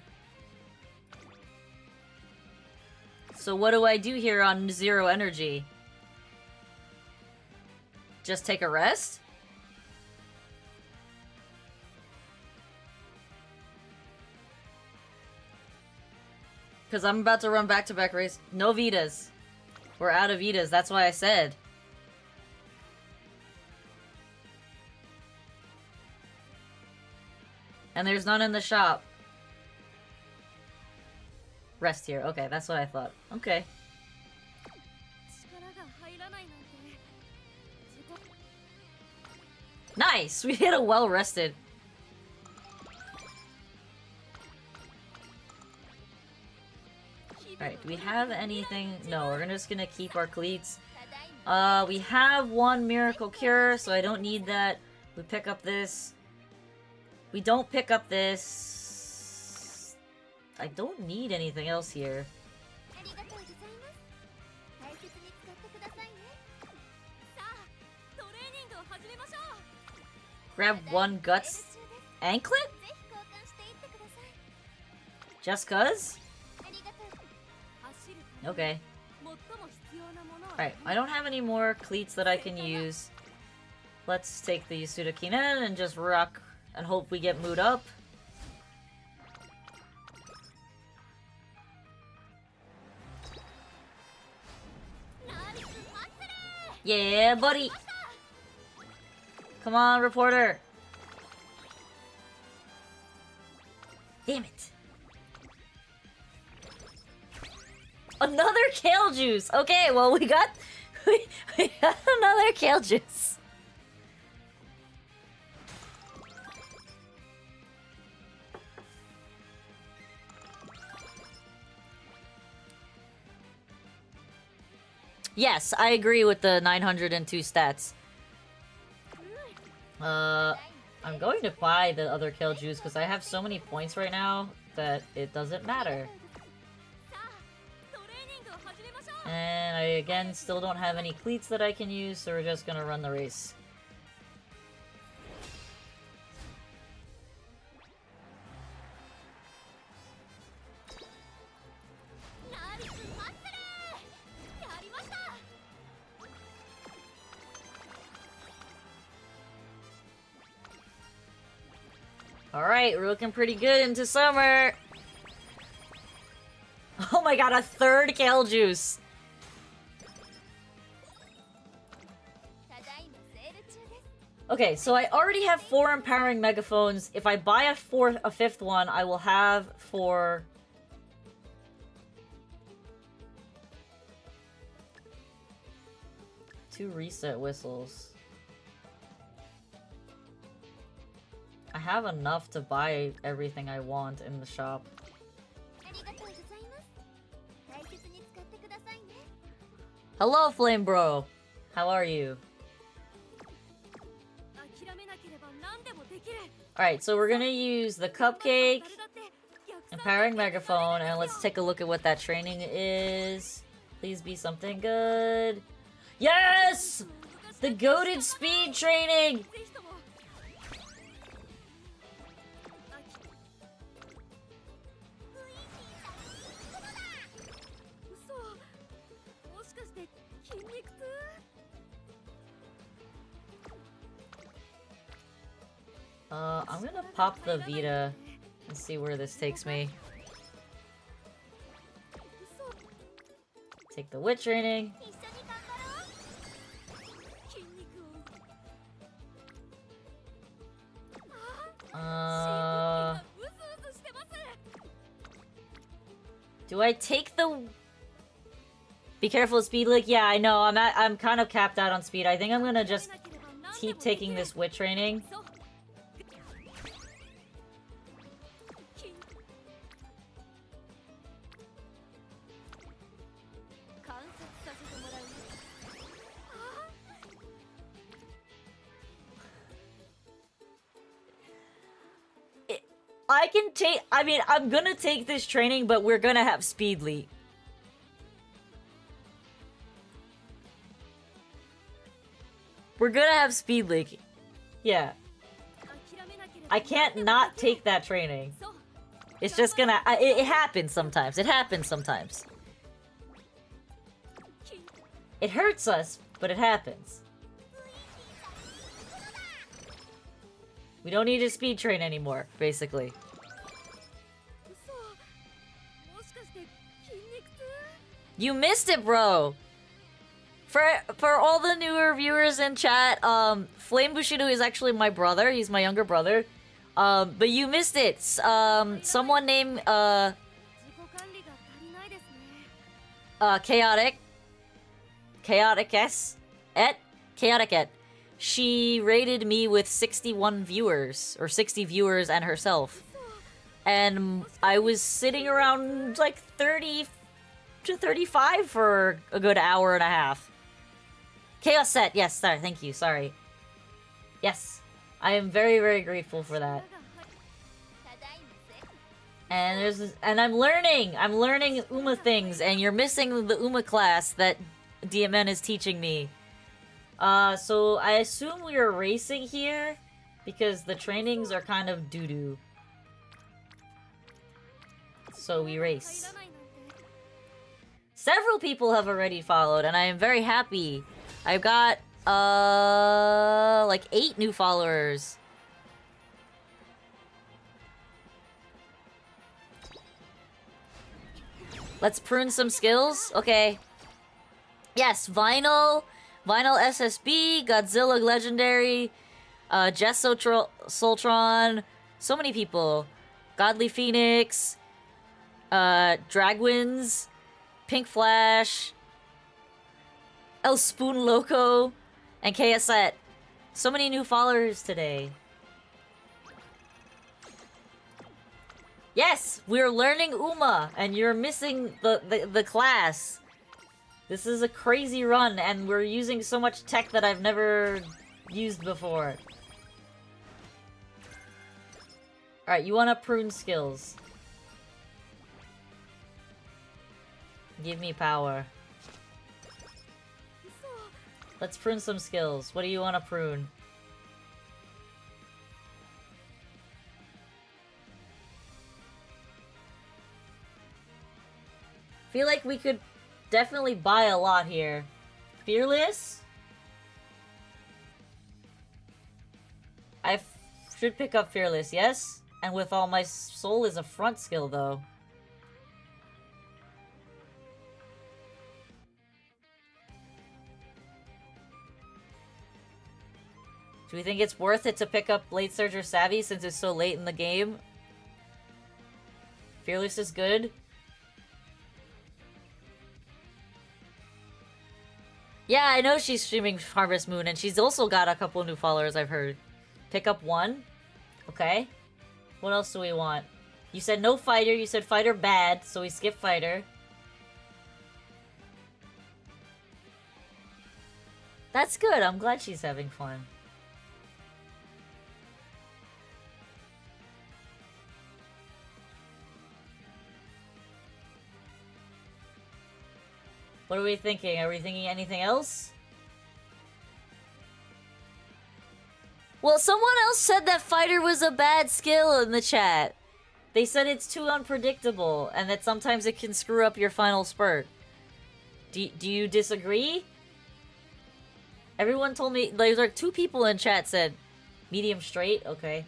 A: So what do I do here on 0 energy? Just take a rest? Because I'm about to run back-to-back race. No Vitas. We're out of Vitas, that's why I said. And there's none in the shop. Rest here. Okay, that's what I thought. Okay. Nice! We hit a well-rested. Alright, do we have anything? No, we're just gonna keep our cleats. We have 1 miracle cure, so I don't need that. We pick up this. We don't pick up this. I don't need anything else here. Grab 1 guts anklet? Just cuz? Okay. Alright, I don't have any more cleats that I can use. Let's take the Yasuda Kinen and just rock and hope we get mood up. Yeah, buddy. Come on, reporter. Damn it. Another kale juice. Okay, well we got we got another kale juice. Yes, I agree with the 902 stats. I'm going to buy the other kale juice because I have so many points right now that it doesn't matter. And I, again, still don't have any cleats that I can use, so we're just gonna run the race. Alright, we're looking pretty good into summer! Oh my god, a third kale juice! Okay, so I already have 4 empowering megaphones. If I buy a fifth one, I will have for... two reset whistles. I have enough to buy everything I want in the shop. Hello, Flame Bro! How are you? Alright, so we're gonna use the cupcake, empowering megaphone, and let's take a look at what that training is. Please be something good. Yes! The goated speed training! I'm gonna pop the Vita and see where this takes me. Take the wit training. Do I take the... Be careful, speed leak? Yeah, I know. I'm kind of capped out on speed. I think I'm gonna just keep taking this wit training. I mean, I'm gonna take this training, but we're gonna have speed leak. We're gonna have speed leak. Yeah. I can't not take that training. It's just gonna... it happens sometimes. It happens sometimes. It hurts us, but it happens. We don't need to speed train anymore, basically. You missed it, bro! For all the newer viewers in chat, Flame Bushido is actually my brother. He's my younger brother. But you missed it. Someone named, Chaotic Et. She rated me with 61 viewers, or 60 viewers and herself. And I was sitting around like 30 to 35 for a good hour and a half. Chaos Set, yes, sorry, thank you, sorry. Yes, I am very, very grateful for that. And I'm learning Uma things, and you're missing the Uma class that DMN is teaching me. So I assume we are racing here, because the trainings are kind of doo-doo. So we race. Several people have already followed, and I am very happy. I've got, like 8 new followers. Let's prune some skills? Okay. Yes, Vinyl, Vinyl SSB, Godzilla Legendary, Jess Soltron, so many people. Godly Phoenix, Dragwins, Pink Flash, El Spoon Loco, and KSet. So many new followers today. Yes, we're learning Uma, and you're missing the class. This is a crazy run, and we're using so much tech that I've never used before. Alright, you want to prune skills. Give me power. Let's prune some skills. What do you want to prune? Feel like we could definitely buy a lot here. Fearless? I should pick up Fearless, yes? And with all my soul is a front skill, though. Do we think it's worth it to pick up Blade Surge or Savvy since it's so late in the game? Fearless is good. Yeah, I know she's streaming Harvest Moon, and she's also got a couple new followers, I've heard. Pick up one. Okay. What else do we want? You said no fighter, you said fighter bad, so we skip fighter. That's good, I'm glad she's having fun. What are we thinking? Are we thinking anything else? Well, someone else said that fighter was a bad skill in the chat. They said it's too unpredictable and that sometimes it can screw up your final spurt. Do you disagree? Everyone told me, like, 2 people in chat said medium straight, okay.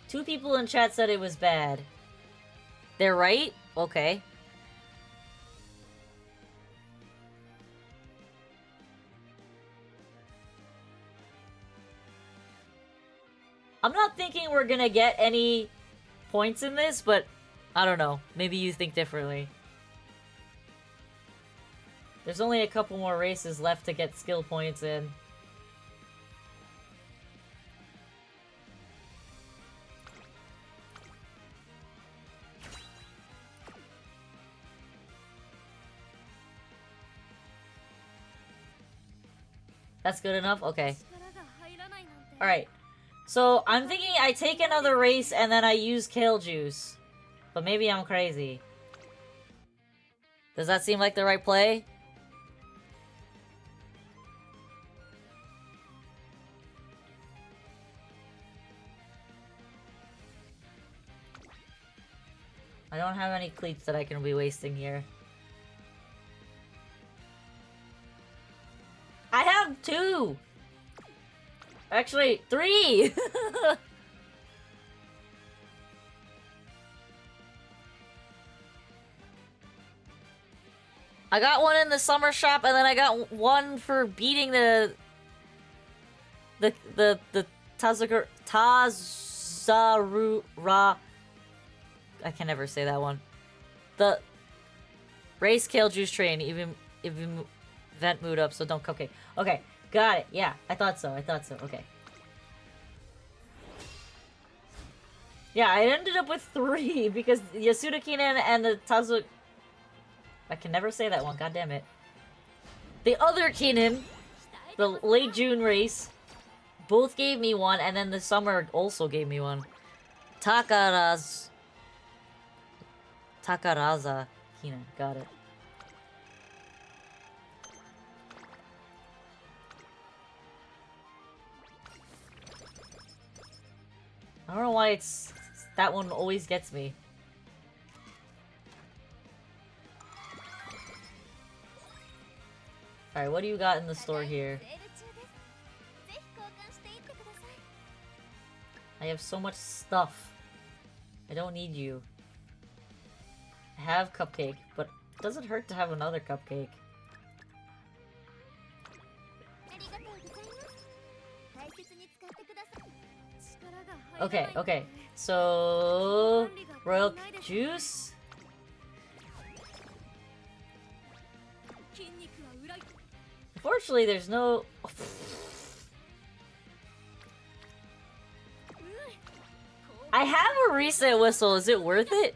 A: 2 people in chat said it was bad. They're right? Okay. I'm not thinking we're gonna get any points in this, but I don't know. Maybe you think differently. There's only a couple more races left to get skill points in. That's good enough? Okay. Alright. So, I'm thinking I take another race and then I use Kale Juice. But maybe I'm crazy. Does that seem like the right play? I don't have any cleats that I can be wasting here. I have 2! Actually, 3! I got one in the summer shop, and then I got one for beating the Tazarura. I can never say that one. The race Kale Juice Train, even event mood up, so don't. Okay, got it. Yeah, I thought so. Okay. Yeah, I ended up with 3 because Yasuda Kinen and the Tazu. I can never say that one. God damn it. The other Kinen, the late June race, both gave me one, and then the summer also gave me one. Takaraza Kinen, got it. I don't know why that one always gets me. Alright, what do you got in the store here? I have so much stuff. I don't need you. I have Cupcake, but it doesn't hurt to have another Cupcake. Okay, okay. So... Royal Juice? Unfortunately, there's no... I have a reset whistle. Is it worth it?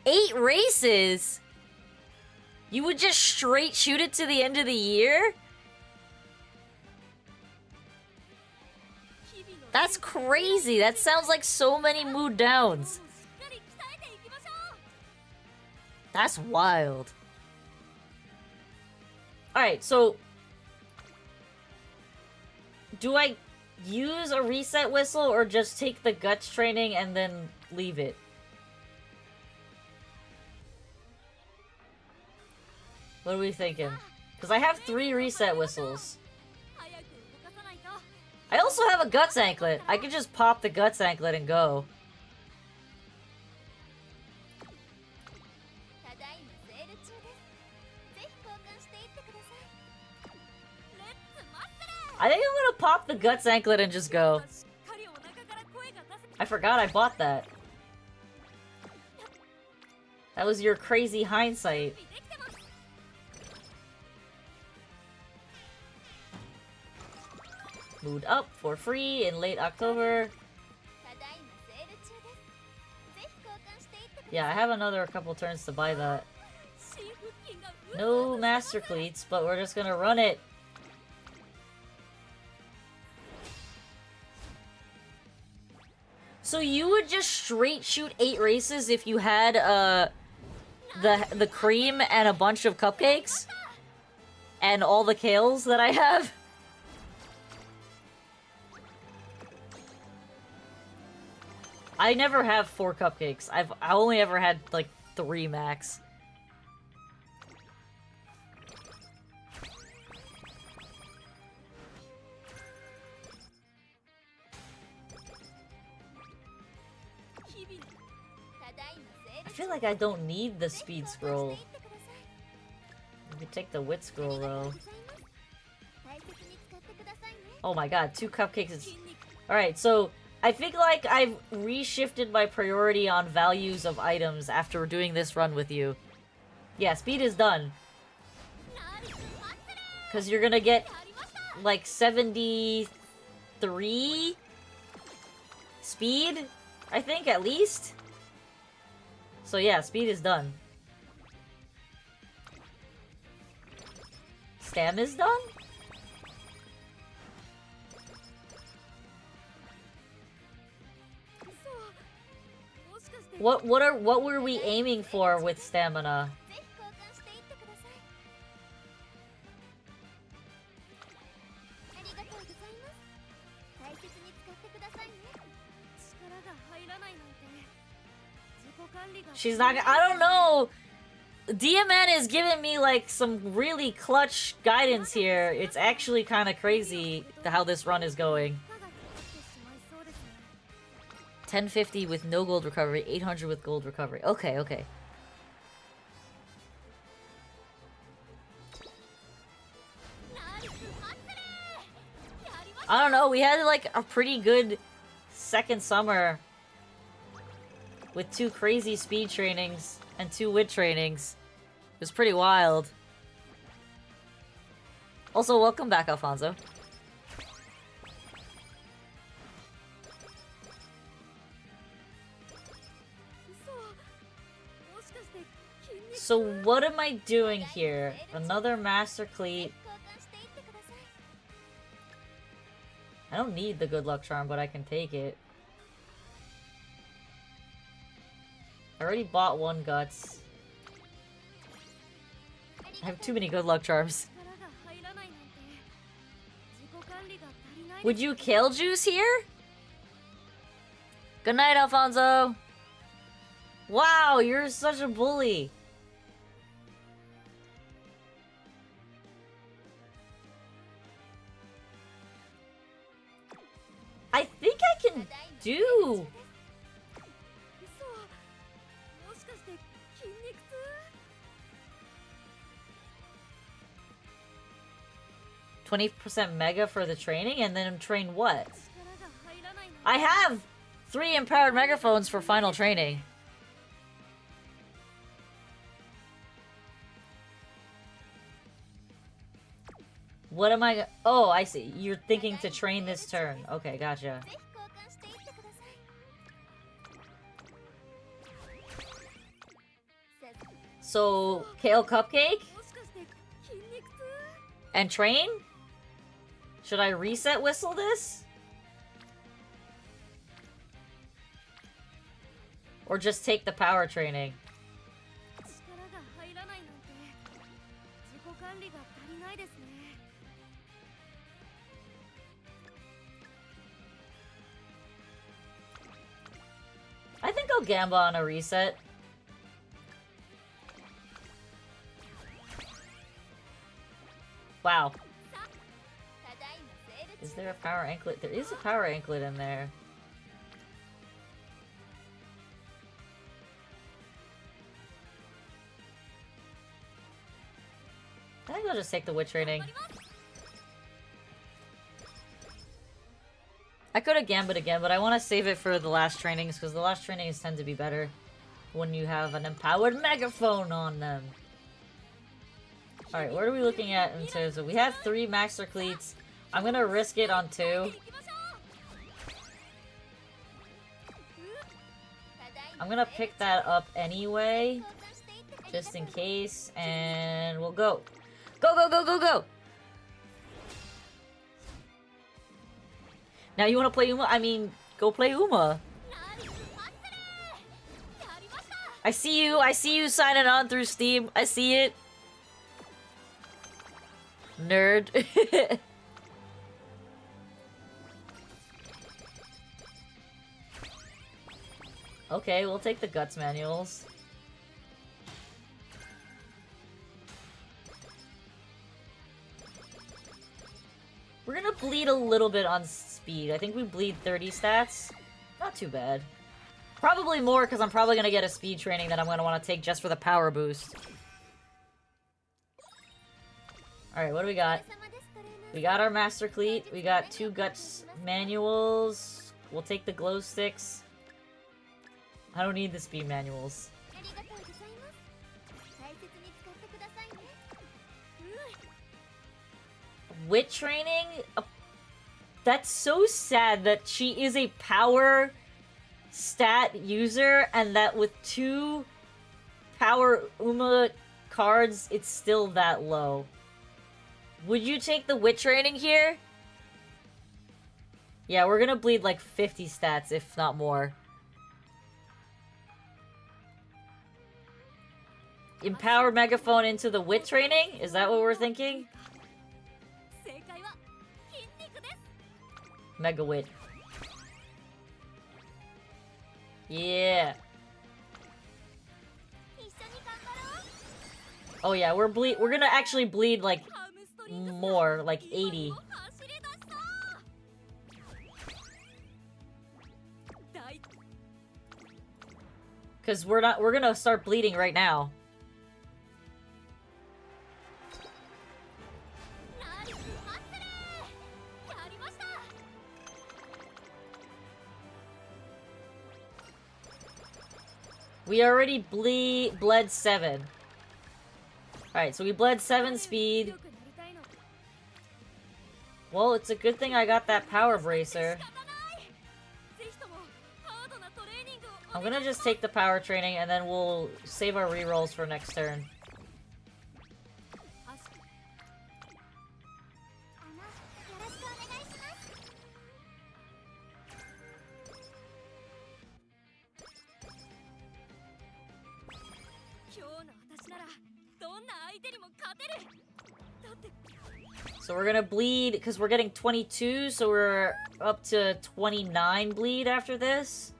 A: 8 races? You would just straight shoot it to the end of the year? That's crazy. That sounds like so many mood downs. That's wild. Alright, so... do I use a reset whistle or just take the guts training and then leave it? What are we thinking? Because I have 3 reset whistles. I also have a guts anklet. I could just pop the guts anklet and go. I think I'm gonna pop the guts anklet and just go. I forgot I bought that. That was your crazy hindsight. Mood up for free in late October. Yeah, I have another couple turns to buy that. No master cleats, but we're just gonna run it. So you would just straight shoot 8 races if you had the cream and a bunch of cupcakes? And all the kales that I have? I never have 4 cupcakes. I only ever had like 3 max. I feel like I don't need the speed scroll. You could take the wit scroll though. Oh my god, 2 cupcakes is... Alright, so I think like I've reshifted my priority on values of items after doing this run with you. Yeah, speed is done. Because you're gonna get like 73 speed, I think, at least. So yeah, speed is done. Stam is done? What were we aiming for with stamina? She's not. I don't know. DMN is giving me like some really clutch guidance here. It's actually kind of crazy how this run is going. 1050 with no gold recovery, 800 with gold recovery. Okay, okay. I don't know, we had like a pretty good second summer with 2 crazy speed trainings and 2 wit trainings. It was pretty wild. Also, welcome back, Alfonso. So what am I doing here? Another Master Cleat. I don't need the good luck charm, but I can take it. I already bought 1 guts. I have too many good luck charms. Would you kill Juice here? Good night, Alfonso. Wow, you're such a bully. I think I can do... 20% mega for the training, and then train what? I have 3 empowered megaphones for final training. What am I? Oh, I see. You're thinking to train this turn. Okay, gotcha. So, Kale Cupcake? And train? Should I reset whistle this? Or just take the power training? I think I'll gamble on a reset. Wow. Is there a power anklet? There is a power anklet in there. I think I'll just take the wit training. I could have gambled again, but I want to save it for the last trainings, because the last trainings tend to be better when you have an empowered megaphone on them. Alright, what are we looking at in terms of... We have 3 Master Cleats. I'm gonna risk it on 2. I'm gonna pick that up anyway, just in case, and we'll go. Go, go, go, go, go! Now you wanna play Uma? I mean, go play Uma. I see you signing on through Steam. I see it. Nerd. Okay, we'll take the Guts manuals. We're gonna bleed a little bit on speed. I think we bleed 30 stats. Not too bad. Probably more, because I'm probably gonna get a speed training that I'm gonna want to take just for the power boost. Alright, what do we got? We got our Master Cleat. We got 2 Guts manuals. We'll take the glow sticks. I don't need the speed manuals. Wit training? That's so sad that she is a power stat user and that with 2 power Uma cards, it's still that low. Would you take the wit training here? Yeah, we're gonna bleed like 50 stats, if not more. Empower megaphone into the wit training? Is that what we're thinking? Mega wit. Yeah. Oh yeah, we're gonna actually bleed like more, like 80. Cause we're gonna start bleeding right now. We already bled 7. Alright, so we bled 7 speed. Well, it's a good thing I got that power bracer. I'm gonna just take the power training and then we'll save our rerolls for next turn. So we're gonna bleed, because we're getting 22, so we're up to 29 bleed after this.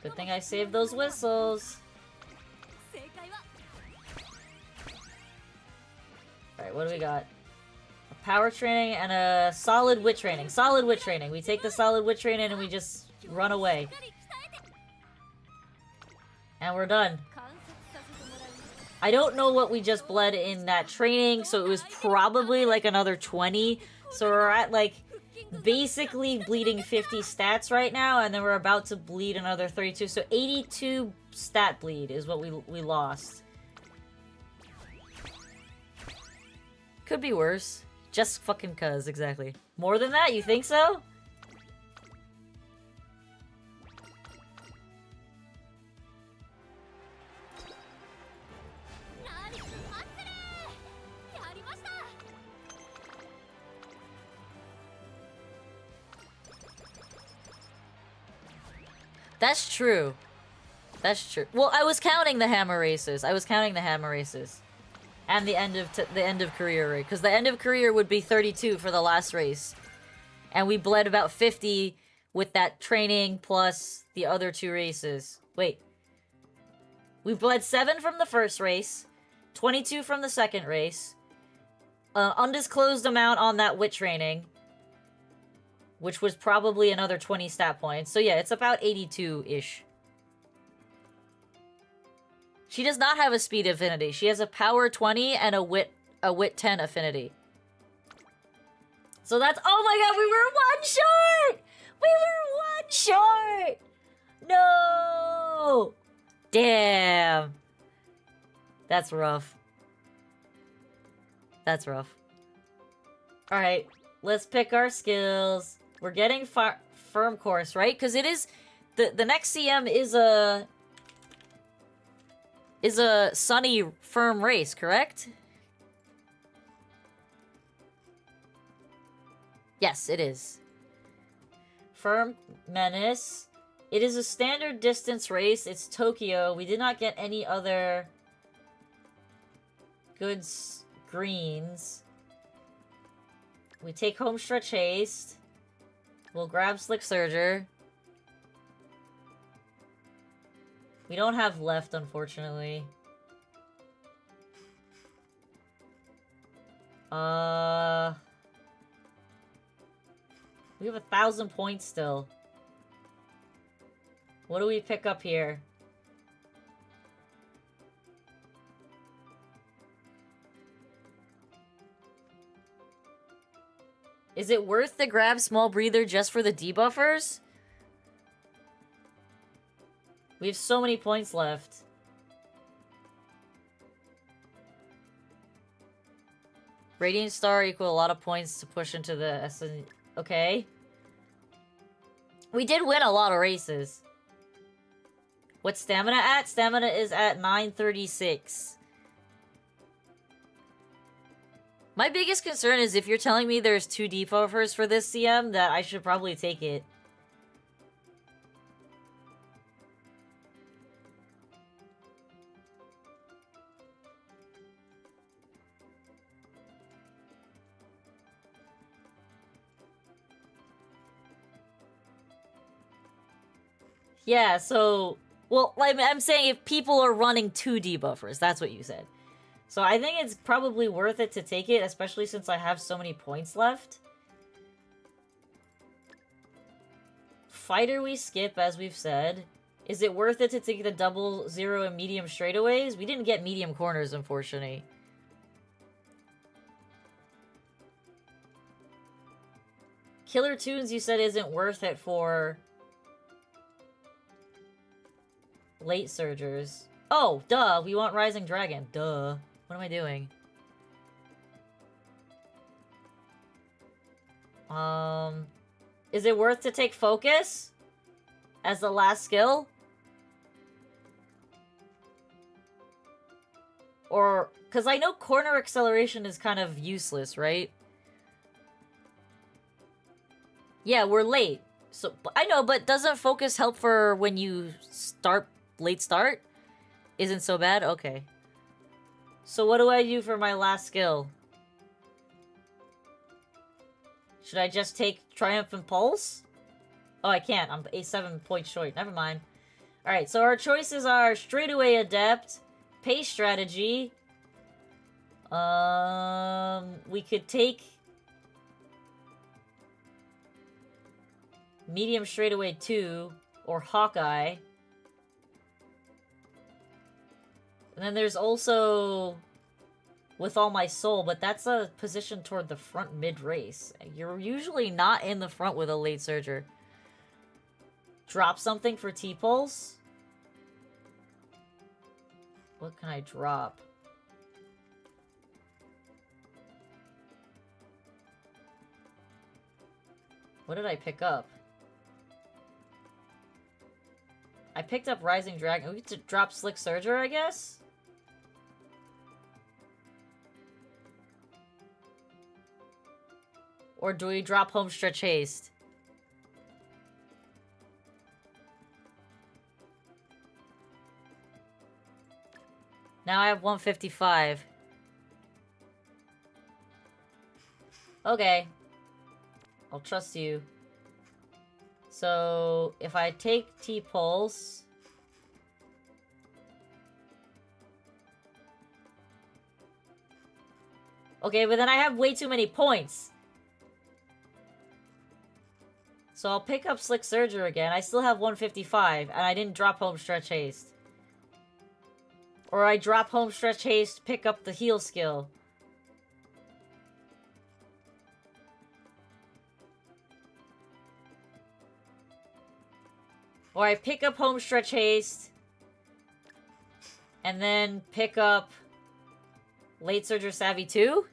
A: Good thing I saved those whistles. Alright, what do we got? A power training and a solid wit training. Solid wit training. We take the solid wit training and we just run away. And we're done. I don't know what we just bled in that training, so it was probably like another 20. So we're at like basically bleeding 50 stats right now, and then we're about to bleed another 32. So 82 stat bleed is what we lost. Could be worse. Just fucking cuz, exactly. More than that, you think so? That's true. That's true. Well, I was counting the hammer races. I was counting the hammer races. And the end of career rate. Because the end of career would be 32 for the last race. And we bled about 50 with that training plus the other 2 races. Wait. We bled 7 from the first race. 22 from the second race. Undisclosed amount on that wit training. Which was probably another 20 stat points. So yeah, it's about 82-ish. She does not have a speed affinity. She has a power 20 and a wit 10 affinity. So that's... Oh my god, we were 1 short! We were 1 short! No! Damn. That's rough. That's rough. Alright, let's pick our skills. We're getting firm course, right? Because it is... The next CM is a sunny, firm race, correct? Yes, it is. Firm Menace. It is a standard distance race. It's Tokyo. We did not get any other good greens. We take home stretch haste. We'll grab Slick Surger. We don't have left, unfortunately. We have 1,000 points still. What do we pick up here? Is it worth to grab Small Breather just for the debuffers? We have so many points left. Radiant Star equal a lot of points to push into the SN... Okay. We did win a lot of races. What's stamina at? Stamina is at 936. My biggest concern is if you're telling me there's 2 debuffers for this CM, that I should probably take it. Yeah, so... Well, I'm saying if people are running 2 debuffers, that's what you said. So I think it's probably worth it to take it, especially since I have so many points left. Fighter we skip, as we've said. Is it worth it to take the double, 0, and medium straightaways? We didn't get medium corners, unfortunately. Killer Tunes, you said, isn't worth it for... late surgers. Oh, duh. We want Rising Dragon. Duh. What am I doing? Is it worth to take Focus as the last skill? Or, because I know Corner Acceleration is kind of useless, right? Yeah, we're late. So, I know, but doesn't Focus help for when you start, late start? Isn't so bad? Okay. So what do I do for my last skill? Should I just take Triumphant Pulse? Oh, I can't. I'm a 7 point short. Never mind. Alright, so our choices are Straightaway Adept, Pace Strategy. We could take medium straightaway 2, or Hawkeye. And then there's also With All My Soul, but that's a position toward the front mid-race. You're usually not in the front with a late surger. Drop something for T-Pulse? What can I drop? What did I pick up? I picked up Rising Dragon. We get to drop Slick Surger, I guess? Or do we drop Homestretch Haste? Now I have 155. Okay. I'll trust you. So, if I take T-Pulse... Okay, but then I have way too many points. So I'll pick up Slick Surger again. I still have 155, and I didn't drop Homestretch Haste. Or I drop Homestretch Haste, pick up the heal skill. Or I pick up Homestretch Haste, and then pick up Late Surger Savvy 2?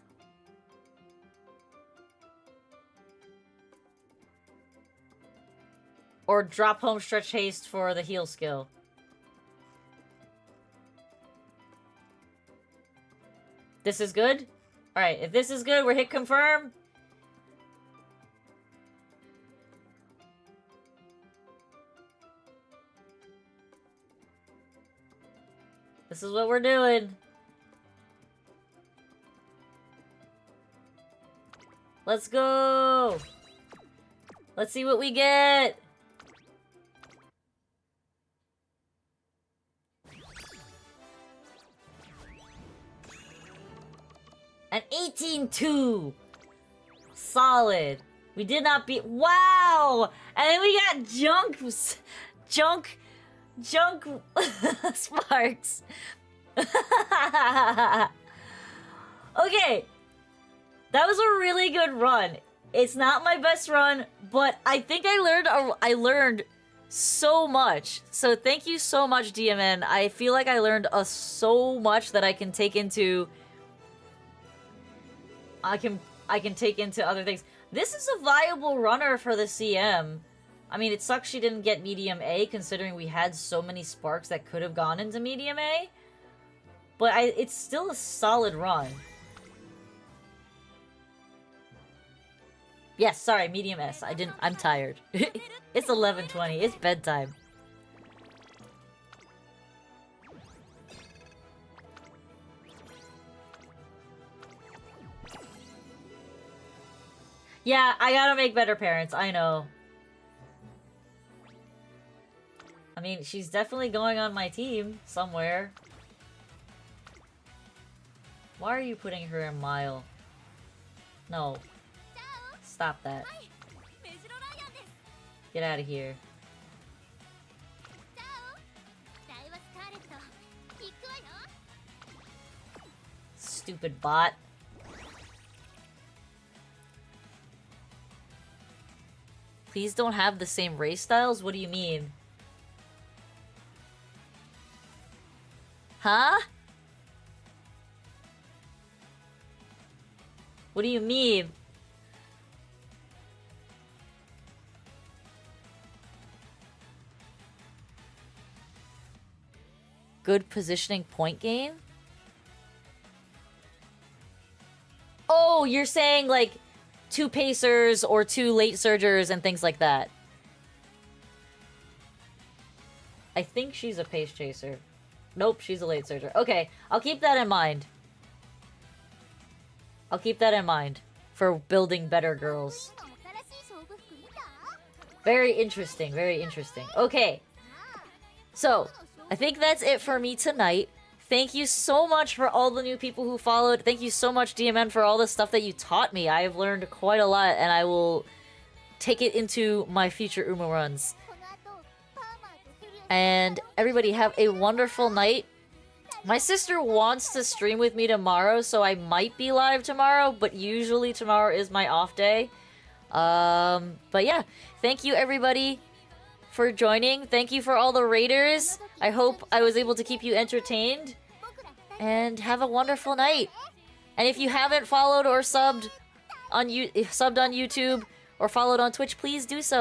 A: Or drop Homestretch Haste for the heal skill. This is good? Alright, if this is good, we're hit confirm. This is what we're doing. Let's go! Let's see what we get! An 18-2! Solid. We did not beat... Wow! And then we got Junk Sparks. Okay. That was a really good run. It's not my best run, but I think I learned so much. So thank you so much, DMN. I feel like I learned so much that I can take into... I can take into other things. This is a viable runner for the CM. I mean, it sucks she didn't get medium A, considering we had so many sparks that could have gone into medium A. But it's still a solid run. Yes, sorry, medium S. I'm tired. It's 11:20. It's bedtime. Yeah, I gotta make better parents, I know. I mean, she's definitely going on my team somewhere. Why are you putting her in Mile? No. Stop that. Get out of here. Stupid bot. Please don't have the same race styles? What do you mean? Huh? What do you mean? Good positioning point game? Oh, you're saying like 2 pacers or 2 late surgers and things like that. I think she's a pace chaser. Nope, she's a late surger. Okay, I'll keep that in mind. I'll keep that in mind for building better girls. Very interesting, very interesting. Okay, so I think that's it for me tonight. Thank you so much for all the new people who followed. Thank you so much, DMN, for all the stuff that you taught me. I have learned quite a lot, and I will take it into my future Uma runs.
B: この後パーマーとフィリア
A: And everybody have a wonderful night. My sister wants to stream with me tomorrow, so I might be live tomorrow, but usually tomorrow is my off day. But yeah, thank you everybody for joining. Thank you for all the raiders. I hope I was able to keep you entertained.
B: 僕ら二人
A: And have a wonderful night. And if you haven't followed or subbed on YouTube or followed on Twitch, please do so.